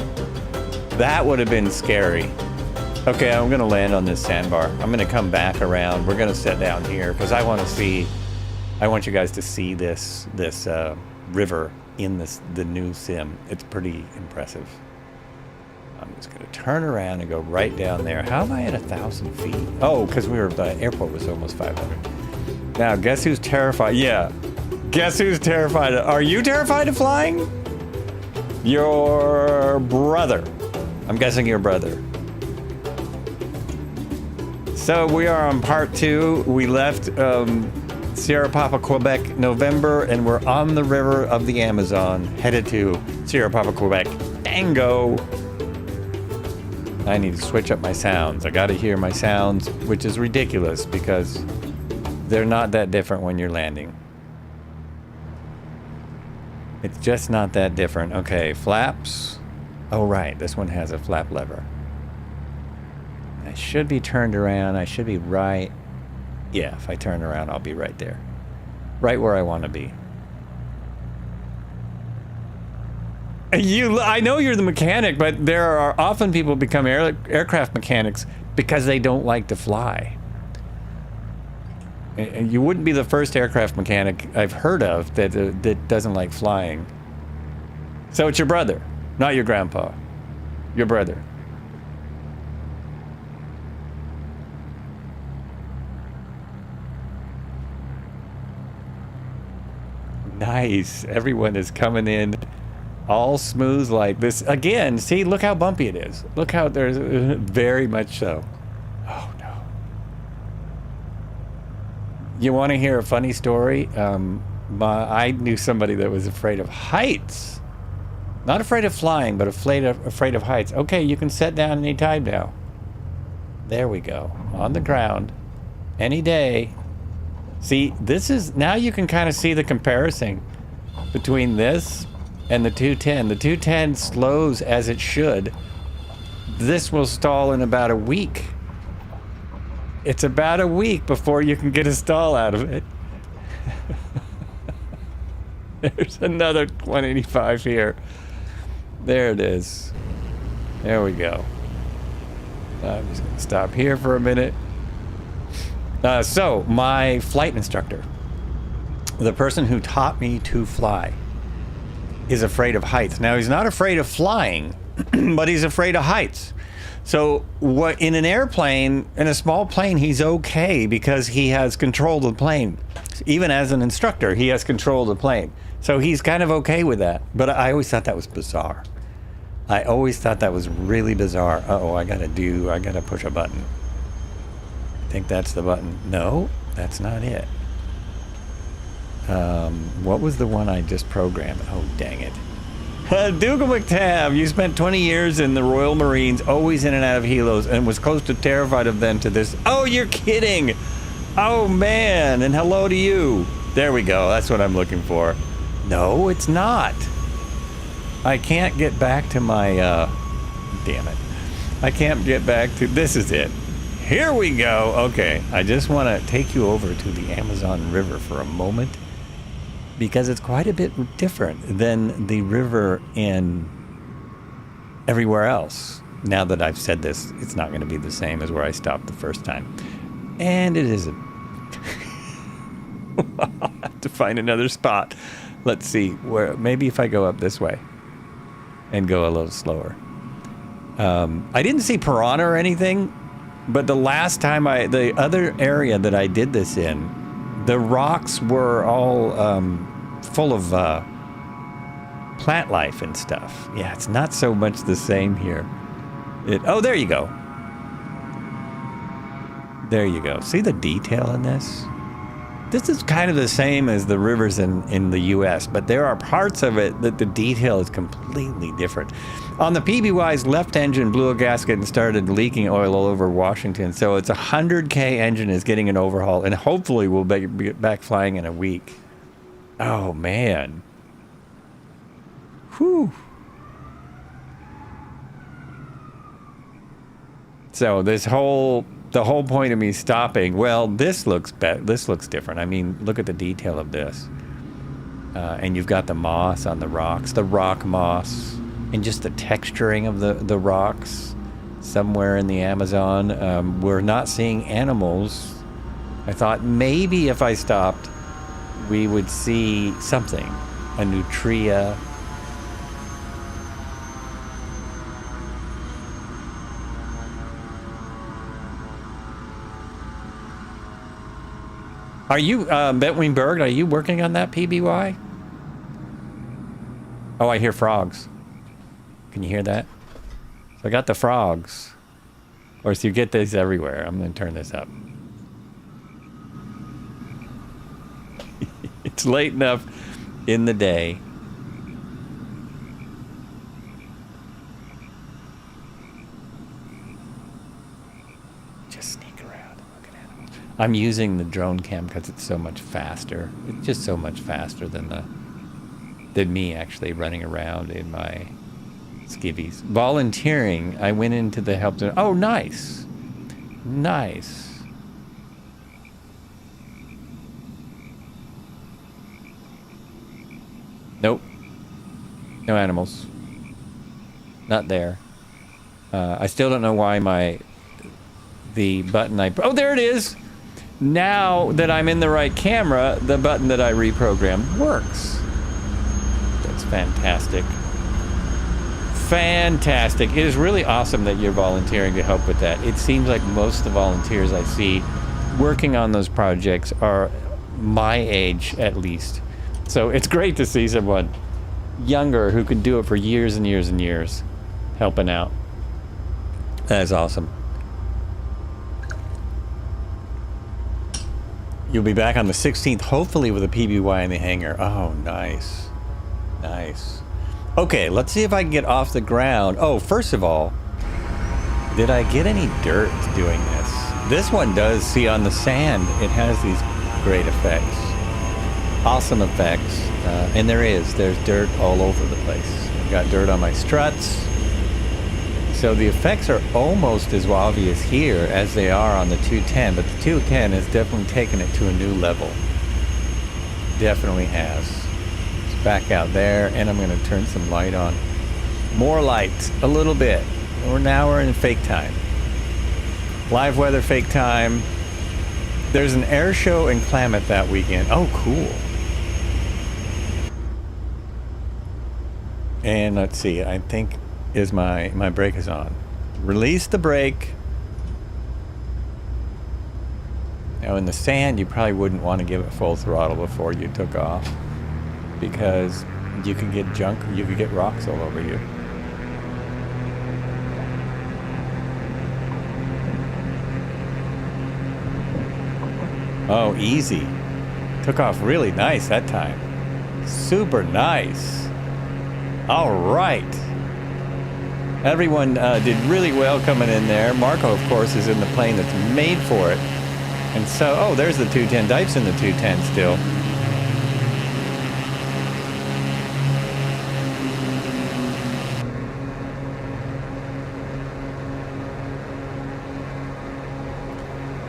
That would have been scary. Okay, I'm gonna land on this sandbar. I'm gonna come back around. We're gonna sit down here because I want you guys to see this river in the new sim. It's pretty impressive. I'm just gonna turn around and go right down there. How am I at 1,000 feet? Oh, because the airport was almost 500. Now, guess who's terrified? Yeah, guess who's terrified? Are you terrified of flying? Your brother. I'm guessing your brother. So we are on part 2. We left Sierra Papa, Quebec, November, and we're on the river of the Amazon, headed to Sierra Papa, Quebec. Tango! I need to switch up my sounds. I gotta hear my sounds, which is ridiculous because they're not that different when you're landing. It's just not that different. Okay, flaps. Oh, right, this one has a flap lever. I should be turned around. I should be right. Yeah, if I turn around, I'll be right there. Right where I want to be. I know you're the mechanic, but there are often people become aircraft mechanics because they don't like to fly. And you wouldn't be the first aircraft mechanic I've heard of that doesn't like flying. So it's your brother, not your grandpa. Your brother. Nice. Everyone is coming in all smooth like this. Again, see, look how bumpy it is. Look how there's very much so. Oh, no. You want to hear a funny story? I knew somebody that was afraid of heights. Not afraid of flying, but afraid of heights. Okay, you can sit down any time now. There we go. On the ground. Any day. See, this is, now you can kind of see the comparison between this and the 210. The 210 slows as it should. This will stall in about a week. It's about a week before you can get a stall out of it. There's another 185 here. There it is. There we go. I'm just gonna stop here for a minute. So, my flight instructor, the person who taught me to fly, is afraid of heights. Now, he's not afraid of flying, but he's afraid of heights. So, in an airplane, in a small plane, he's okay because he has control of the plane. Even as an instructor, he has control of the plane. So, he's kind of okay with that. But I always thought that was bizarre. I always thought that was really bizarre. Uh-oh, I gotta push a button. I think that's the button. No, that's not it. What was the one I just programmed? Oh, dang it. Dougal McTabb, you spent 20 years in the Royal Marines, always in and out of helos, and was close to terrified of them to this. Oh, you're kidding! Oh, man, and hello to you. There we go, that's what I'm looking for. No, it's not. I can't get back to my, damn it. I can't get back to, this is it. Here we go. Okay, I just want to take you over to the Amazon River for a moment because it's quite a bit different than the river in everywhere else. Now that I've said this, it's not going to be the same as where I stopped the first time. And it isn't. I'll have to find another spot. Let's see, where maybe if I go up this way and go a little slower. I didn't see piranha or anything. But the last time the other area that I did this in, the rocks were all full of plant life and stuff. Yeah, it's not so much the same here. Oh, there you go. There you go. See the detail in this? This is kind of the same as the rivers in the US, but there are parts of it that the detail is completely different. On the PBY's left engine blew a gasket and started leaking oil all over Washington. So it's a 100K engine is getting an overhaul, and hopefully we'll be back flying in a week. Oh, man. Whew. So the whole point of me stopping, well, this looks different. I mean, look at the detail of this. And you've got the moss on the rocks, the rock moss, and just the texturing of the rocks. somewhere in the Amazon. We're not seeing animals. I thought maybe if I stopped, we would see something, a nutria. Are you, Between Berg, are you working on that PBY? Oh, I hear frogs. Can you hear that? So I got the frogs. Of course, you get these everywhere. I'm going to turn this up. It's late enough in the day. Just sneak around and look at animals. I'm using the drone cam because it's so much faster. It's just so much faster than me actually running around in my skivvies. Volunteering, I went into the help center. Oh, nice. Nice. Nope. No animals. Not there. I still don't know why the button oh, there it is! Now that I'm in the right camera, the button that I reprogrammed works. That's fantastic. Fantastic. It is really awesome that you're volunteering to help with that. It seems like most of the volunteers I see working on those projects are my age, at least. So it's great to see someone younger who can do it for years and years and years helping out. That is awesome. You'll be back on the 16th, hopefully with a PBY in the hangar. Oh, nice. Nice. Okay, let's see if I can get off the ground. Oh, first of all, did I get any dirt doing this? This one does, see on the sand, it has these great effects. Awesome effects. And there's dirt all over the place. I've got dirt on my struts. So the effects are almost as obvious here as they are on the 210, but the 210 has definitely taken it to a new level. Definitely has. It's back out there, and I'm going to turn some light on. More light, a little bit. Now we're in fake time. Live weather fake time. There's an air show in Klamath that weekend. Oh, cool. And let's see, I think is my brake is on. Release the brake. Now in the sand, you probably wouldn't want to give it full throttle before you took off, because you can get junk, you could get rocks all over you. Oh, easy. Took off really nice that time. Super nice. All right. Everyone did really well coming in there. Marco, of course, is in the plane that's made for it. And so, oh, there's the 210. Dipe's in the 210 still.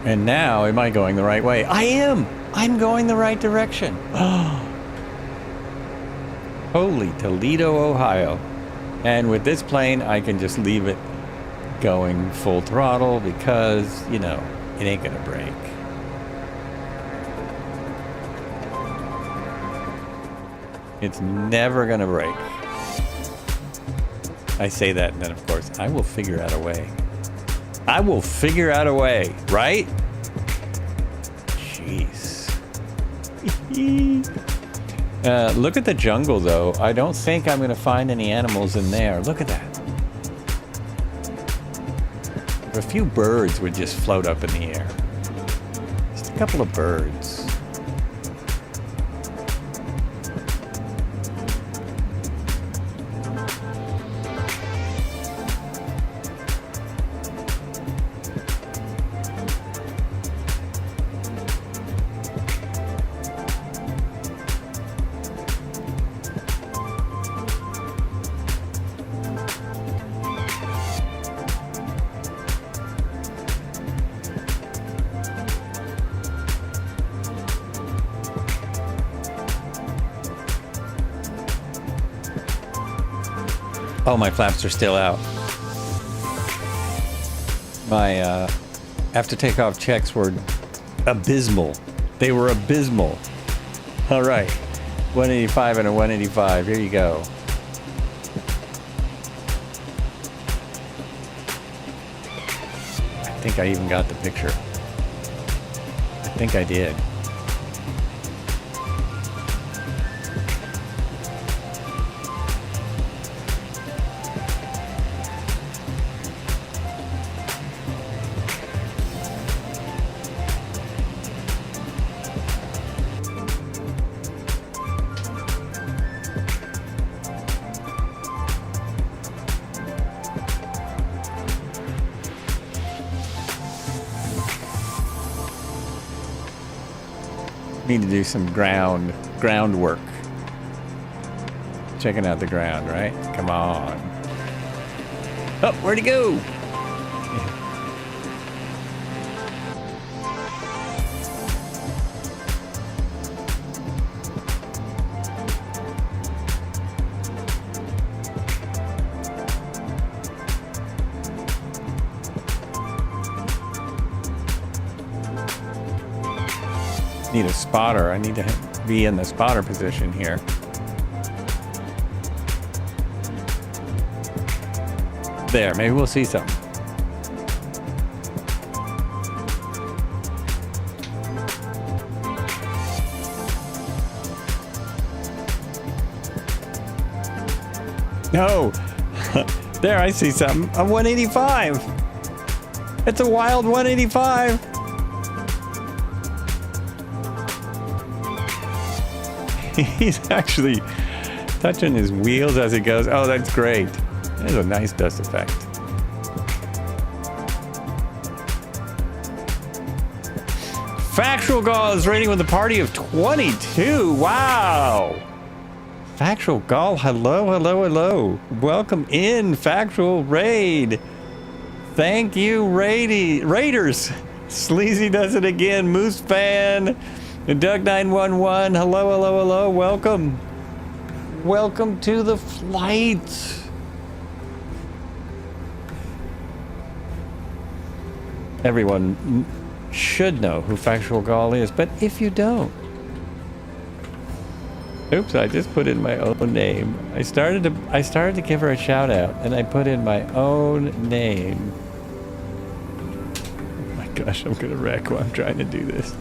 And now, am I going the right way? I am! I'm going the right direction. Holy Toledo, Ohio. And with this plane, I can just leave it going full throttle because, you know, it ain't gonna break. It's never gonna break. I say that, and then of course, I will figure out a way. I will figure out a way, right? Jeez. Look at the jungle, though. I don't think I'm going to find any animals in there. Look at that. A few birds would just float up in the air. Just a couple of birds. Oh, my flaps are still out. My after takeoff checks were abysmal. They were abysmal. All right, 185 and a 185. Here you go. I think I even got the picture. I think I did. Need to do some groundwork. Checking out the ground, right? Come on. Oh, where'd he go? Need a spotter. I need to be in the spotter position here. There, maybe we'll see something. No. There, I see something. A 185. It's a wild 185. He's actually touching his wheels as he goes. Oh, that's great. There's a nice dust effect. Factual Gall is rating with a party of 22. Wow. Factual Gall, hello, hello, hello. Welcome in, Factual Raid. Thank you, Raiders. Sleazy does it again. Moose Fan. Doug 911, hello, hello, hello, welcome. Welcome to the flight. Everyone should know who Factual Gall is, but if you don't, oops, I just put in my own name. I started to give her a shout out, and I put in my own name. Oh my gosh, I'm gonna wreck while I'm trying to do this.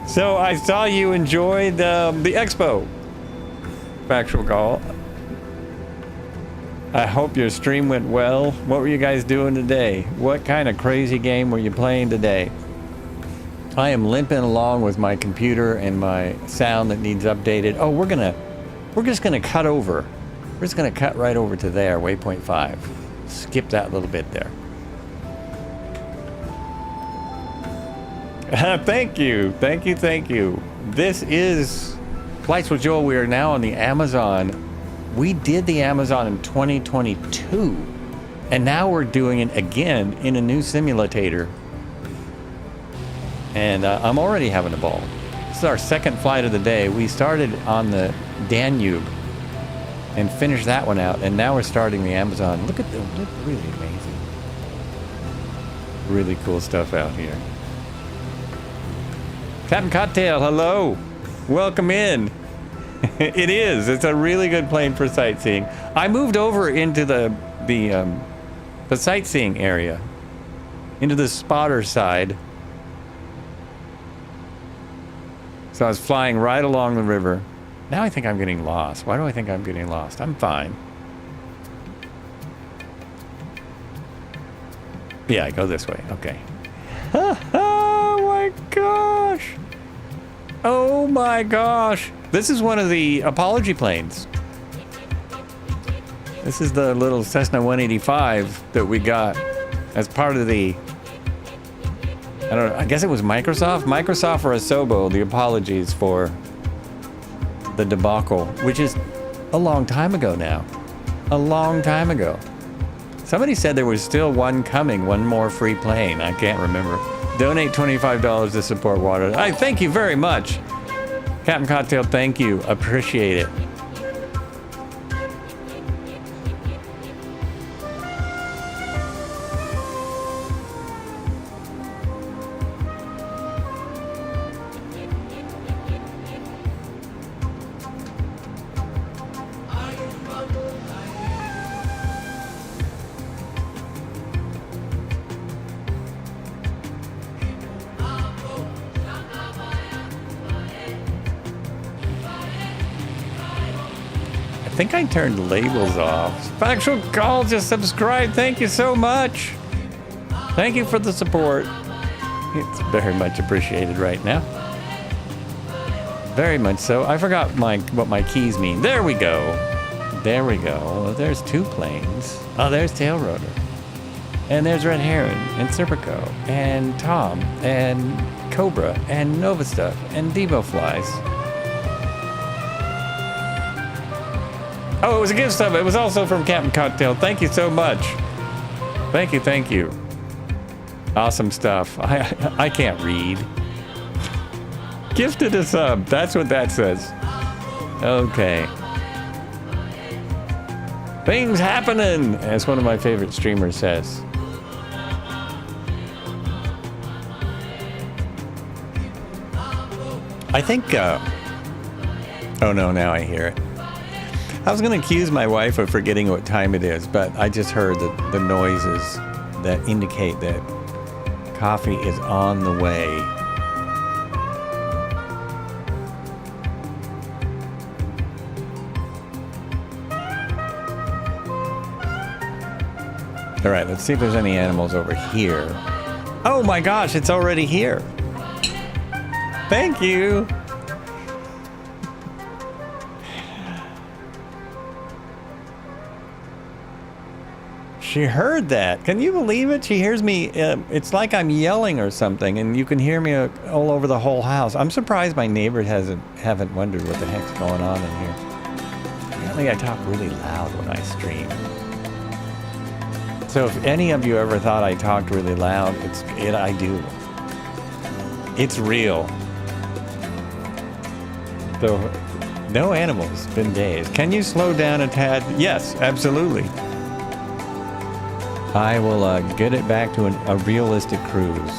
So I saw you enjoyed the expo, Factual Gall. I hope your stream went well. What were you guys doing today? What kind of crazy game were you playing today? I am limping along with my computer and my sound that needs updated. Oh, we're just gonna cut over. We're just gonna cut right over to there, waypoint 5. Skip that little bit there. Thank you. This is Flights with Joel. We are now on the Amazon. We did the Amazon in 2022, and now we're doing it again in a new simulator. And I'm already having a ball. This is our second flight of the day. We started on the Danube and finished that one out, and now we're starting the Amazon. Look really amazing. Really cool stuff out here. Captain Cocktail, hello. Welcome in. It is. It's a really good plane for sightseeing. I moved over into the sightseeing area, into the spotter side. So I was flying right along the river. Now I think I'm getting lost. Why do I think I'm getting lost? I'm fine. Yeah, I go this way. Okay. Oh my gosh. Oh my gosh. This is one of the apology planes. This is the little Cessna 185 that we got as part of the, I don't know, I guess it was Microsoft or Asobo, the apologies for the debacle, which is a long time ago now. A long time ago. Somebody said there was still one coming, one more free plane. I can't remember. Donate $25 to support water. I thank you very much. Captain Cocktail, thank you. Appreciate it. think I turned labels off. Factual Call just subscribed. Thank you so much. Thank you for the support. It's very much appreciated right now. Very much so. I forgot what my keys mean. There we go. There we go. Well, there's 2 planes. Oh, there's Tail Rotor. And there's Red Heron and Serpico and Tom and Cobra and Nova Stuff and Debo Flies. Oh, it was a gift sub. It was also from Captain Cocktail. Thank you so much. Thank you, thank you. Awesome stuff. I can't read. Gifted a sub. That's what that says. Okay. Things happening, as one of my favorite streamers says. I think, oh no, now I hear it. I was going to accuse my wife of forgetting what time it is, but I just heard the noises that indicate that coffee is on the way. All right, let's see if there's any animals over here. Oh my gosh, it's already here. Thank you. She heard that. Can you believe it? She hears me. It's like I'm yelling or something, and you can hear me all over the whole house. I'm surprised my neighbors haven't wondered what the heck's going on in here. Apparently, I talk really loud when I stream. So if any of you ever thought I talked really loud, I do. It's real. So, no animals. Been days. Can you slow down a tad? Yes, absolutely. I will get it back to a realistic cruise.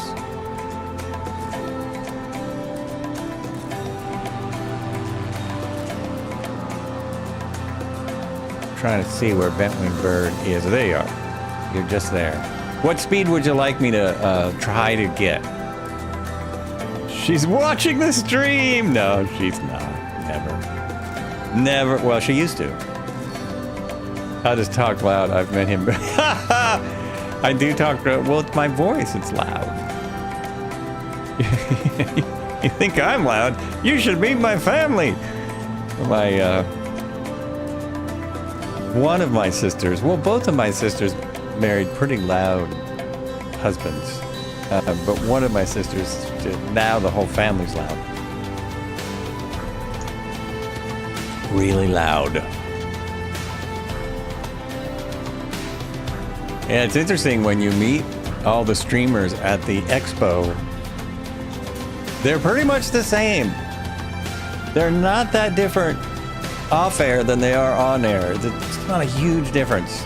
Trying to see where Bentwing Bird is. There you are. You're just there. What speed would you like me to try to get? She's watching the stream! No, she's not. Never. Never. Well, she used to. I just talk loud. I've met him. I do talk. Well, it's my voice. It's loud. You think I'm loud? You should meet my family. One of my sisters. Well, both of my sisters married pretty loud husbands. But one of my sisters, now the whole family's loud. Really loud. And it's interesting when you meet all the streamers at the expo, they're pretty much the same. They're not that different off air than they are on air. It's not a huge difference.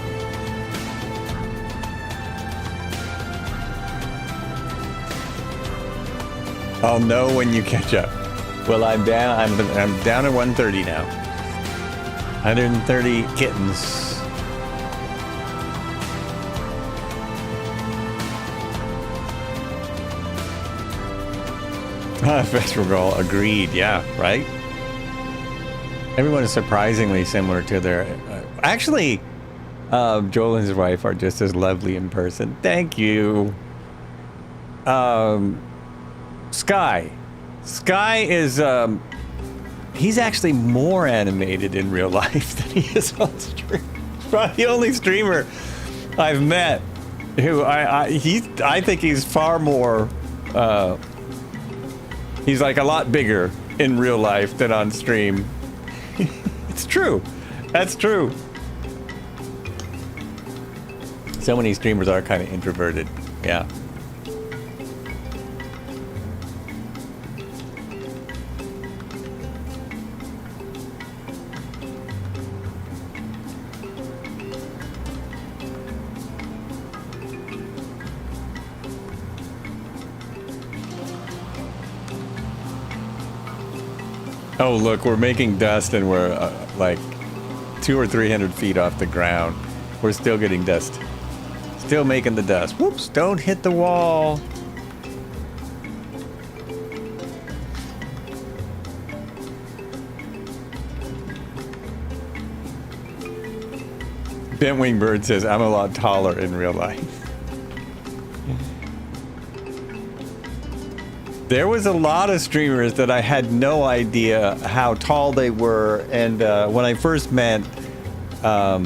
I'll know when you catch up. Well, I'm down at 130 now. 130 kittens. Festival agreed. Yeah, right. Everyone is surprisingly similar to their. Actually, Joel and his wife are just as lovely in person. Thank you. Sky is he's actually more animated in real life than he is on stream. Probably the only streamer I've met who I think he's far more he's like a lot bigger in real life than on stream. It's true. That's true. So many streamers are kind of introverted. Yeah. Oh, look, we're making dust and we're like 200 or 300 feet off the ground. We're still getting dust. Still making the dust. Whoops, don't hit the wall. Bent Wingbird says, I'm a lot taller in real life. There was a lot of streamers that I had no idea how tall they were, and when I first met a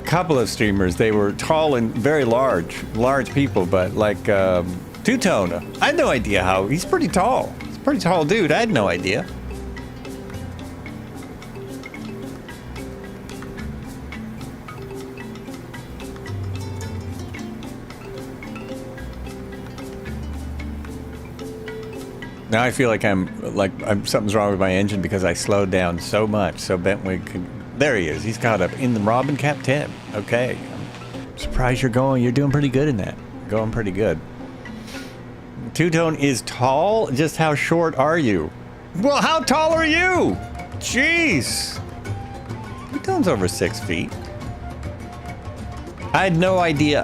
couple of streamers, they were tall and very large people, but like Two-Tone, I had no idea how. He's pretty tall. He's a pretty tall dude. I had no idea. Now I feel like something's wrong with my engine because I slowed down so much. So Bentwig can. There he is. He's caught up in the Robin Cap 10. Okay. I'm surprised you're doing pretty good in that. Going pretty good. Two-Tone is tall. Just how short are you? Well, how tall are you? Jeez. Two-Tone's over 6 feet. I had no idea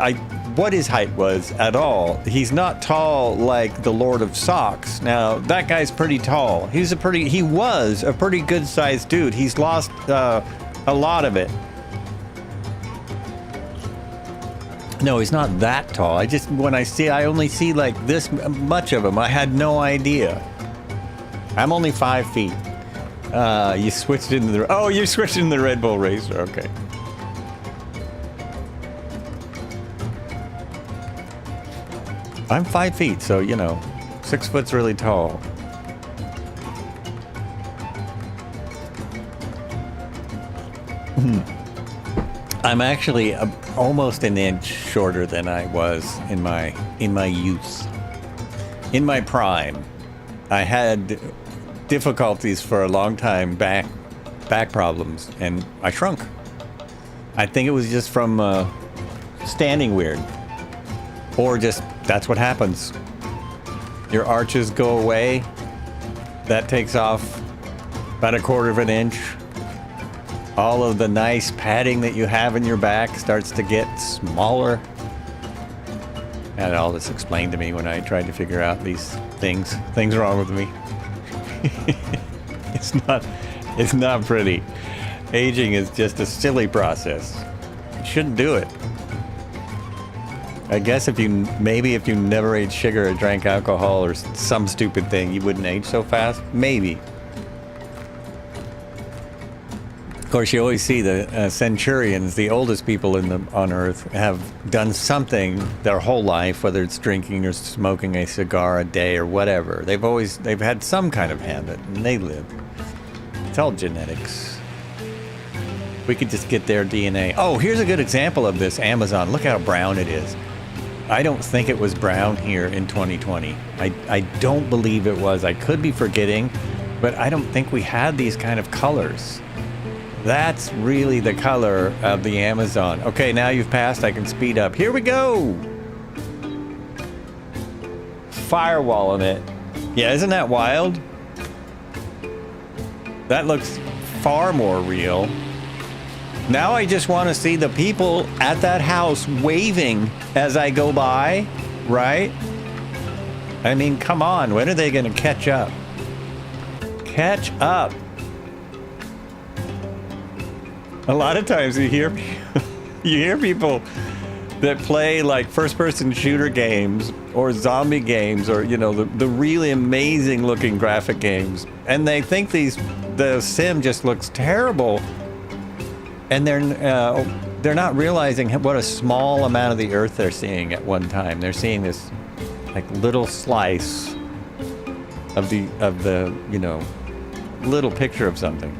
what his height was at all. He's not tall like the Lord of Socks. Now, that guy's pretty tall. He was a pretty good sized dude. He's lost a lot of it. No, he's not that tall. I only see like this much of him. I had no idea. I'm only 5 feet. You switched into you switched into the Red Bull Racer. Okay. I'm 5 feet, so, 6 foot's really tall. I'm actually almost an inch shorter than I was in my youth. In my prime, I had difficulties for a long time, back problems, and I shrunk. I think it was just from standing weird. Or just, that's what happens. Your arches go away. That takes off about 1/4 of an inch. All of the nice padding that you have in your back starts to get smaller. Had all this explained to me when I tried to figure out these things wrong with me. It's not pretty. Aging is just a silly process. You shouldn't do it. I guess if you never ate sugar or drank alcohol or some stupid thing, you wouldn't age so fast. Maybe. Of course, you always see the centurions, the oldest people on Earth, have done something their whole life, whether it's drinking or smoking a cigar a day or whatever. They've had some kind of habit, and they live. It's all genetics. We could just get their DNA. Oh, here's a good example of this Amazon. Look how brown it is. I don't think it was brown here in 2020. I don't believe it was. I could be forgetting, but I don't think we had these kind of colors. That's really the color of the Amazon. Okay, now you've passed. I can speed up. Here we go. Firewalling it. Yeah, isn't that wild? That looks far more real. Now I just want to see the people at that house waving as I go by, right? I mean, come on. When are they going to catch up? Catch up. A lot of times you hear people that play like first-person shooter games or zombie games or, the really amazing looking graphic games. And they think the sim just looks terrible. And they're not realizing what a small amount of the Earth they're seeing at one time. They're seeing this like little slice of the little picture of something.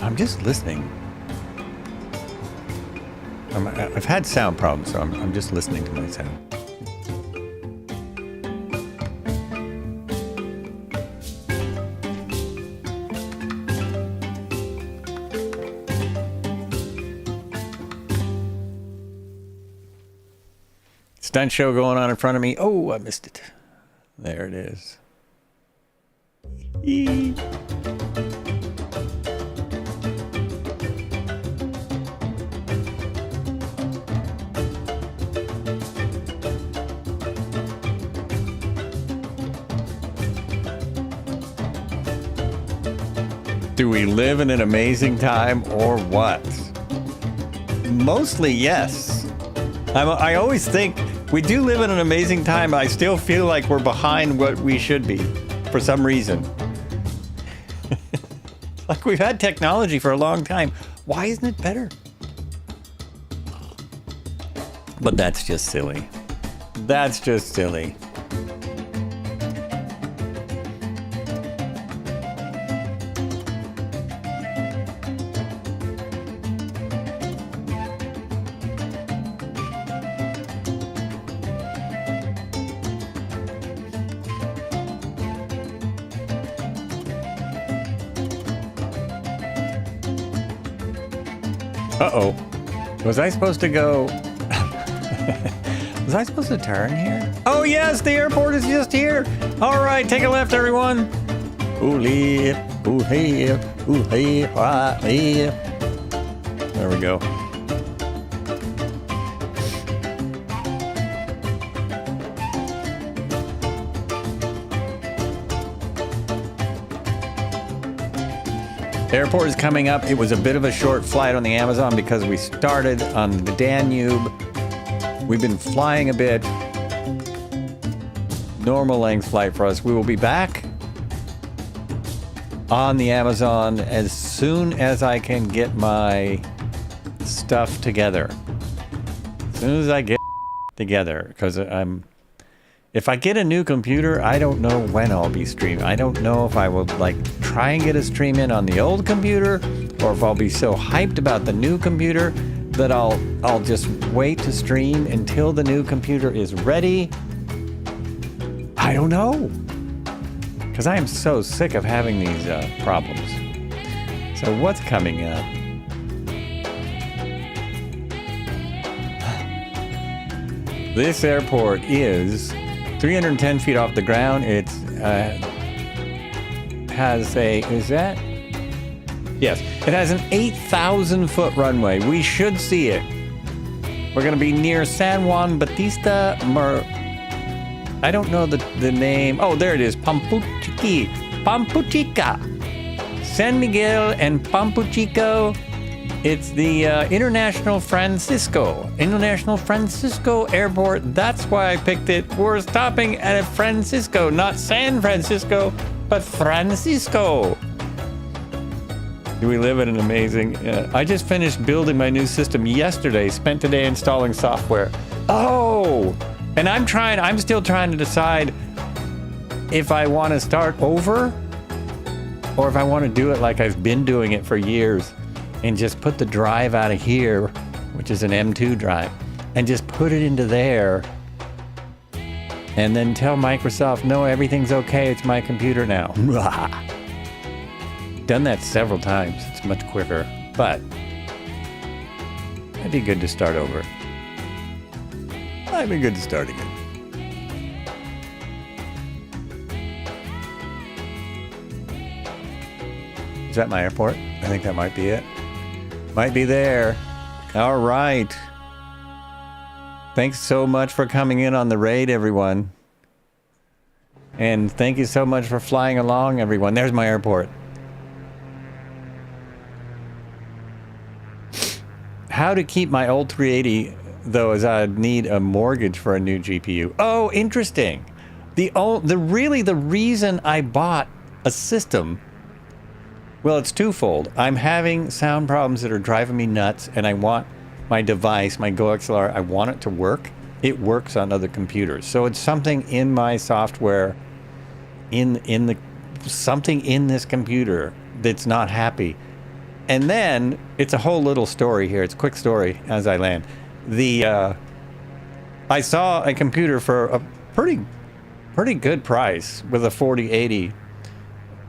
I'm just listening. I've had sound problems, so I'm just listening to my sound. Stunt show going on in front of me. Oh, I missed it. There it is. Do we live in an amazing time or what? Mostly yes. I always think we do live in an amazing time. I still feel like we're behind what we should be for some reason. Like we've had technology for a long time. Why isn't it better? But that's just silly. That's just silly. Uh-oh. Was I supposed to go... Was I supposed to turn here? Oh, yes, the airport is just here. All right, take a left, everyone. Ooh, left, ooh, left, ooh, left, right, left. There we go. Airport is coming up. It was a bit of a short flight on the Amazon because we started on the Danube. We've been flying a bit. Normal length flight for us. We will be back on the Amazon as soon as I can get my stuff together. As soon as I get together, because if I get a new computer, I don't know when I'll be streaming. I don't know if I will try and get a stream in on the old computer, or if I'll be so hyped about the new computer that I'll just wait to stream until the new computer is ready. I don't know, because I am so sick of having these problems. So what's coming up? This airport is 310 feet off the ground. It has a, is that? Yes, it has an 8,000 foot runway. We should see it. We're gonna be near San Juan Bautista I don't know the name. Oh, there it is, Pampuchica. San Miguel and Pampuchico. It's the International Francisco Airport. That's why I picked it. We're stopping at Francisco, not San Francisco, but Francisco. Do we live in an amazing... I just finished building my new system yesterday. Spent today installing software. Oh! And I'm still trying to decide if I want to start over or if I want to do it like I've been doing it for years. And just put the drive out of here, which is an M2 drive, and just put it into there. And then tell Microsoft, no, everything's okay, it's my computer now. Done that several times, it's much quicker, but it'd be good to start over. It'd be good to start again. Is that my airport? I think that might be it. Might be there. All right. Thanks so much for coming in on the raid, everyone. And thank you so much for flying along, everyone. There's my airport. How to keep my old 380, though, as I need a mortgage for a new GPU. Oh, interesting. The reason I bought a system, well, it's twofold. I'm having sound problems that are driving me nuts, and I want my device, my GoXLR, I want it to work. It works on other computers. So it's something in my software, something in this computer that's not happy. And then, it's a whole little story here. It's a quick story as I land. I saw a computer for a pretty good price with a 4080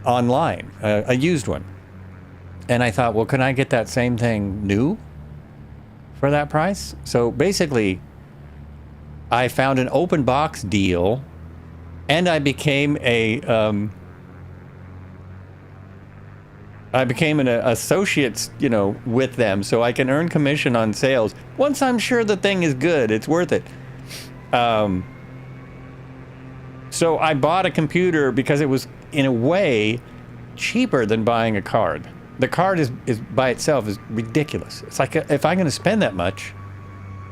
online, a used one. And I thought, well, can I get that same thing new for that price? So basically, I found an open box deal, and I became an associate, with them, so I can earn commission on sales. Once I'm sure the thing is good, it's worth it. So I bought a computer because it was, in a way, cheaper than buying a card. The card is by itself is ridiculous. It's like, if I'm going to spend that much,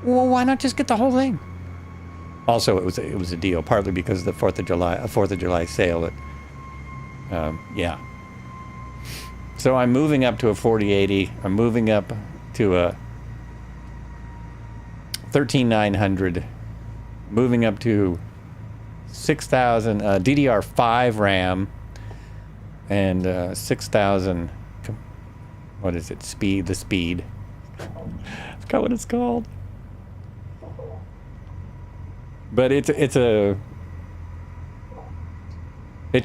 well, why not just get the whole thing? Also, it was a deal, partly because of the 4th of July sale. Yeah. So I'm moving up to a 4080. I'm moving up to a 13900. Moving up to 6,000 DDR5 RAM and 6,000. What is it? Speed. The speed. I forgot what it's called. But it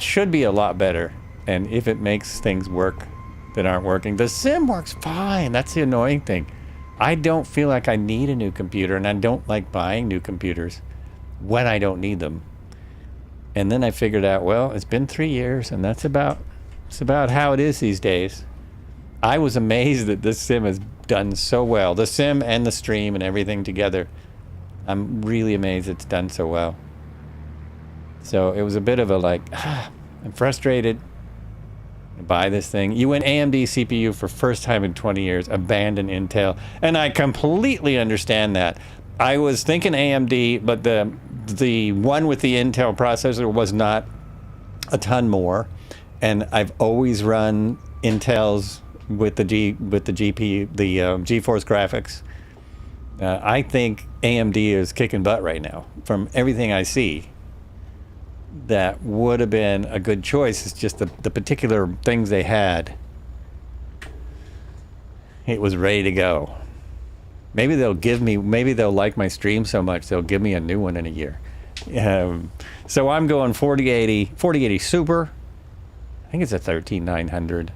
should be a lot better. And if it makes things work that aren't working, the sim works fine. That's the annoying thing. I don't feel like I need a new computer, and I don't like buying new computers when I don't need them. And then I figured out, well, it's been 3 years, and it's about how it is these days. I was amazed that this sim has done so well. The sim and the stream and everything together. I'm really amazed it's done so well. So it was a bit of a like, I'm frustrated. Buy this thing. You went AMD CPU for first time in 20 years, abandon Intel. And I completely understand that. I was thinking AMD, but the one with the Intel processor was not a ton more. And I've always run Intels with the GPU, the GeForce graphics. I think AMD is kicking butt right now. From everything I see, that would have been a good choice. It's just the particular things they had. It was ready to go. Maybe they'll like my stream so much they'll give me a new one in a year. So I'm going 4080 Super. I think it's a 13900.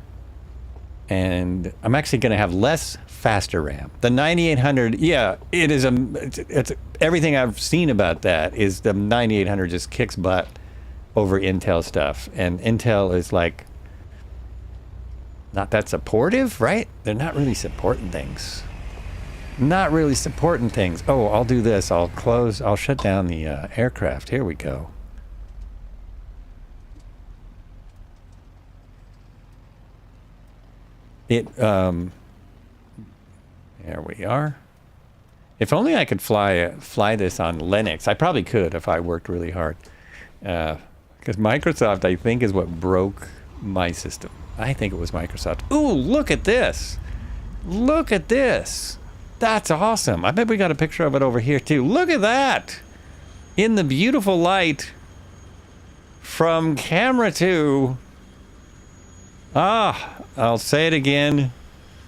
And I'm actually going to have less faster RAM. The 9800, yeah, it is it's everything I've seen about that is the 9800 just kicks butt over Intel stuff. And Intel is like not that supportive, right? They're not really supporting things. Not really supporting things. Oh, I'll do this. I'll shut down the aircraft. Here we go. There we are. If only I could fly this on Linux. I probably could if I worked really hard. Because Microsoft, I think, is what broke my system. I think it was Microsoft. Ooh, look at this. Look at this. That's awesome. I bet we got a picture of it over here, too. Look at that. In the beautiful light from camera 2. I'll say it again.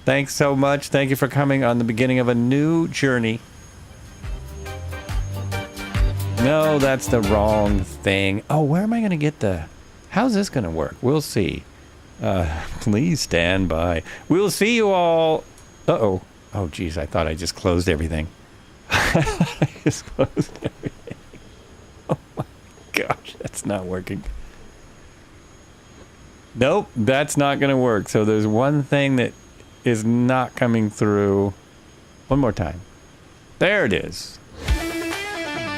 Thanks so much. Thank you for coming on the beginning of a new journey. No, that's the wrong thing. Oh, where am I going to get how's this going to work? We'll see. Please stand by. We'll see you all. Uh-oh. Oh, geez, I thought I just closed everything. I just closed everything. Oh, my gosh, that's not working. Nope, that's not going to work. So there's one thing that is not coming through. One more time. There it is.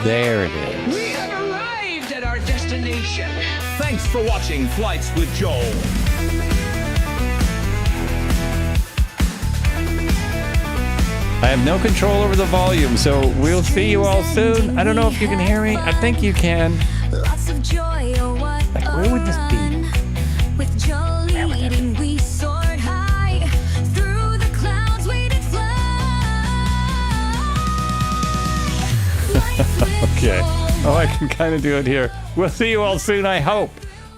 There it is. We have arrived at our destination. Thanks for watching Flights with Joel. I have no control over the volume, so we'll see you all soon. I don't know if you can hear me. I think you can. Lots of joy, oh, what Like, where would this be? fun. With Joe leading, we soared high. Through the clouds, we did fly. Flights with Okay. Joel. Oh, I can kind of do it here. We'll see you all soon, I hope.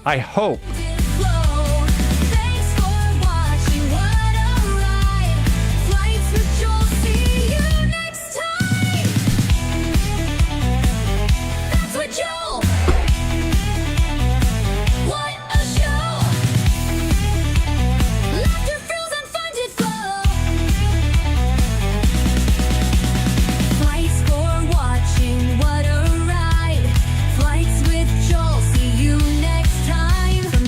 I hope. Thanks for watching. What a ride. Flights with Joel. See you next time. That's what Joel. What a show. Laughter, frills, and fun did flow. Flights for watching. What a ride. Flights with Joel. See you next time from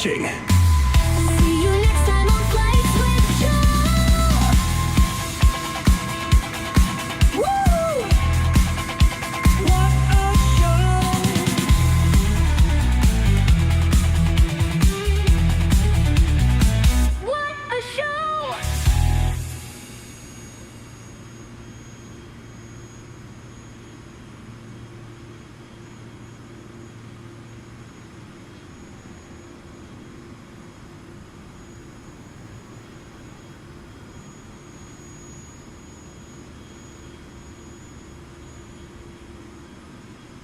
watching.